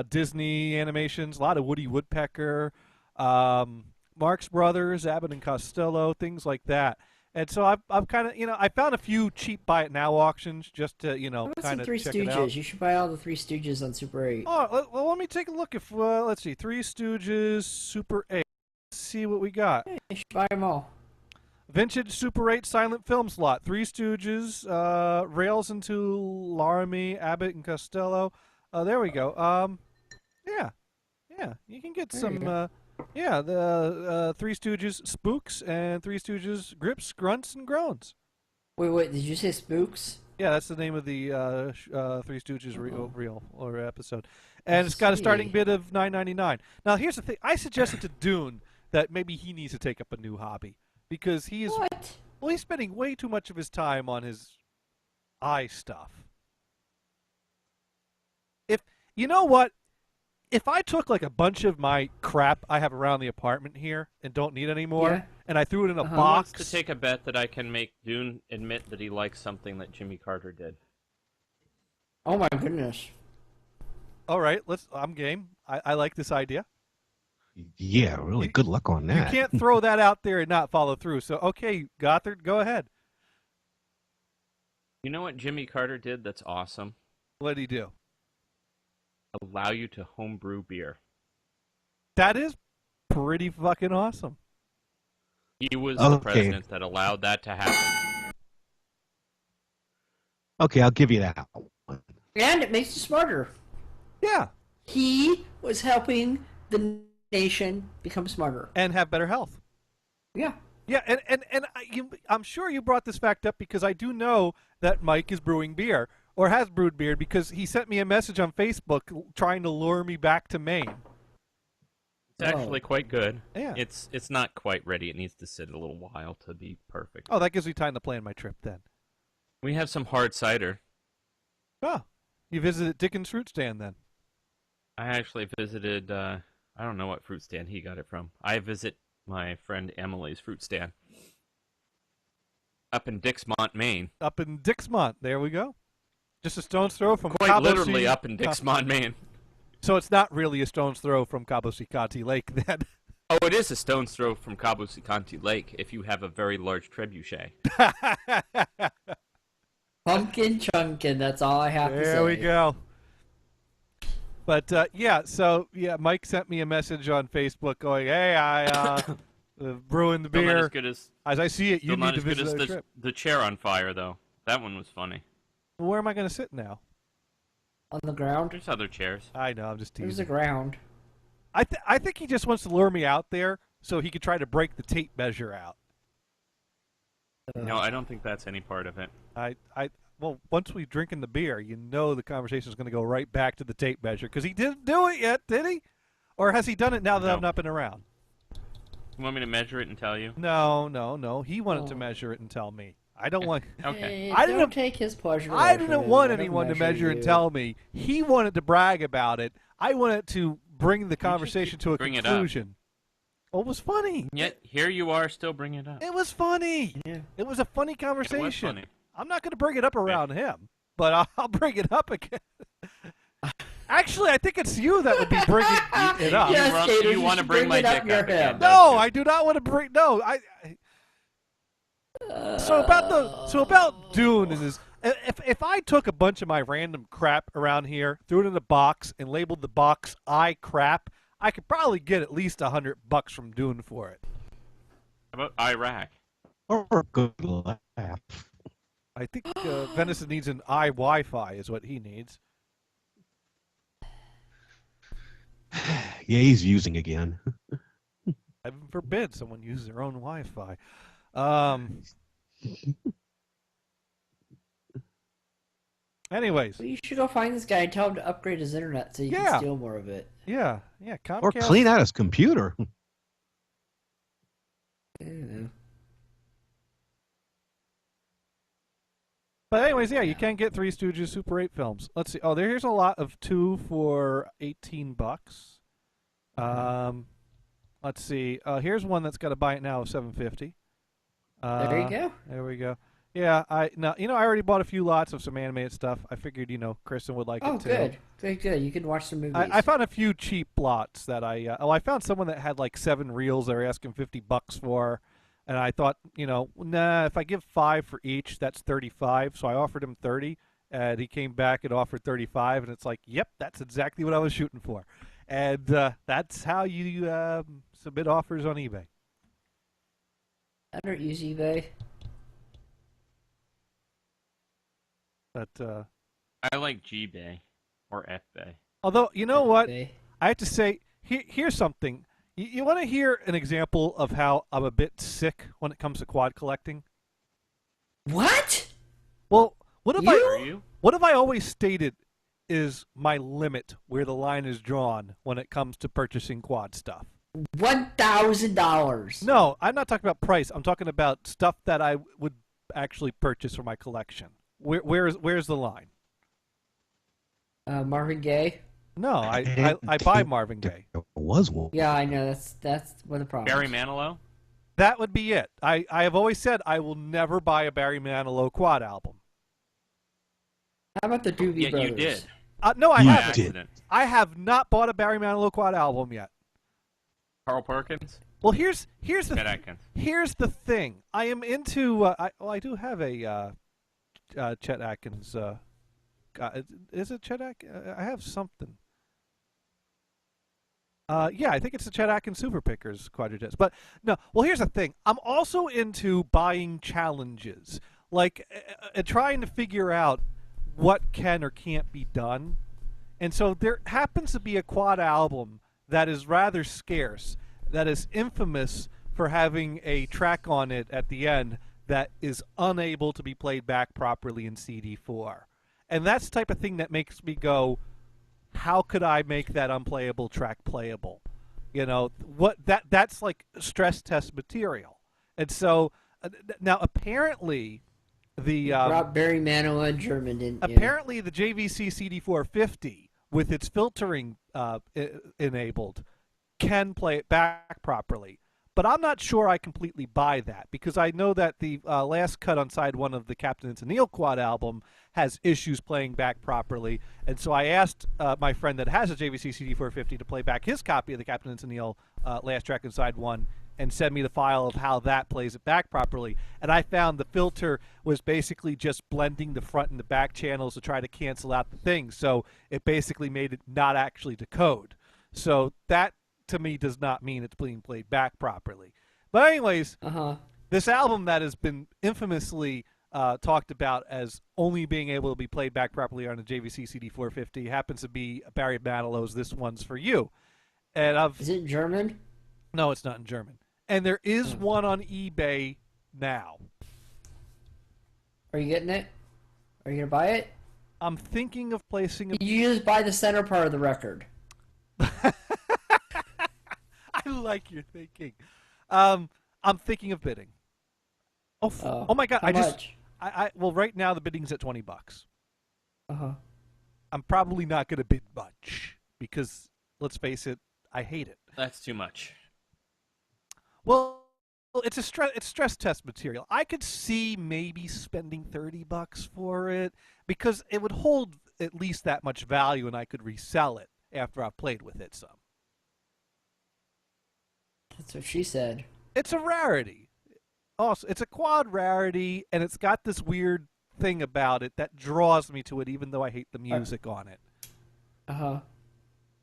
Disney animations, a lot of Woody Woodpecker, Marx Brothers, Abbott and Costello, things like that. And so I've kind of, I found a few cheap buy it now auctions just to, kind of Three check it out. Stooges. You should buy all the Three Stooges on Super 8. Oh, well, let me take a look. If let's see, Three Stooges, Super 8. Let's see what we got. Yeah, you should buy them all. Vintage Super 8 silent film slot. Three Stooges, Rails into Laramie, Abbott and Costello. There we go. Yeah, you can get some. The Three Stooges Spooks and Three Stooges Grips, Grunts, and Groans. Wait, did you say Spooks? Yeah, that's the name of the Three Stooges reel or episode. And it's got a starting bid of $9.99. Now, here's the thing. I suggested to Dune that maybe he needs to take up a new hobby because he is he's spending way too much of his time on his eye stuff. You know what? If I took like a bunch of my crap I have around the apartment here and don't need anymore, and I threw it in a box. Wants to take a bet that I can make Dune admit that he likes something that Jimmy Carter did. Oh my goodness! All right, I'm game. I like this idea. Yeah, really good luck on that. You can't throw that out there and not follow through. So okay, Gothard, go ahead. You know what Jimmy Carter did? That's awesome. What did he do? Allow you to homebrew beer. That is pretty fucking awesome. He was the president that allowed that to happen. Okay, I'll give you that one. And it makes you smarter. Yeah. He was helping the nation become smarter. And have better health. Yeah. Yeah, and I'm sure you brought this fact up because I do know that Mike is brewing beer. Or has brewed beer because he sent me a message on Facebook trying to lure me back to Maine. It's actually quite good. Yeah. It's not quite ready. It needs to sit a little while to be perfect. Oh, that gives me time to plan my trip then. We have some hard cider. Oh, you visited Dickens Fruit Stand then? I actually visited, I don't know what fruit stand he got it from. I visit my friend Emily's fruit stand. Up in Dixmont, Maine. Up in Dixmont. There we go. Just a stone's throw from Quite Cabo literally up in Dixmont, Maine. So it's not really a stone's throw from Cabo Sicati Lake then? Oh, it is a stone's throw from Cabo Sicati Lake if you have a very large trebuchet. Pumpkin chunkin', that's all I have to say. There we go. But, Mike sent me a message on Facebook going, hey, I brewing the beer. Not as good as I see it, you need to visit the chair on fire, though. That one was funny. Well, where am I going to sit now? On the ground? There's other chairs. I know, I'm just teasing. There's a ground. I think he just wants to lure me out there so he could try to break the tape measure out. No, I don't think that's any part of it. Well, once we drink in the beer, you know the conversation is going to go right back to the tape measure because he didn't do it yet, did he? Or has he done it now that I've not been around? You want me to measure it and tell you? No. He wanted to measure it and tell me. I don't want. Okay. I didn't take his pleasure. I didn't want anyone to measure and tell me. He wanted to brag about it. I wanted to bring the conversation to a conclusion. Well, it was funny. Yet here you are, still bringing it up. It was funny. Yeah. It was a funny conversation. It was funny. I'm not going to bring it up around him, but I'll bring it up again. Actually, I think it's you that would be bringing it up. Yes, you want to bring my dick up again? No, I do not want to bring. No, So about Dune and his. If I took a bunch of my random crap around here, threw it in a box, and labeled the box "I crap," I could probably get at least $100 from Dune for it. How about Iraq? Or a good laugh. I think Venison needs an Wi-Fi is what he needs. Yeah, he's using again. Heaven forbid someone uses their own Wi-Fi. Anyways. Well, you should go find this guy and tell him to upgrade his internet so you can steal more of it. Yeah. Comcast. Or clean out his computer. Yeah. But anyways, yeah, you can get Three Stooges Super 8 films. Let's see. Oh, here's a lot of 2 for $18. Let's see. Here's one that's got a buy it now of $7.50. There you go. There we go. Yeah, I already bought a few lots of some animated stuff. I figured, Kristen would like it too. Oh, good. You can watch some movies. I found a few cheap lots that I found someone that had like 7 reels they were asking $50 for, and I thought, nah, if I give 5 for each, that's 35. So I offered him 30, and he came back and offered 35, and it's like, yep, that's exactly what I was shooting for, and that's how you submit offers on eBay. I don't use eBay. But I like G-Bay or F-Bay. Although, you know what? I have to say, here's something. You want to hear an example of how I'm a bit sick when it comes to quad collecting? What? Well, what have I always stated is my limit where the line is drawn when it comes to purchasing quad stuff? $1,000. No, I'm not talking about price. I'm talking about stuff that I would actually purchase for my collection. Where's the line? Marvin Gaye. No, I buy Marvin Gaye. Was one. Yeah, I know. That's one of the problems. Barry Manilow? That would be it. I have always said I will never buy a Barry Manilow quad album. How about the Doobie Brothers? You did. No, I haven't. Did. I have not bought a Barry Manilow quad album yet. Carl Perkins? Well, here's the Chet Atkins. Here's the thing. I am into. I do have a Chet Atkins. Is it Chet Atkins? I have something. Yeah, I think it's the Chet Atkins Super Pickers quadrants. But no, well, here's the thing. I'm also into buying challenges, like trying to figure out what can or can't be done. And so there happens to be a quad album that is rather scarce, that is infamous for having a track on it at the end that is unable to be played back properly in CD4. And that's the type of thing that makes me go, how could I make that unplayable track playable? That's like stress test material. And so now apparently the brought Barry Manilow in German, didn't you? Apparently the JVC CD450 with its filtering enabled can play it back properly. But I'm not sure I completely buy that, because I know that the last cut on side 1 of the Captain and Tennille quad album has issues playing back properly. And so I asked my friend that has a JVC CD450 to play back his copy of the Captain and Tennille last track on side 1 and send me the file of how that plays it back properly. And I found the filter was basically just blending the front and the back channels to try to cancel out the things. So it basically made it not actually decode. So that, to me, does not mean it's being played back properly. But anyways, this album that has been infamously talked about as only being able to be played back properly on a JVC CD450 happens to be Barry Manilow's This One's For You. And Is it in German? No, it's not in German. And there is one on eBay now. Are you getting it? Are you going to buy it? I'm thinking of placing it. You just buy the center part of the record. I like your thinking. I'm thinking of bidding. Oh my God! How much? Well, right now the bidding's at $20. I'm probably not going to bid much because, let's face it, I hate it. That's too much. Well, it's stress test material. I could see maybe spending $30 for it because it would hold at least that much value, and I could resell it after I've played with it some. That's what she said. It's a rarity. Also, it's a quad rarity, and it's got this weird thing about it that draws me to it, even though I hate the music on it.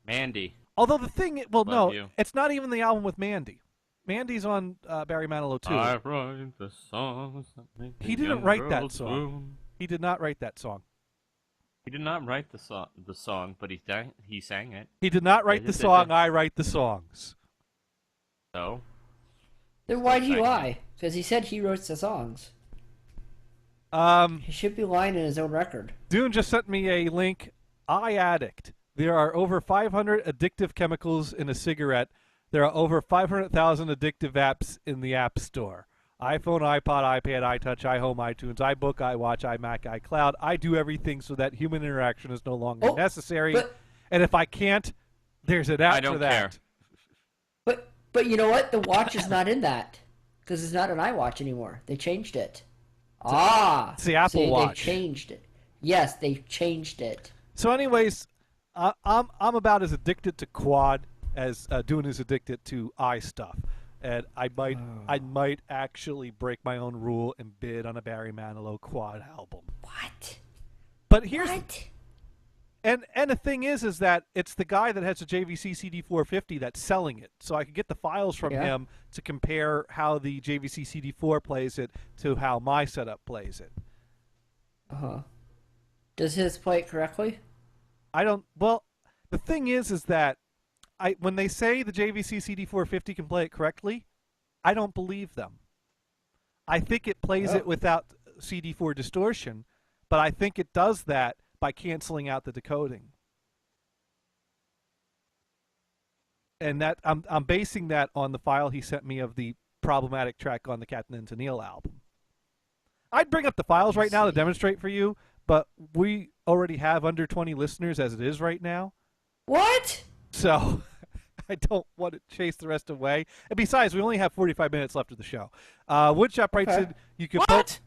Mandy. Although the thing, Love you. It's not even the album with Mandy. Mandy's on Barry Manilow too. I write the songs that make He the didn't young write that girls song. swoon. He did not write that song. He did not write the song, but he sang it. He did not write the song. I write the songs. So? Then why'd he lie? Because he said he wrote the songs. He should be lying in his own record. Dune just sent me a link. iAddict. There are over 500 addictive chemicals in a cigarette. There are over 500,000 addictive apps in the App Store. iPhone, iPod, iPad, iTouch, iHome, iTunes, iBook, iWatch, iMac, iCloud. I do everything so that human interaction is no longer necessary. And if I can't, there's an app for that. But you know what? The watch is not in that because it's not an iWatch anymore. They changed it. It's the Apple Watch. They changed it. Yes, they changed it. So, anyways, I'm about as addicted to quad as Dune is addicted to eye stuff. And I might actually break my own rule and bid on a Barry Manilow quad album. What? But here's and the thing is that it's the guy that has a JVC CD450 that's selling it. So I could get the files from him to compare how the JVC CD4 plays it to how my setup plays it. Does his play it correctly? I don't. Well, the thing is that when they say the JVC CD450 can play it correctly, I don't believe them. I think it plays it without CD4 distortion, but I think it does that by canceling out the decoding. And that I'm basing that on the file he sent me of the problematic track on the Captain and Tennille album. I'd bring up the files right now to demonstrate for you, but we already have under 20 listeners as it is right now. What? So I don't want to chase the rest away. And besides, we only have 45 minutes left of the show. Woodshop writes in, you can What?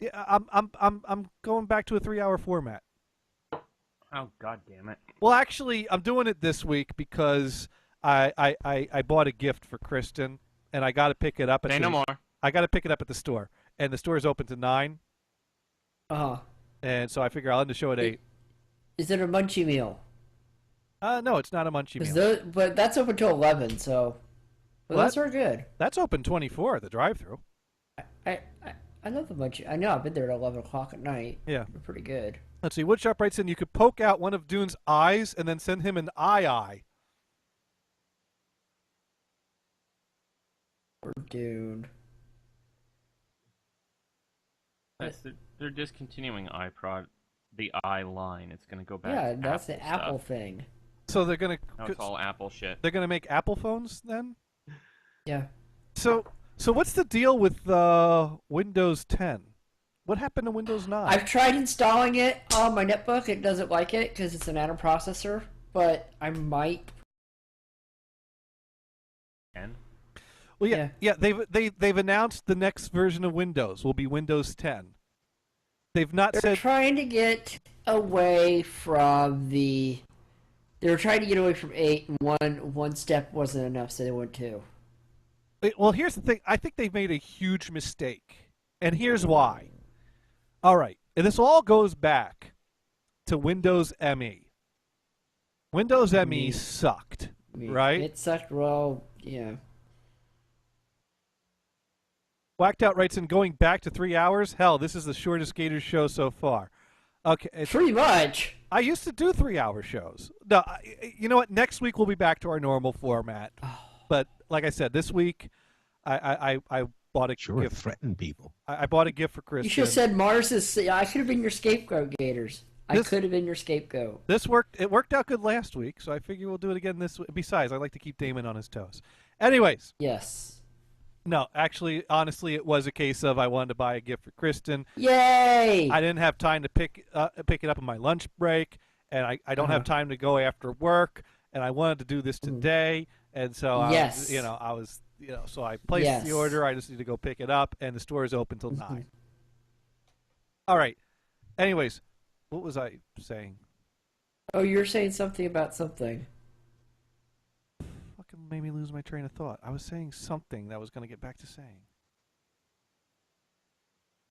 Yeah, I'm going back to a 3-hour format. Oh, God damn it. Well, actually, I'm doing it this week because I bought a gift for Kristen, and I got to pick it up at no more. I got to pick it up at the store, and the store is open to 9. And so I figure I'll end the show at 8. Is it a munchie meal? No, it's not a munchie meal. But that's open till 11, so those are good. That's open 24, the drive-through. I love the munchie. I know, I've been there at 11 o'clock at night. Yeah. They're pretty good. Let's see, Woodshop writes in, you could poke out one of Dune's eyes and then send him an eye. For Dune. They're discontinuing the eye line. It's going to go back Yeah, to that's the Apple Apple stuff. thing. So they're going to... No, it's all Apple shit. They're going to make Apple phones then? Yeah. So what's the deal with Windows 10? What happened to Windows 9? I've tried installing it on my netbook. It doesn't like it because it's an Atom processor, but I might... Well, yeah. They've announced the next version of Windows will be Windows 10. They've not They're said trying to get away from the. They were trying to get away from 8, and one step wasn't enough, so they went 2. Well, here's the thing. I think they've made a huge mistake, and here's why. All right, and this all goes back to Windows ME. Windows ME sucked, right? It sucked. Well, yeah. Whacked Out writes in, going back to 3 hours? Hell, this is the shortest Gators show so far. Okay. Pretty much. I used to do 3-hour shows. No, you know what? Next week we'll be back to our normal format. But like I said, this week I bought a gift. Threaten people. I bought a gift for Kristen. You should have said Mars is. I could have been your scapegoat, Gators. I could have been your scapegoat. It worked out good last week, so I figure we'll do it again this week. Besides, I like to keep Damon on his toes. Anyways. Yes. No, actually, honestly, it was a case of I wanted to buy a gift for Kristen. Yay! I didn't have time to pick it up on my lunch break, and I don't have time to go after work, and I wanted to do this today, and so so I placed the order. I just need to go pick it up, and the store is open till 9. All right. Anyways, what was I saying? Oh, you're saying something about something. Fucking made me lose my train of thought. I was saying something that I was going to get back to saying.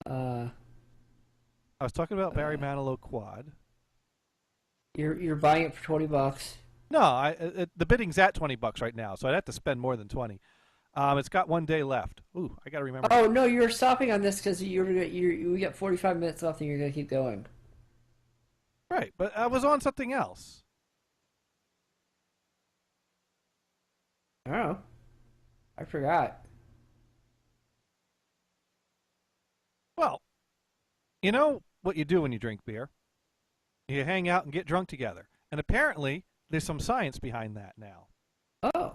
I was talking about Barry Manilow quad. You're buying it for $20. No, the bidding's at $20 right now, so I'd have to spend more than 20. It's got 1 day left. Ooh, I got to remember. Oh no, you're stopping on this because we got 45 minutes left, and you're gonna keep going. Right, but I was on something else. Oh, I forgot. Well, you know what you do when you drink beer? You hang out and get drunk together. And apparently, there's some science behind that now. Oh.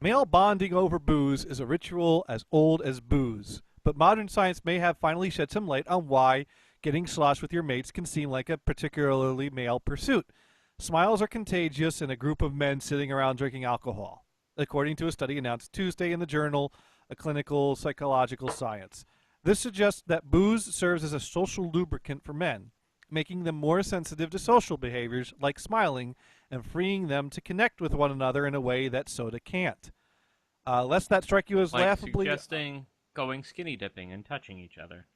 Male bonding over booze is a ritual as old as booze, but modern science may have finally shed some light on why getting sloshed with your mates can seem like a particularly male pursuit. Smiles are contagious in a group of men sitting around drinking alcohol, according to a study announced Tuesday in the journal A Clinical Psychological Science. This suggests that booze serves as a social lubricant for men, making them more sensitive to social behaviors like smiling and freeing them to connect with one another in a way that soda can't. Lest that strike you as Like laughably... suggesting going skinny dipping and touching each other.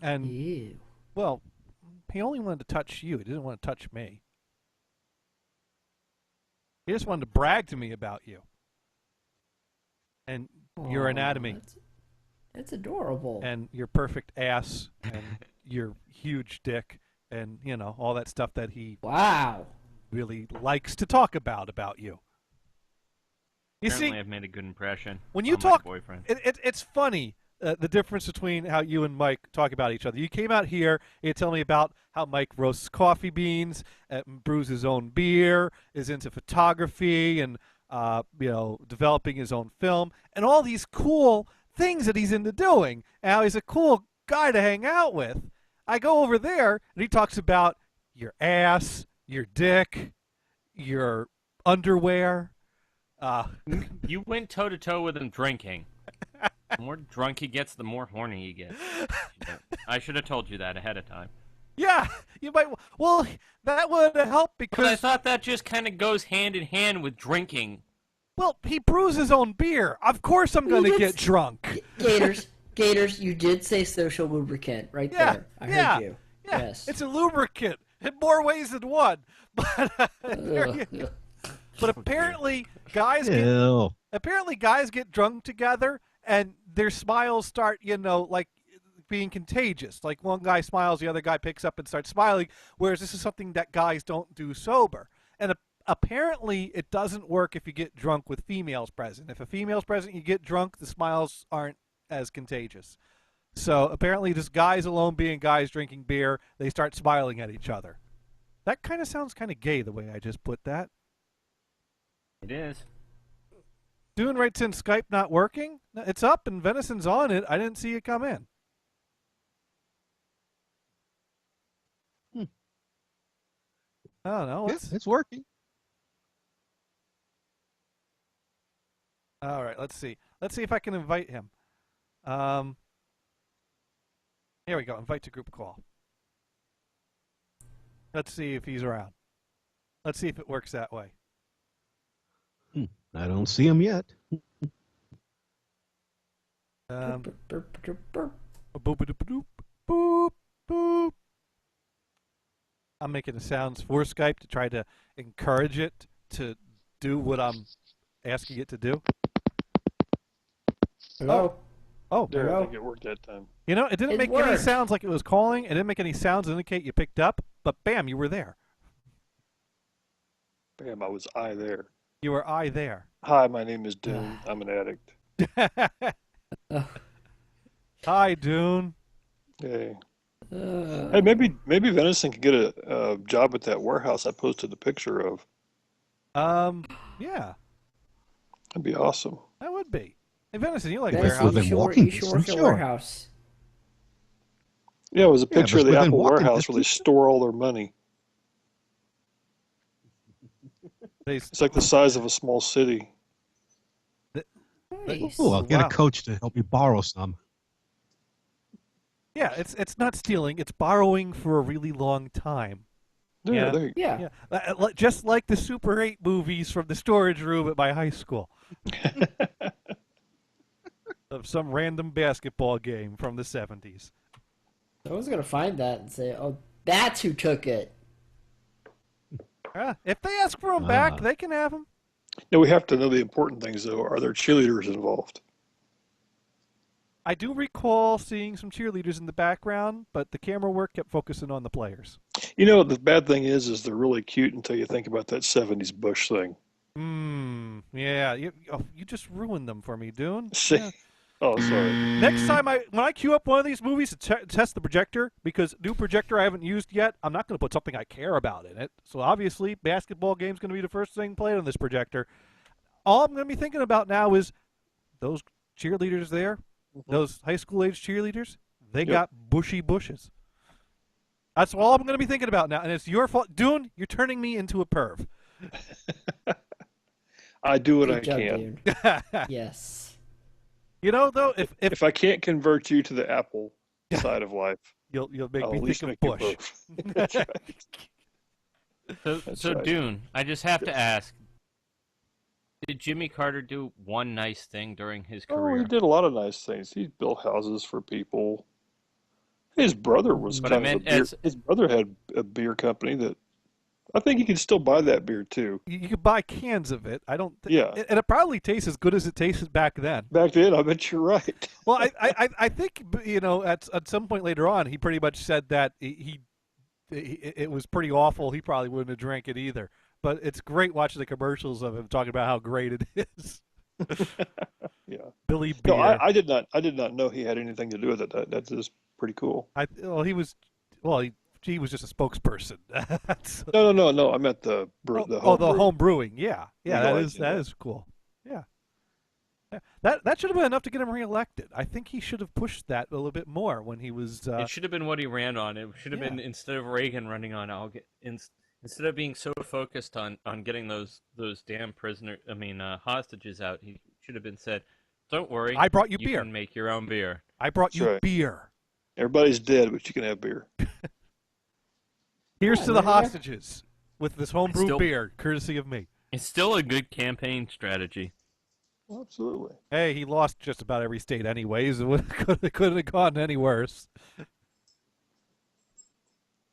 And, Ew. well, he only wanted to touch you. He didn't want to touch me. He just wanted to brag to me about you. And your anatomy. That's adorable. And your perfect ass. And your huge dick. And, you know, all that stuff that he really likes to talk about you. You Apparently see, I've made a good impression when you on talk, my boyfriend. It's funny, the difference between how you and Mike talk about each other. You came out here, you tell me about how Mike roasts coffee beans, brews his own beer, is into photography, and developing his own film, and all these cool things that he's into doing. And how he's a cool guy to hang out with. I go over there, and he talks about your ass, your dick, your underwear. You went toe-to-toe with him drinking. The more drunk he gets, the more horny he gets. I should have told you that ahead of time. Yeah, you might. Well, that would help because... But I thought that just kind of goes hand in hand with drinking. Well, he brews his own beer. Of course I'm going to get drunk. Gators, you did say social lubricant right there. I heard you. Yeah, yes. It's a lubricant in more ways than one. But apparently guys get drunk together and their smiles start, like being contagious. Like one guy smiles, the other guy picks up and starts smiling, whereas this is something that guys don't do sober. And apparently it doesn't work if you get drunk with females present. If a female's present, you get drunk, the smiles aren't as contagious. So apparently just guys alone being guys drinking beer, they start smiling at each other. That kind of sounds kind of gay the way I just put that. It is. Dune writes in Skype not working. It's up and Venison's on it. I didn't see it come in. I don't know. It's working. All right, let's see. Let's see if I can invite him. Here we go. Invite to group call. Let's see if he's around. Let's see if it works that way. I don't see him yet. Boop, boop, boop. I'm making the sounds for Skype to try to encourage it to do what I'm asking it to do. Hello? Oh, there, I think it worked that time. You know, it didn't make any sounds like it was calling. It didn't make any sounds to indicate you picked up, but bam, you were there. Bam, I was there. You were there. Hi, my name is Dune. I'm an addict. Hi, Dune. Hey. Hey, maybe Venison could get a job at that warehouse I posted a picture of. Yeah. That'd be awesome. That would be. Hey, Venison, you like warehouse? You should work at a warehouse. Yeah, it was a picture of the Apple warehouse where they store all their money. It's like the size of a small city. Nice. Oh, I'll get a coach to help me borrow some. Yeah, it's not stealing. It's borrowing for a really long time. Yeah. Just like the Super 8 movies from the storage room at my high school. Of some random basketball game from the 70s. I was going to find that and say, oh, that's who took it. If they ask for them back, they can have them. Yeah, we have to know the important things, though. Are there cheerleaders involved? I do recall seeing some cheerleaders in the background, but the camera work kept focusing on the players. You know, the bad thing is they're really cute until you think about that 70s Bush thing. Yeah. You just ruined them for me, Dune. Yeah. Oh, sorry. Next time when I queue up one of these movies to test the projector, because new projector I haven't used yet, I'm not going to put something I care about in it. So obviously, basketball game's going to be the first thing played on this projector. all I'm going to be thinking about now is those cheerleaders there, those high school age cheerleaders. They got bushy bushes. That's all I'm going to be thinking about now, and it's your fault, Dune. You're turning me into a perv. I do what Good I job, can. Dune. Yes. You know, though, if I can't convert you to the Apple side of life, you'll make I'll me at least think of make you Bush. perv. That's right. So right. Dune, I just have to ask: did Jimmy Carter do one nice thing during his Oh, career? he did a lot of nice things. He built houses for people. His brother was But I kind of a meant beer. as- His brother had a beer company that I think you can still buy that beer too. You could buy cans of it. I don't. Yeah. And it probably tastes as good as it tasted back then. Back then, I bet you're right. Well, I think at some point later on, he pretty much said that it was pretty awful. He probably wouldn't have drank it either. But it's great watching the commercials of him talking about how great it is. Yeah. Billy Beer. No, I did not know he had anything to do with it. That's just pretty cool. He was just a spokesperson. No. I meant the home brewing. Yeah, that Legalizing is cool. Yeah. That should have been enough to get him reelected. I think he should have pushed that a little bit more when he was. It should have been what he ran on. It should have been, instead of Reagan running on, instead of being so focused on getting those damn hostages out, he should have been said, "Don't worry, I brought you beer. You can make your own beer. I brought you right. beer. Everybody's dead, but you can have beer." Here's to the hostages with this homebrew Still- beer, courtesy of me. It's still a good campaign strategy. Absolutely. Hey, he lost just about every state anyways. It couldn't have gone any worse.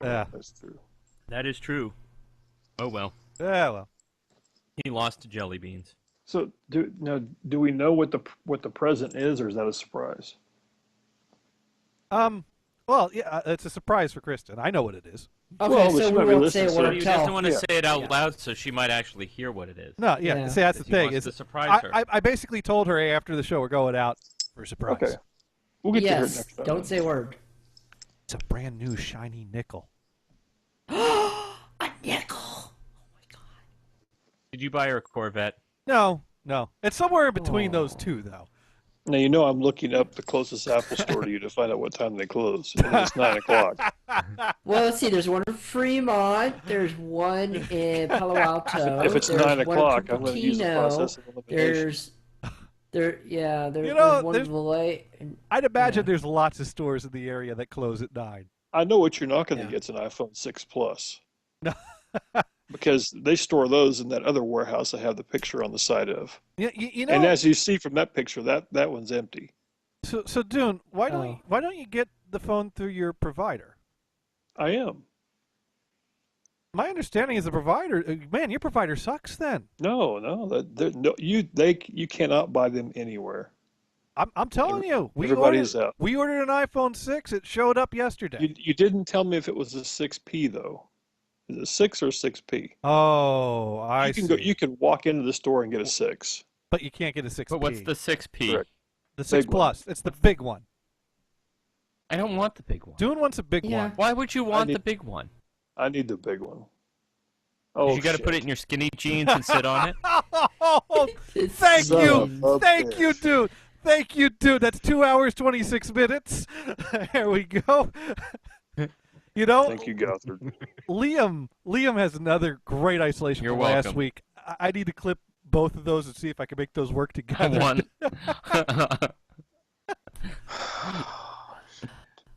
Yeah. That's true. That is true. Oh well. Yeah, well. He lost to jelly beans. So do we know what the present is, or is that a surprise? Well, yeah, it's a surprise for Kristen. I know what it is. Okay, Well, so she we might be won't say listening, it so won't You tell. just don't want to Yeah. say it out loud, so she might actually hear what it is. No, yeah. See, that's the He thing. wants Is to surprise her. I basically told her, hey, after the show, we're going out for a surprise. Okay. We'll get to her Yes, next time. don't say a word. It's a brand new shiny nickel. A nickel. Did you buy her a Corvette? No. It's somewhere in between those two, though. Now you know I'm looking up the closest Apple store to you to find out what time they close. And it's 9 o'clock. Well, let's see. There's one in Fremont. There's one in Palo Alto. If it's there's 9 one in o'clock, I'm going to use the Cupertino. process of elimination. There's one in Valet. I'd imagine there's lots of stores in the area that close at 9. I know what you're not going to get is an iPhone 6 Plus. Because they store those in that other warehouse I have the picture on the side of. Yeah, you know. And as you see from that picture, that one's empty. So Dune, why don't you get the phone through your provider? I am. My understanding is the provider. Man, your provider sucks. Then No, you cannot buy them anywhere. I'm telling you, Everybody's out. We ordered an iPhone 6. It showed up yesterday. You didn't tell me if it was a 6P though. Is it 6 or 6P? Oh, I see. You can walk into the store and get a 6. But you can't get a 6P. But what's the 6P? Correct. The 6 Big Plus? It's the big one. I don't want the big one. Dune wants a big one. Why would you want the big one? I need the big one. 'Cause Oh, you got to put it in your skinny jeans and sit on it. Thank Son you, of a thank you, bitch. dude. Thank you, dude. That's 2 hours 26 minutes. There we go. You know, Thank you, Gothard. Liam has another great isolation You're from last welcome. week. I need to clip both of those and see if I can make those work together. One.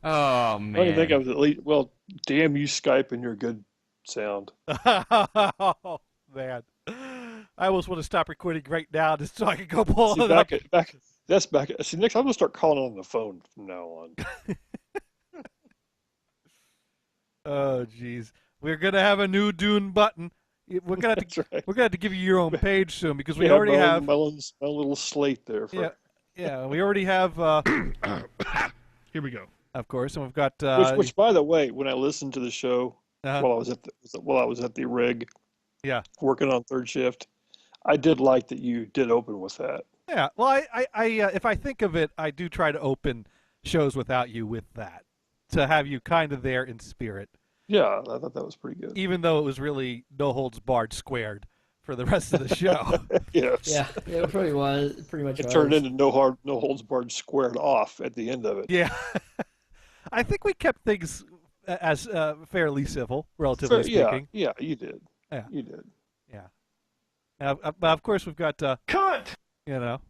Oh man. I didn't think I was at least. Well, damn you, Skype, and your good sound. Oh man, I almost want to stop recording right now just so I can go pull See, it up. That's back. See, next I'm gonna start calling on the phone from now on. Oh jeez, we're gonna have a new Dune button. We're gonna have to, That's right. we're gonna have to give you your own page soon because we Yeah, already my have. my little slate there. For, Yeah, we already have. Here we go. Of course, and we've got. Which, by the way, when I listened to the show while I was at the rig, working on third shift, I did like that you did open with that. Yeah, well, I if I think of it, I do try to open shows without you with that to have you kind of there in spirit. Yeah, I thought that was pretty good. Even though it was really no holds barred squared for the rest of the show. Yes. Yeah, it pretty was. Pretty much. It turned into no holds barred squared off at the end of it. Yeah. I think we kept things as fairly civil, relatively speaking. Yeah, you did. Yeah. You did. Yeah. But of course, we've got Cunt! You know,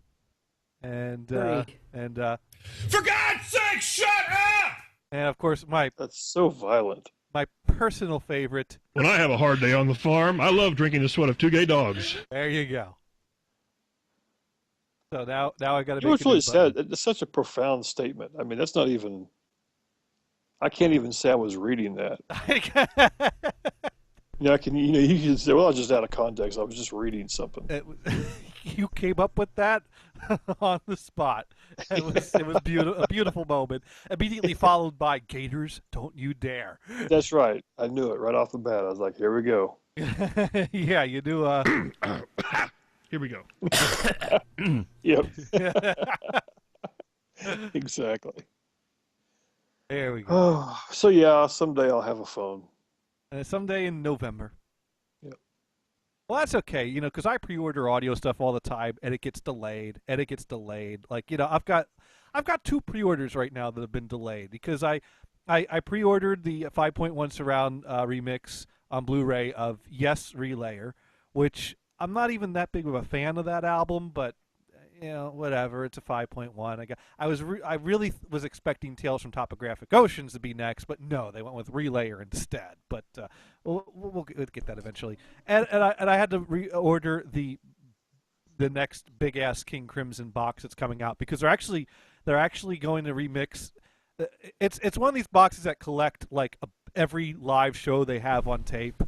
and For God's sake, shut up! And of course, that's so violent. My personal favorite. When I have a hard day on the farm, I love drinking the sweat of two gay dogs. There you go. So now I got to. You know what's really sad? It's such a profound statement. I mean, that's not even. I can't even say I was reading that. You can say, well, I was just out of context. I was just reading something. You came up with that on the spot. It was a beautiful moment. Immediately followed by Gators, don't you dare. That's right. I knew it right off the bat. I was like, here we go. Yeah, you do. Here we go. Yep. Exactly. There we go. Oh, so yeah, someday I'll have a phone. Someday in November. Yep. Well, that's okay, because I pre-order audio stuff all the time, and it gets delayed, Like, I've got 2 pre-orders right now that have been delayed because I pre-ordered the 5.1 surround remix on Blu-ray of Yes Relayer, which I'm not even that big of a fan of that album, but whatever. It's a 5.1. I really was expecting Tales from Topographic Oceans to be next, but no, they went with Relayer instead. But we'll get that eventually. And I had to reorder the next big ass King Crimson box that's coming out because they're actually going to remix. It's one of these boxes that collect like every live show they have on tape,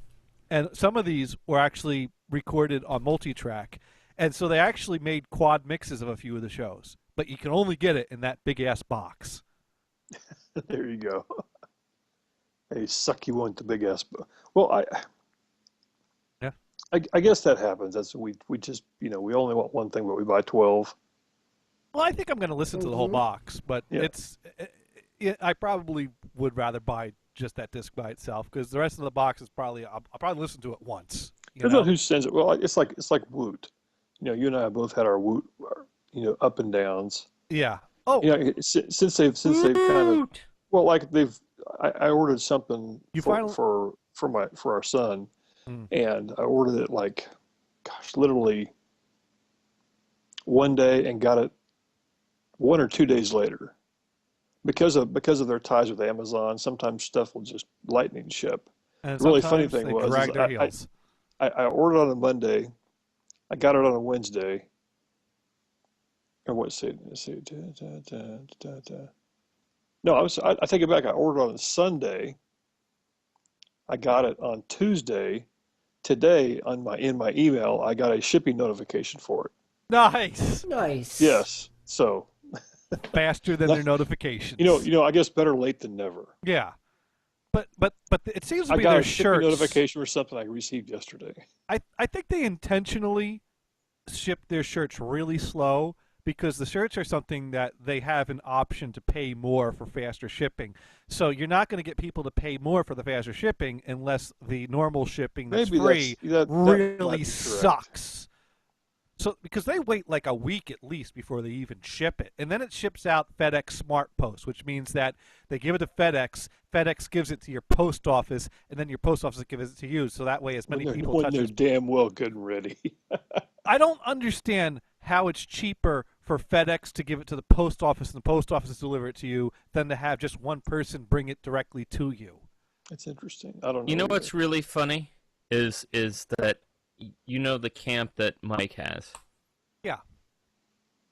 and some of these were actually recorded on multi-track. And so they actually made quad mixes of a few of the shows, but you can only get it in that big-ass box. There you go. They suck you into big-ass box. Well, I guess that happens. That's we just, we only want one thing, but we buy 12. Well, I think I'm going to listen to the whole box, but I probably would rather buy just that disc by itself because the rest of the box is I'll probably listen to it once. Depends on who sends it. Well, it's like Woot. You and I both had our Woot, up and downs. Yeah. Oh. Since they've kind of, well, like I ordered something for our son, and I ordered it like, literally one day and got it 1 or 2 days later, because of their ties with Amazon. Sometimes stuff will just lightning ship. And the really funny thing was I ordered on a Monday. I got it on a Wednesday. Or what? No, I take it back. I ordered on a Sunday. I got it on Tuesday. Today, in my email, I got a shipping notification for it. Nice. Yes. So faster than their notifications. I guess better late than never. Yeah. But it seems to be I got their a shipping shirts. notification for something I received yesterday. I think they intentionally ship their shirts really slow because the shirts are something that they have an option to pay more for faster shipping. So you're not going to get people to pay more for the faster shipping unless the normal shipping that's free really sucks. So because they wait like a week at least before they even ship it. And then it ships out FedEx Smart Post, which means that they give it to FedEx, FedEx gives it to your post office, and then your post office gives it to you. So that way as many people touch it. They're damn well good and ready. I don't understand how it's cheaper for FedEx to give it to the post office and the post office to deliver it to you than to have just one person bring it directly to you. That's interesting. I don't know. You know what's really funny is that the camp that Mike has. Yeah.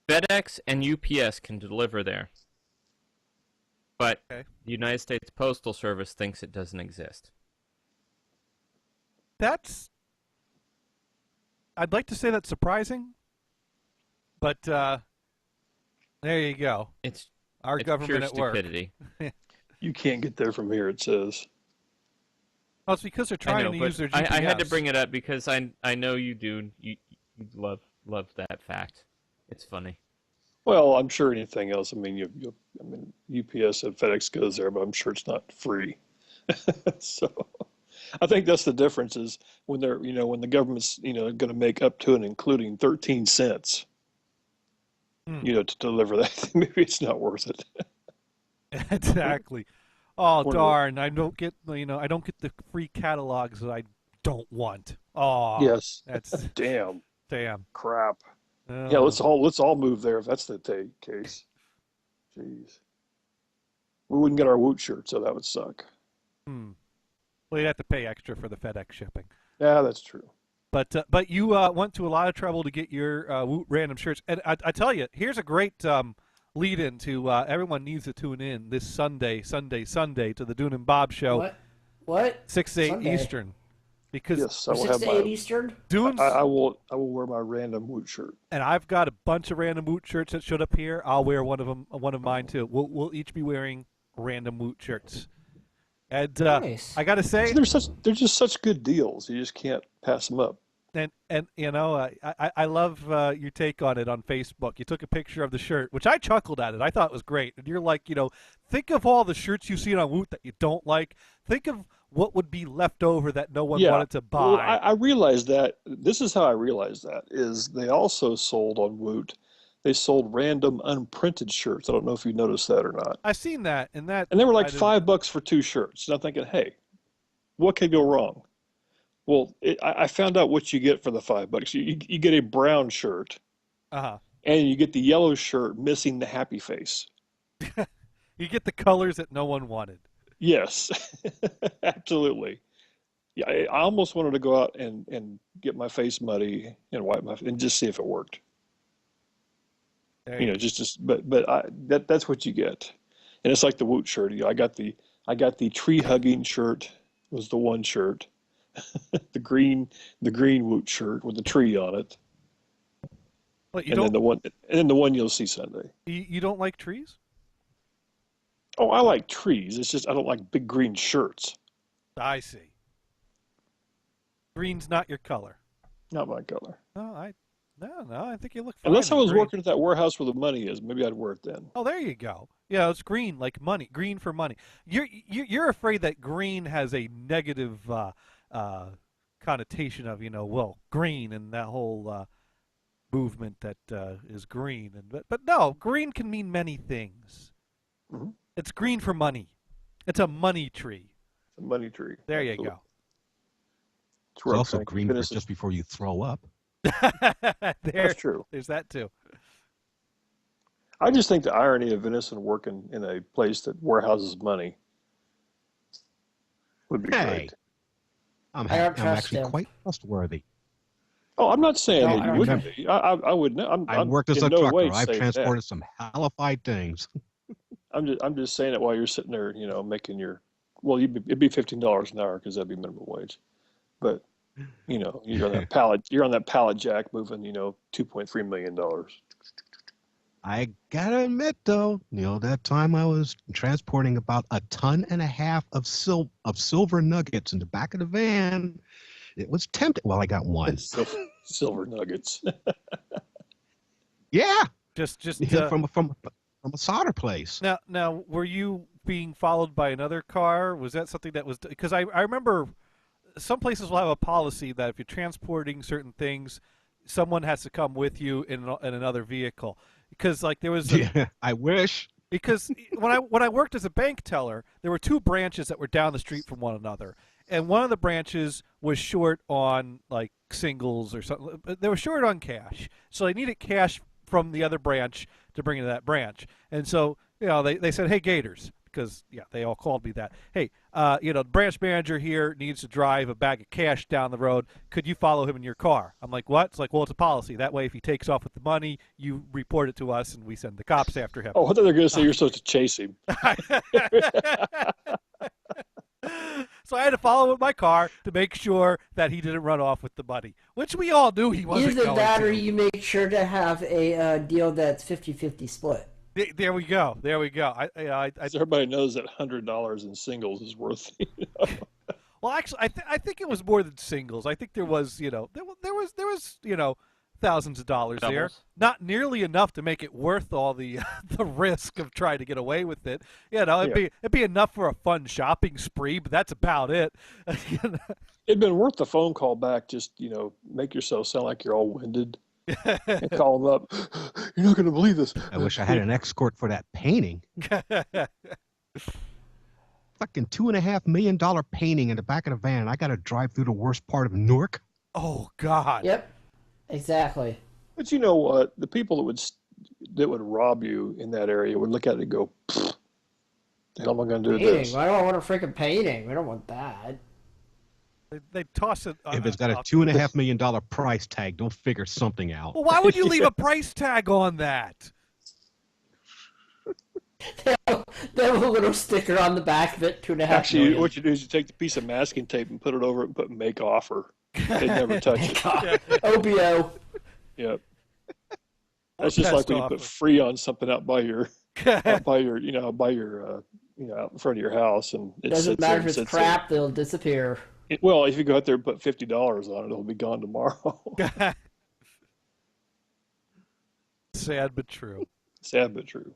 FedEx and UPS can deliver there. But the United States Postal Service thinks it doesn't exist. I'd like to say that's surprising, but there you go. It's our government at work. Stupidity. You can't get there from here, it says. Well, it's because they're trying to use their GPS. I had to bring it up because I know you do. You love that fact. It's funny. Well, I'm sure anything else. I mean, UPS and FedEx goes there, but I'm sure it's not free. So, I think that's the difference is when they're, when the government's, going to make up to and including 13 cents, to deliver that. Maybe it's not worth it. Exactly. Oh, darn. I don't get, I don't get the free catalogs that I don't want. Oh, yes. That's damn. Crap. Yeah, let's all move there if that's the case. Jeez. We wouldn't get our Woot shirt, so that would suck. Well, you'd have to pay extra for the FedEx shipping. Yeah, that's true. But you went to a lot of trouble to get your Woot random shirts. And I tell you, here's a great lead-in to everyone needs to tune in this Sunday to the Dune and Bob show. What? 6 to 8 Sunday? Eastern. Because yes, I will 6 to 8 Eastern? Dunes. I will wear my random Woot shirt. And I've got a bunch of random Woot shirts that showed up here. I'll wear one of mine too. We'll each be wearing random Woot shirts. And nice. I got to say, they're just such good deals. You just can't pass them up. And I love your take on it on Facebook. You took a picture of the shirt, which I chuckled at it. I thought it was great. And you're like, think of all the shirts you've seen on Woot that you don't like. Think of what would be left over that no one wanted to buy. Well, I realized that. This is how I realized that, is they also sold on Woot. They sold random unprinted shirts. I don't know if you noticed that or not. I've seen that. And they were like $5 for 2 shirts. And I'm thinking, hey, what could go wrong? Well, I found out what you get for the $5. You get a brown shirt, and you get the yellow shirt missing the happy face. You get the colors that no one wanted. Yes, absolutely. Yeah, I almost wanted to go out and get my face muddy and wipe and just see if it worked. But that's what you get, and it's like the Woot shirt. I got the tree hugging shirt was the one shirt. the green Woot shirt with the tree on it. Then the one you'll see Sunday. You don't like trees? Oh, I like trees. It's just I don't like big green shirts. I see. Green's not your color. Not my color. No, I think you look fine. Unless I was working at that warehouse where the money is, maybe I'd wear it then. Oh, there you go. Yeah, it's green, like money. Green for money. You're afraid that green has a negative connotation of green and that whole movement that is green, but no, green can mean many things. Mm-hmm. It's green for money. It's a money tree. A money tree. There you go. It's also green for just before you throw up. That's true. There's that too. I just think the irony of Venison working in a place that warehouses money would be great. I'm actually quite trustworthy. Oh, I'm not saying that you wouldn't be. I would. I worked as a trucker. I've transported some hellified things. I'm just saying it while you're sitting there, making your. Well, it'd be $15 an hour because that'd be minimum wage, but you're on that pallet. You're on that pallet jack moving, $2.3 million. I gotta admit, though, that time I was transporting about 1.5 tons of silver nuggets in the back of the van. It was tempting. Well, I got one. Silver nuggets. Yeah. Just from a solder place. Now, were you being followed by another car? Was that something that was? Because I remember some places will have a policy that if you're transporting certain things, someone has to come with you in another vehicle. Because there was. I wish. Because when I worked as a bank teller, there were 2 branches that were down the street from one another, and one of the branches was short on singles or something. They were short on cash, so they needed cash from the other branch to bring into that branch. And so they said, "Hey, Gators," because they all called me that. "Hey, the branch manager here needs to drive a bag of cash down the road. Could you follow him in your car?" I'm like, "What?" It's like, "Well, it's a policy. That way, if he takes off with the money, you report it to us, and we send the cops after him." Oh, I thought they were going to say you're supposed to chase him. So I had to follow with my car to make sure that he didn't run off with the money, which we all knew he wasn't going to. Either that or you make sure to have a deal that's 50-50 split. There we go. So everybody knows that $100 in singles is worth. Well, actually, I think it was more than singles. I think there was, there was thousands of dollars there. Not nearly enough to make it worth all the the risk of trying to get away with it. You know, it'd be enough for a fun shopping spree, but that's about it. It'd been worth the phone call back. Just, you know, make yourself sound like you're all winded and call them up. You're not going to believe this. I wish I had an escort for that painting. Fucking $2.5 million painting in the back of the van. I got to drive through the worst part of Newark. Oh God. Yep. Exactly. But you know what? The people that would rob you in that area would look at it and go, "The hell am I going to do with this?" Why do I want a freaking painting? We don't want that. They toss it. If it's got a $2.5 million price tag, don't figure something out. Well, why would you leave a price tag on that? They have a little sticker on the back of it, $2.5 Actually, million. what you do is you take the piece of masking tape and put it over it and put "make offer." They never touch it. OBO. Yep. That's just like when you put "free" on something out by your, out in front of your house, and it Doesn't matter if it's crap; they'll disappear. Well, if you go out there and put $50 on it, it'll be gone tomorrow. Sad but true. Sad but true.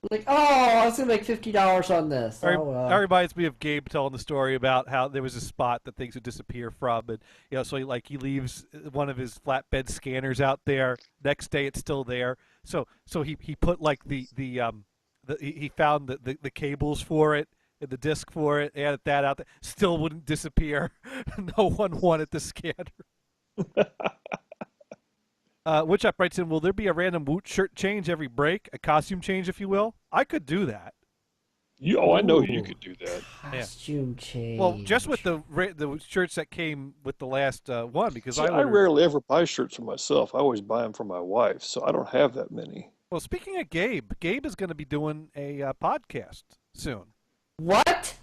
Like, oh, I was gonna make $50 on this. That reminds me of Gabe telling the story about how there was a spot that things would disappear from, and so he leaves one of his flatbed scanners out there. Next day, it's still there. So he put like he found the cables for it and the disc for it, added that out there. Still wouldn't disappear. No one wanted the scanner. Woodshop writes in, will there be a random Woot shirt change every break? A costume change, if you will? I could do that. I know you could do that. Costume change. Well, just with the shirts that came with the last one, because See, I rarely ever buy shirts for myself. I always buy them for my wife, so I don't have that many. Well, speaking of Gabe is going to be doing a podcast soon. What?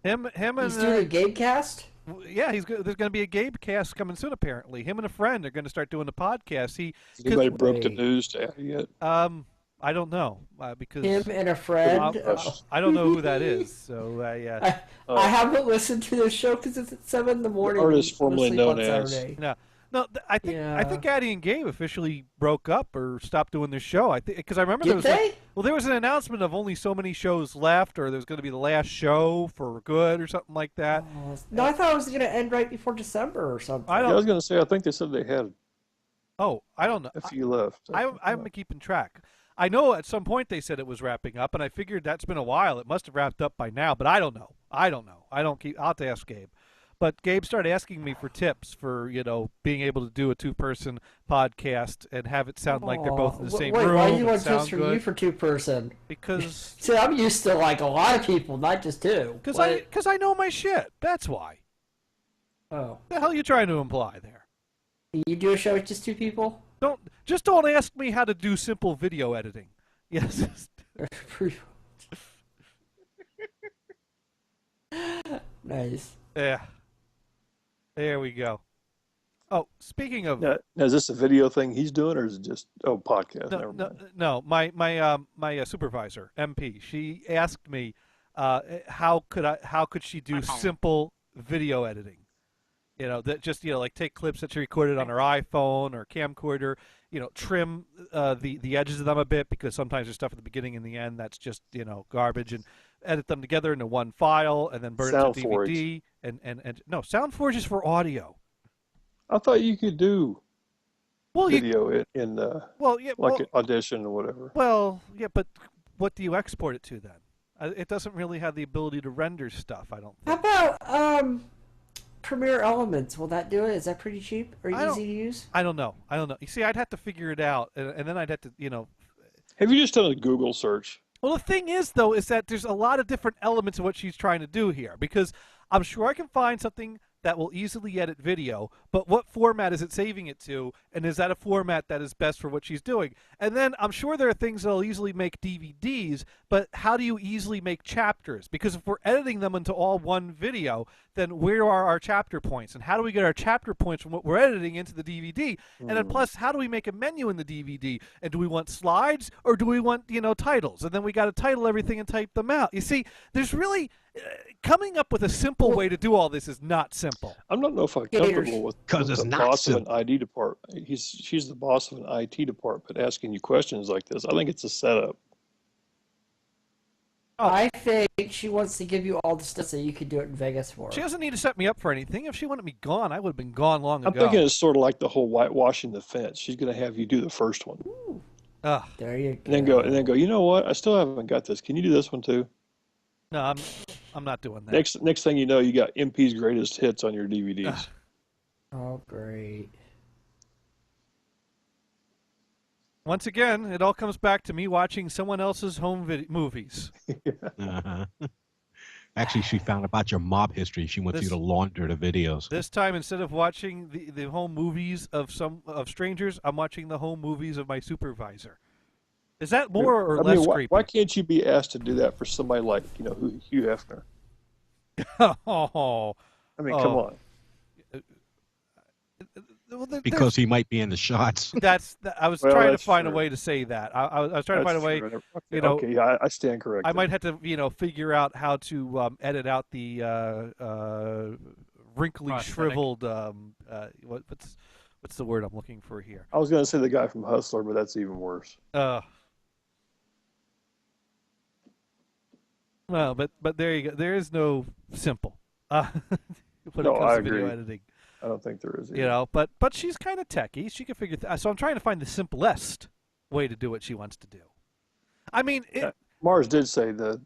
Him and he's doing a Gabe cast? Yeah, there's going to be a Gabe cast coming soon. Apparently, him and a friend are going to start doing the podcast. Has anybody broke the news to you yet? I don't know because him and a friend. I don't know who that is. So I haven't listened to the show because it's at 7 in the morning. The artist formerly known as. No, I think Addie and Gabe officially broke up or stopped doing their show. I think because I remember there was an announcement of only so many shows left, or there was going to be the last show for good or something like that. No, I thought it was going to end right before December or something. I was going to say I think they said they had. Oh, I don't know. A few left. I haven't been keeping track. I know at some point they said it was wrapping up, and I figured that's been a while. It must have wrapped up by now, but I don't know. I'll have to ask Gabe. But Gabe started asking me for tips for, being able to do a two-person podcast and have it sound like they're both in the same room. Why do you want tips from you for two-person? Because see, I'm used to like a lot of people, not just two. Because I know my shit. That's why. Oh, the hell are you trying to imply there? You do a show with just two people? Don't ask me how to do simple video editing. Yes. Nice. Yeah. There we go. Oh, speaking of, now, is this a video thing he's doing, or is it just podcast? No. My supervisor, MP, she asked me, how could she do simple video editing? That just like take clips that she recorded on her iPhone or camcorder. Trim the edges of them a bit because sometimes there's stuff at the beginning and the end that's just garbage, and edit them together into one file and then burn it to DVD. And no, SoundForge is for audio. I thought you could do video in Audition or whatever. Well, yeah, but what do you export it to then? It doesn't really have the ability to render stuff, I don't think. How about Premiere Elements? Will that do it? Is that pretty cheap or easy to use? I don't know. You see, I'd have to figure it out, and then I'd have to, Have you just done a Google search? Well, the thing is, though, is that there's a lot of different elements of what she's trying to do here, because I'm sure I can find something that will easily edit video, but what format is it saving it to, and is that a format that is best for what she's doing? And then I'm sure there are things that will easily make DVDs, but how do you easily make chapters? Because if we're editing them into all one video, then where are our chapter points? And how do we get our chapter points from what we're editing into the DVD? And then plus, how do we make a menu in the DVD? And do we want slides, or do we want, titles? And then we got to title everything and type them out. You see, there's really... coming up with a simple way to do all this is not simple. I'm not know if I'm comfortable with the boss of an ID department. She's the boss of an IT department asking you questions like this. I think it's a setup. I think she wants to give you all the stuff so you could do it in Vegas for her. She doesn't need to set me up for anything. If she wanted me gone, I would have been gone long ago. I'm thinking it's sort of like the whole whitewashing the fence. She's going to have you do the first one. There you go. And then go, you know what? I still haven't got this. Can you do this one too? No, I'm not doing that. Next thing you know, you got MP's greatest hits on your DVDs. Oh, great. Once again, it all comes back to me watching someone else's home movies. Actually, she found about your mob history. She wants you to launder the videos. This time, instead of watching the home movies of strangers, I'm watching the home movies of my supervisor. Is that more or less creepy? Why can't you be asked to do that for somebody like Hugh Hefner? I mean, come on. Because he might be in the shots. I was trying to find a way to say that. I was trying to find a way. Okay, yeah, I stand corrected. I might have to, figure out how to edit out the wrinkly, shriveled. What's the word I'm looking for here? I was going to say the guy from Hustler, but that's even worse. Well, but there you go. There is no simple. When it comes I to agree. video editing. I don't think there is. Either. But she's kind of techie. She can figure. So I'm trying to find the simplest way to do what she wants to do. I mean, Mars did say the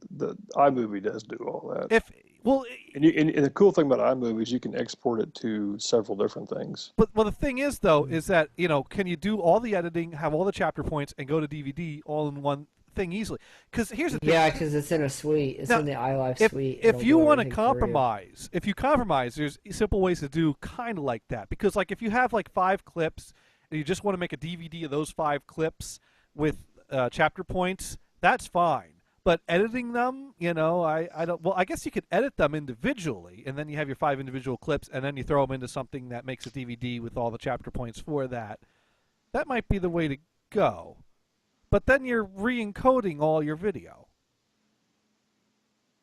iMovie does do all that. And the cool thing about iMovie is you can export it to several different things. But the thing is, though, is that can you do all the editing, have all the chapter points, and go to DVD all in one thing easily? Because here's the thing. Yeah, because it's in a suite. It's in the iLife suite. If you want to compromise, there's simple ways to do kind of like that. Because like if you have like 5 clips and you just want to make a DVD of those 5 clips with chapter points, that's fine. But editing them, I don't. Well, I guess you could edit them individually, and then you have your 5 individual clips, and then you throw them into something that makes a DVD with all the chapter points for that. That might be the way to go. But then you're re-encoding all your video.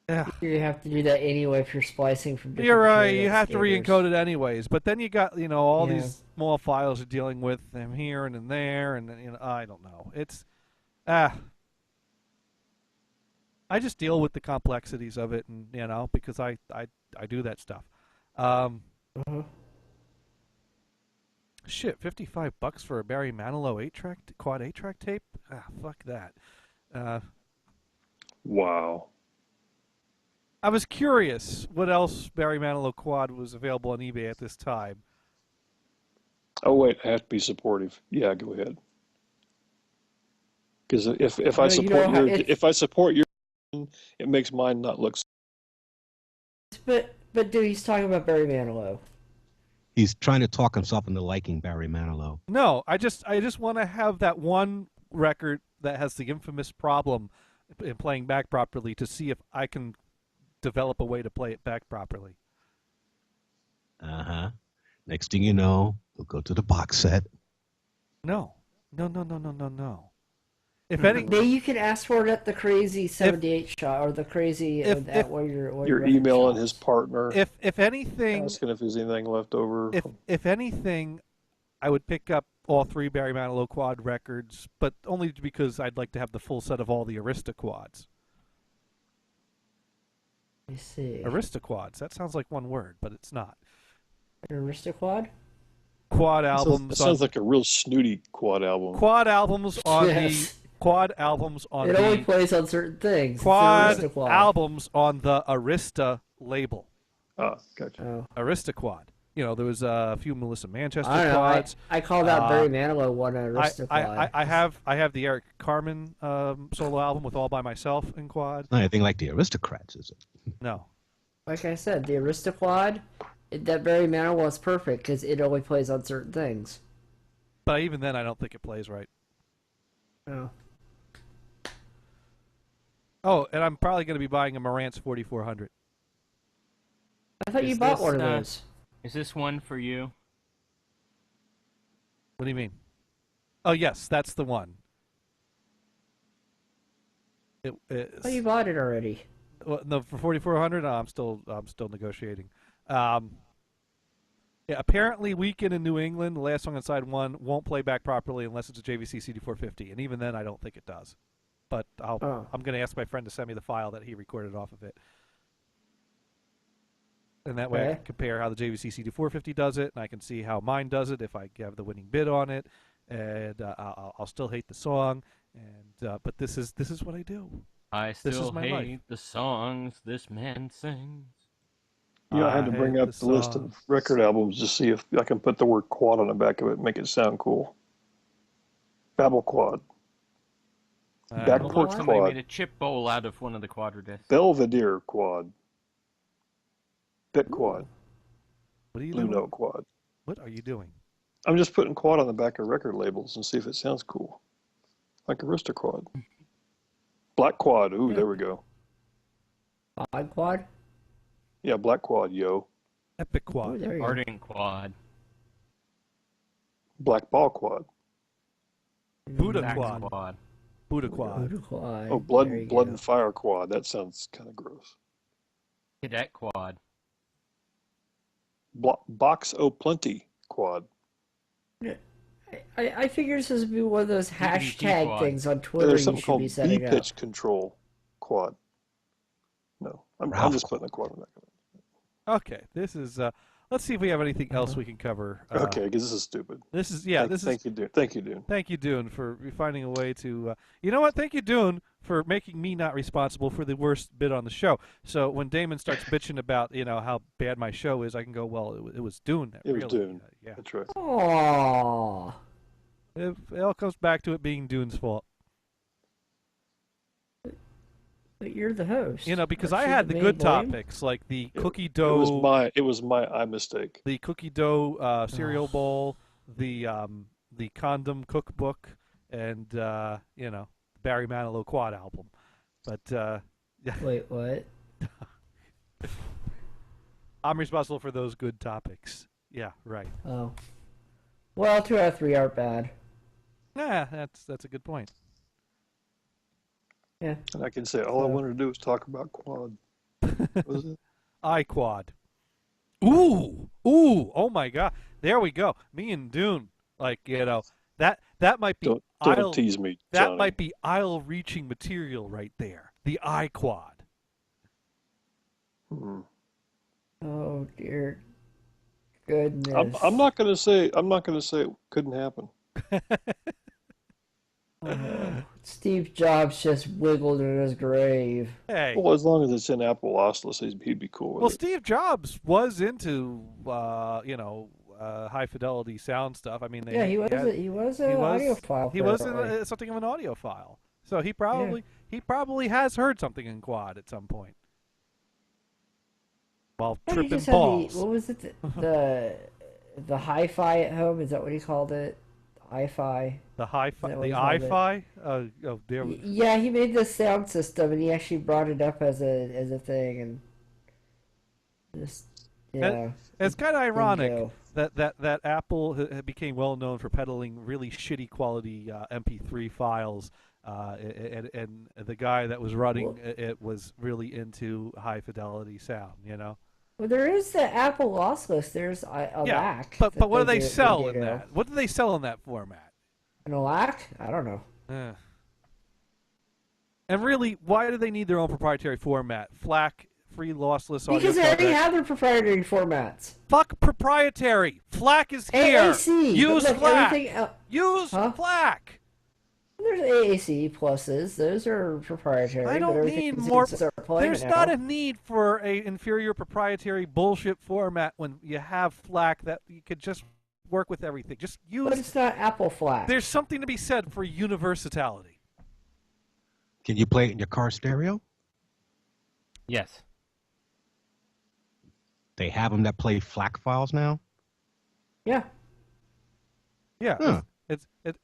Yeah. You have to do that anyway if you're splicing from different You're right. You have to re-encode it anyways. But then you got all Yeah. these small files you're dealing with them here and in there, and I don't know. It's I just deal with the complexities of it, and because I do that stuff. Shit, $55 for a Barry Manilow quad 8-track tape? Fuck that. Wow. I was curious what else Barry Manilow quad was available on eBay at this time. Oh wait, I have to be supportive. Yeah, go ahead. Because if I support your, it makes mine not look. But dude, he's talking about Barry Manilow. He's trying to talk himself into liking Barry Manilow. No, I just want to have that one record that has the infamous problem in playing back properly to see if I can develop a way to play it back properly. Next thing you know, we'll go to the box set. No. If any, Maybe you can ask for it at the crazy 78 shot or the crazy where you're emailing his partner. If anything, asking if there's anything left over. If anything, I would pick up all 3 Barry Manilow quad records, but only because I'd like to have the full set of all the Arista quads. Let me see. Arista quads. That sounds like one word, but it's not. An Arista quad? Quad albums. It sounds like a real snooty quad album. Quad albums on the. Quad albums on it only plays on certain things. Quad albums on the Arista label. Oh, gotcha. Arista quad. There was a few Melissa Manchester quads. quads. I called out Barry Manilow one Arista quad. I have the Eric Carmen solo album with All By Myself in quad. Not anything like the Aristocrats, is it? No. Like I said, the Arista quad, that Barry Manilow is perfect because it only plays on certain things. But even then, I don't think it plays right. No. Oh, and I'm probably going to be buying a Marantz 4400. I thought you bought one of those. Is this one for you? What do you mean? Oh, yes, that's the one. I thought you bought it already. No, for 4400. No, I'm still negotiating. Yeah, apparently, Weekend in New England, the last song on side 1, won't play back properly unless it's a JVC CD450, and even then, I don't think it does. But I'm going to ask my friend to send me the file that he recorded off of it. And that way I can compare how the JVC CD450 does it, and I can see how mine does it if I have the winning bid on it. And I'll still hate the song, but this is what I do. I still hate the songs this man sings. Yeah, I had to bring up the list of record albums to see if I can put the word quad on the back of it and make it sound cool. Babel Quad. Backport Quad. Somebody made a chip bowl out of one of the quadradiscs. Belvedere Quad. Bit Quad. What are you Blue doing? Note Quad. What are you doing? I'm just putting quad on the back of record labels and see if it sounds cool. Like Aristoquad. Black Quad. Ooh, there we go. Black Quad? Yeah, Black Quad, yo. Epic Quad. Oh, there you go. Ardent Quad. Black Ball Quad. Buddha Max Quad. Buddha Quad. Buddha Quad. Oh, Blood and Fire Quad. That sounds kind of gross. Cadet Quad. Box O Plenty Quad. I figure this would be one of those hashtag quad. things on Twitter There's you something should called be setting up. B-Pitch Control Quad. No, I'm just putting a quad on the back of it. Okay, this is. Let's see if we have anything else we can cover. Okay, because this is stupid. This is Thank you, Dune. Thank you, Dune. Thank you, Dune, for finding a way to. You know what? Thank you, Dune, for making me not responsible for the worst bit on the show. So when Damon starts bitching about how bad my show is, I can go, well, it was Dune. It was Dune. Yeah, that's right. Aww. It all comes back to it being Dune's fault. But you're the host. Because I had the good topics like the cookie dough. It was my mistake. The cookie dough cereal bowl, the condom cookbook, and Barry Manilow Quad album. But yeah. Wait, what? I'm responsible for those good topics. Yeah, right. Oh. Well, 2 out of 3 aren't bad. Yeah, that's a good point. Yeah. And I can say all I wanted to do was talk about quad. What was it? iQuad. Ooh, oh my God! There we go. Me and Dune, that might be. Don't tease me, Johnny. That might be aisle-reaching material right there. The iQuad. Oh dear goodness. I'm not gonna say it couldn't happen. Steve Jobs just wiggled in his grave. Hey. Well, as long as it's in Apple lossless, he'd be cool with it. Well, Steve Jobs was into high fidelity sound stuff. I mean, he was an audiophile. He was something of an audiophile. So he probably has heard something in quad at some point. While tripping balls. What was it? The hi-fi at home? Is that what he called it? Hi-fi. The hi-fi. The hi-fi. Yeah, he made this sound system, and he actually brought it up as a thing, and just it's kind of ironic that Apple became well known for peddling really shitty quality MP3 files, and the guy that was running it was really into high fidelity sound. Well, there is the Apple lossless. There's a LAC. But what do they sell in that? What do they sell in that format? An LAC? I don't know. And really, why do they need their own proprietary format? FLAC, free lossless audio. Because they already have their proprietary formats. Fuck proprietary. FLAC is here. AAC. Use FLAC. Use FLAC. There's AAC pluses. Those are proprietary. I don't need more. There's not a need for a inferior proprietary bullshit format when you have FLAC that you could just work with everything. Just use. But it's not Apple FLAC. There's something to be said for universality. Can you play it in your car stereo? Yes. They have them that play FLAC files now? Yeah. Yeah. Huh.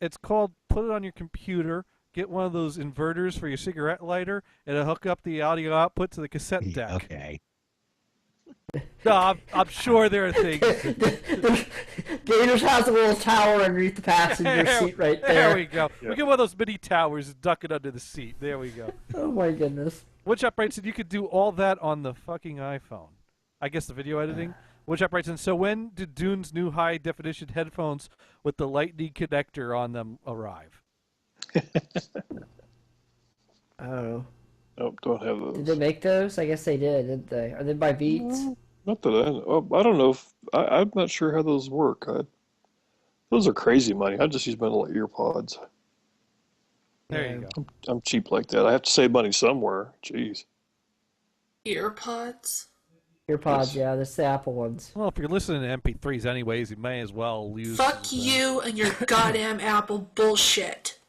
It's called put it on your computer, get one of those inverters for your cigarette lighter, and it'll hook up the audio output to the cassette deck. Okay. No, I'm sure there are things. Gators has a little tower underneath the passenger seat right there. There we go. Yeah. We get one of those mini towers and duck it under the seat. There we go. Oh my goodness. Woodshop writes that you could do all that on the fucking iPhone. I guess the video editing. Woodshop writes in, so when did Dune's new high-definition headphones with the Lightning connector on them arrive? Oh. Nope, don't have those. Did they make those? I guess they did, didn't they? Are they by Beats? Not that I know. I don't know if I'm not sure how those work. Those are crazy money. I just use my little ear pods. There you go. I'm cheap like that. I have to save money somewhere. Jeez. Earpods? Earpods, yeah, that's the Apple ones. Well, if you're listening to MP3s anyways, you may as well use... Fuck you and your goddamn Apple bullshit.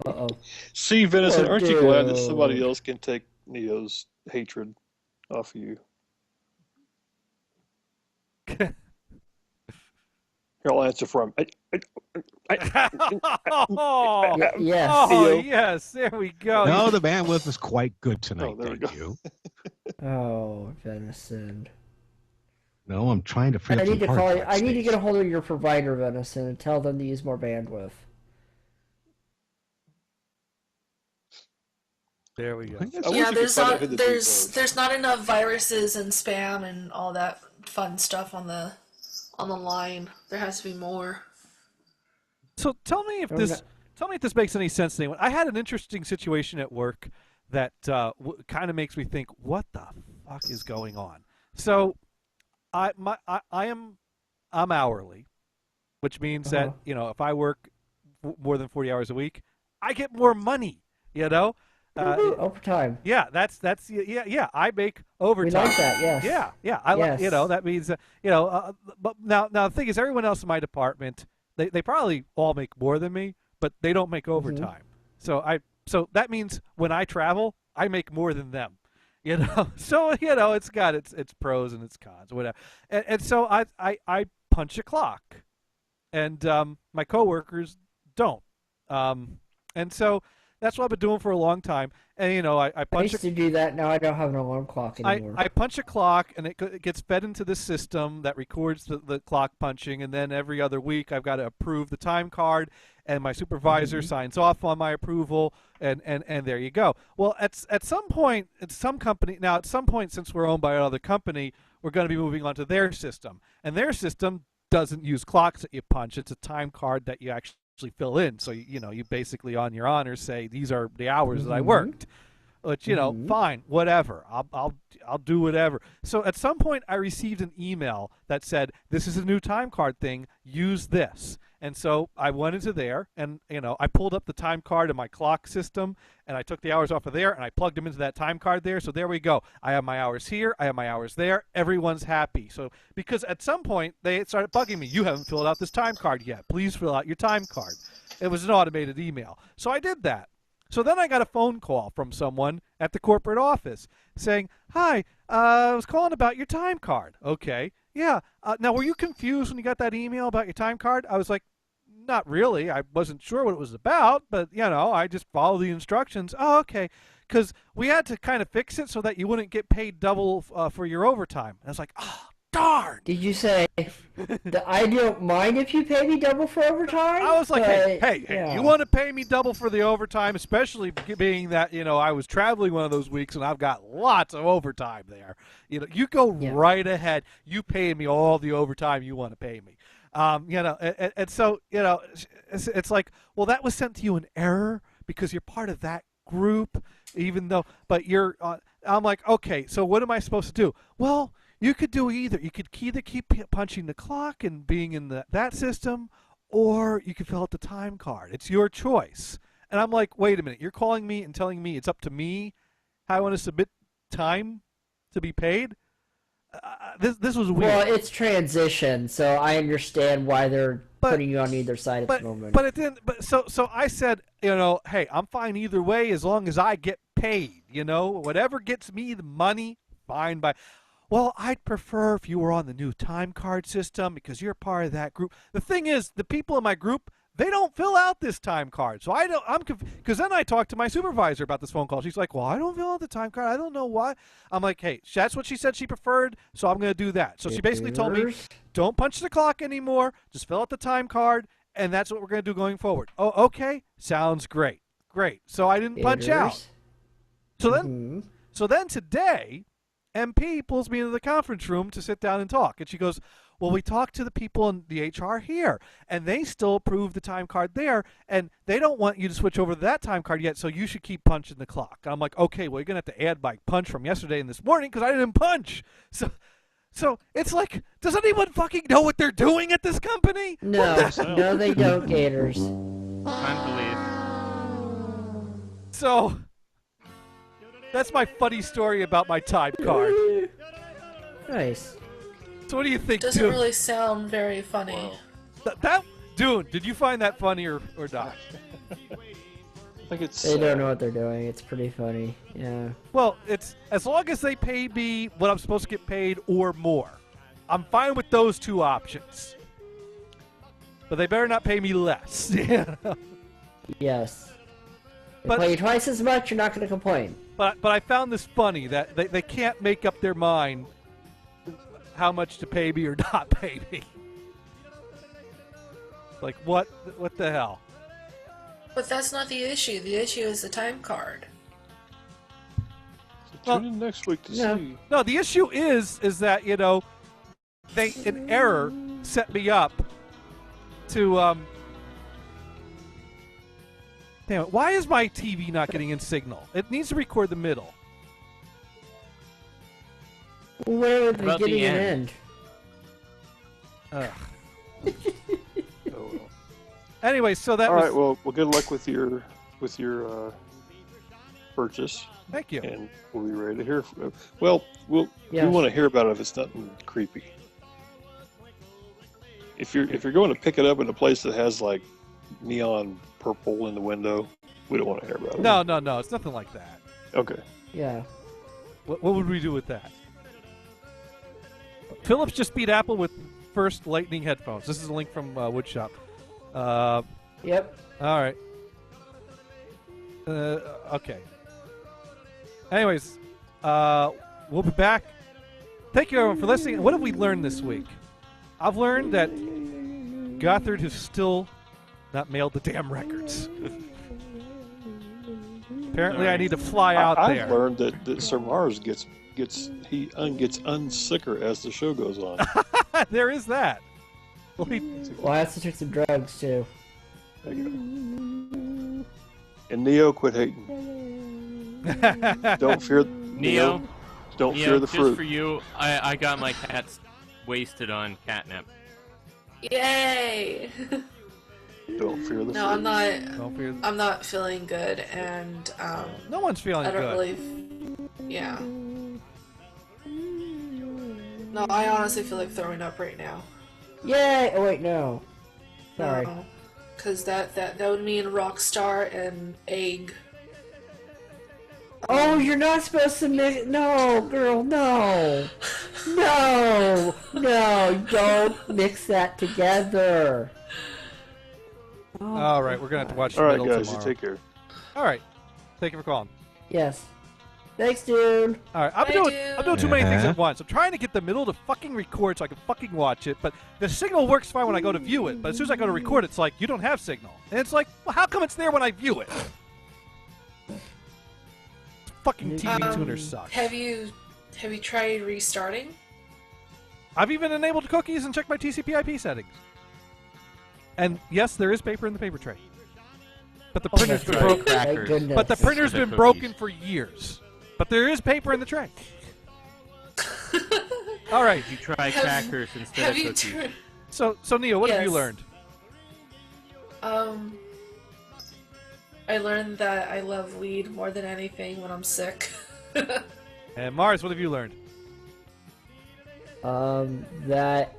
Uh-oh. See, Venison, aren't you glad that somebody else can take Neo's hatred off of you? Here, I'll answer for him. Yes. Oh, yes. There we go. No, the bandwidth is quite good tonight, thank you. Oh, Venison. No, I'm trying to free up I need some to hard call. drive I need to space. get a hold of your provider, Venison, and tell them to use more bandwidth. There we go. Yeah, there's not enough viruses and spam and all that fun stuff on the line. There has to be more. So tell me if this makes any sense to anyone. I had an interesting situation at work that kind of makes me think, what the fuck is going on? So I'm hourly, which means that if I work more than 40 hours a week, I get more money. Overtime. Yeah, that's I make overtime. We like that, yes. Yeah. That means but now the thing is, everyone else in my department, they probably all make more than me, but they don't make overtime. So that means when I travel, I make more than them. So it's got its pros and its cons, whatever. And so I punch a clock, and my coworkers don't. And so that's what I've been doing for a long time. And I punch. I used to do that. Now I don't have an alarm clock anymore. I punch a clock, and it gets fed into the system that records the clock punching, and then every other week I've got to approve the time card, and my supervisor signs off on my approval, and there you go. Well, at some point, since we're owned by another company, we're going to be moving on to their system, and their system doesn't use clocks that you punch. It's a time card that you actually fill in. So you basically on your honors say these are the hours that I worked. Which fine, whatever. I'll do whatever. So at some point I received an email that said, this is a new time card thing, use this. And so I went into there, and I pulled up the time card in my clock system, and I took the hours off of there, and I plugged them into that time card there. So there we go. I have my hours here, I have my hours there. Everyone's happy. So because at some point they started bugging me, you haven't filled out this time card yet. Please fill out your time card. It was an automated email. So I did that. So then I got a phone call from someone at the corporate office saying, hi, I was calling about your time card. Okay, yeah. Now, were you confused when you got that email about your time card? I was like, not really. I wasn't sure what it was about, but, I just followed the instructions. Oh, okay, because we had to kind of fix it so that you wouldn't get paid double for your overtime. And I was like, oh, darn. Did you say, I don't mind if you pay me double for overtime? I was like, hey, you want to pay me double for the overtime, especially being that, I was traveling one of those weeks and I've got lots of overtime there. You go right ahead. You pay me all the overtime you want to pay me. And so, it's like, well, that was sent to you in error because you're part of that group, but you're, I'm like, okay, so what am I supposed to do? Well, you could do either. You could either keep punching the clock and being in that system, or you could fill out the time card. It's your choice. And I'm like, wait a minute. You're calling me and telling me it's up to me how I want to submit time to be paid? This was weird. Well, it's transition, so I understand why they're putting you on either side at the moment. But it didn't. But so I said, hey, I'm fine either way as long as I get paid. Whatever gets me the money, fine by. Well, I'd prefer if you were on the new time card system because you're part of that group. The thing is, the people in my group, they don't fill out this time card. So because then I talked to my supervisor about this phone call. She's like, well, I don't fill out the time card. I don't know why. I'm like, hey, that's what she said she preferred, so I'm going to do that. So she basically told me, don't punch the clock anymore. Just fill out the time card, and that's what we're going to do going forward. Oh, okay. Sounds great. Great. So I didn't punch out. So then today, MP pulls me into the conference room to sit down and talk. And she goes, well, we talked to the people in the HR here, and they still approve the time card there, and they don't want you to switch over to that time card yet, so you should keep punching the clock. And I'm like, okay, well, you're going to have to add my punch from yesterday and this morning because I didn't punch. So it's like, does anyone fucking know what they're doing at this company? No, no, they don't, Gators. So that's my funny story about my time card. Nice. So what do you think, Doesn't Dune? really sound very funny. Dune, did you find that funny or not? I think it's. They don't know what they're doing. It's pretty funny. Yeah. Well, it's as long as they pay me what I'm supposed to get paid or more. I'm fine with those two options. But they better not pay me less. Yes. They pay you twice as much, you're not going to complain. But I found this funny that they can't make up their mind how much to pay me or not pay me. Like, what the hell? But that's not the issue. The issue is the time card. Tune in next week to see. No, the issue is that, they in error set me up to damn it, why is my TV not getting in signal? It needs to record the middle. Where would the beginning and end? Anyway, so that All was... right, well, good luck with your purchase. Thank you. And we'll be ready to hear from. Well, we Yes. want to hear about it if it's nothing creepy. If you're going to pick it up in a place that has like neon purple in the window, we don't want to hear about it. No, it's nothing like that. Okay. Yeah. What would we do with that? Philips just beat Apple with first Lightning headphones. This is a link from Woodshop. Yep. All right. Okay. Anyways, we'll be back. Thank you, everyone, for listening. What have we learned this week? I've learned that Gothard has still not mailed the damn records. Apparently, I need to fly out there. I've learned that Sir Mars gets unsicker as the show goes on. There is that. Well, I have to take some drugs too. There you go. And Neo, quit hating. Don't fear Neo. Don't Neo, fear the fruit. Just for you, I got my cats wasted on catnip. Yay! Don't fear the fruit. No, I'm not. Don't fear. I'm not feeling good, and No one's feeling I don't good. really. Yeah. No, I honestly feel like throwing up right now. Yay! Oh wait, no. Sorry. Because that would mean Rockstar and Egg. Oh, you're not supposed to mix. No, girl, no. No, don't mix that together. All right, we're gonna have to watch the All right, middle guys, tomorrow. you take care. All right, thank you for calling. Yes. Thanks, dude. All right, I'm doing too many things at once. I'm trying to get the middle to fucking record so I can fucking watch it, but the signal works fine when I go to view it. But as soon as I go to record, it's like you don't have signal, and it's like, well, how come it's there when I view it? Fucking TV tuner sucks. Have you tried restarting? I've even enabled cookies and checked my TCP/IP settings. And yes, there is paper in the paper tray. But the printer's been broken. Thank goodness. But the printer's been broken for years. But there is paper in the tray. All right. You try crackers instead of cookies. So Neo, what have you learned? I learned that I love weed more than anything when I'm sick. And Mars, what have you learned? That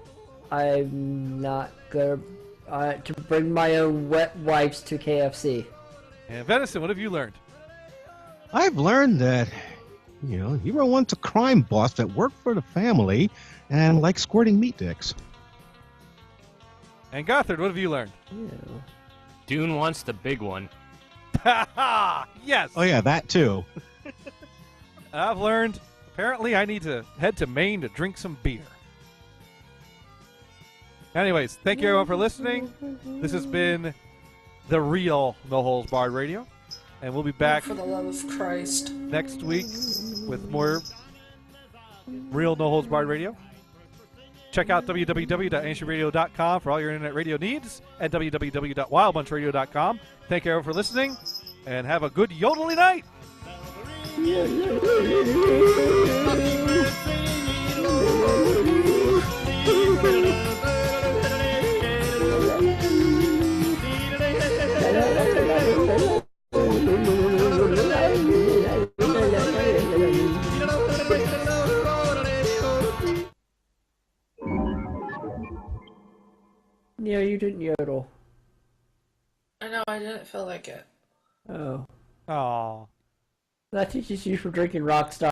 I'm not gonna to bring my own wet wipes to KFC. And Venison, what have you learned? I've learned that, you were once a crime boss that worked for the family and liked squirting meat dicks. And Gothard, what have you learned? Dune wants the big one. Yes. Oh yeah, that too. I've learned, apparently I need to head to Maine to drink some beer. Anyways, thank you everyone for listening. This has been the Real No Holds Barred Radio. And we'll be back For the love of Christ. next week with more Real No Holds Barred Radio. Check out www.nhbradio.com for all your internet radio needs and www.wildbunchradio.com. Thank you everyone for listening, and have a good yodeling night. Yeah, you didn't yodel. I know, I didn't feel like it. Oh. Aw. That teaches you from drinking Rockstar.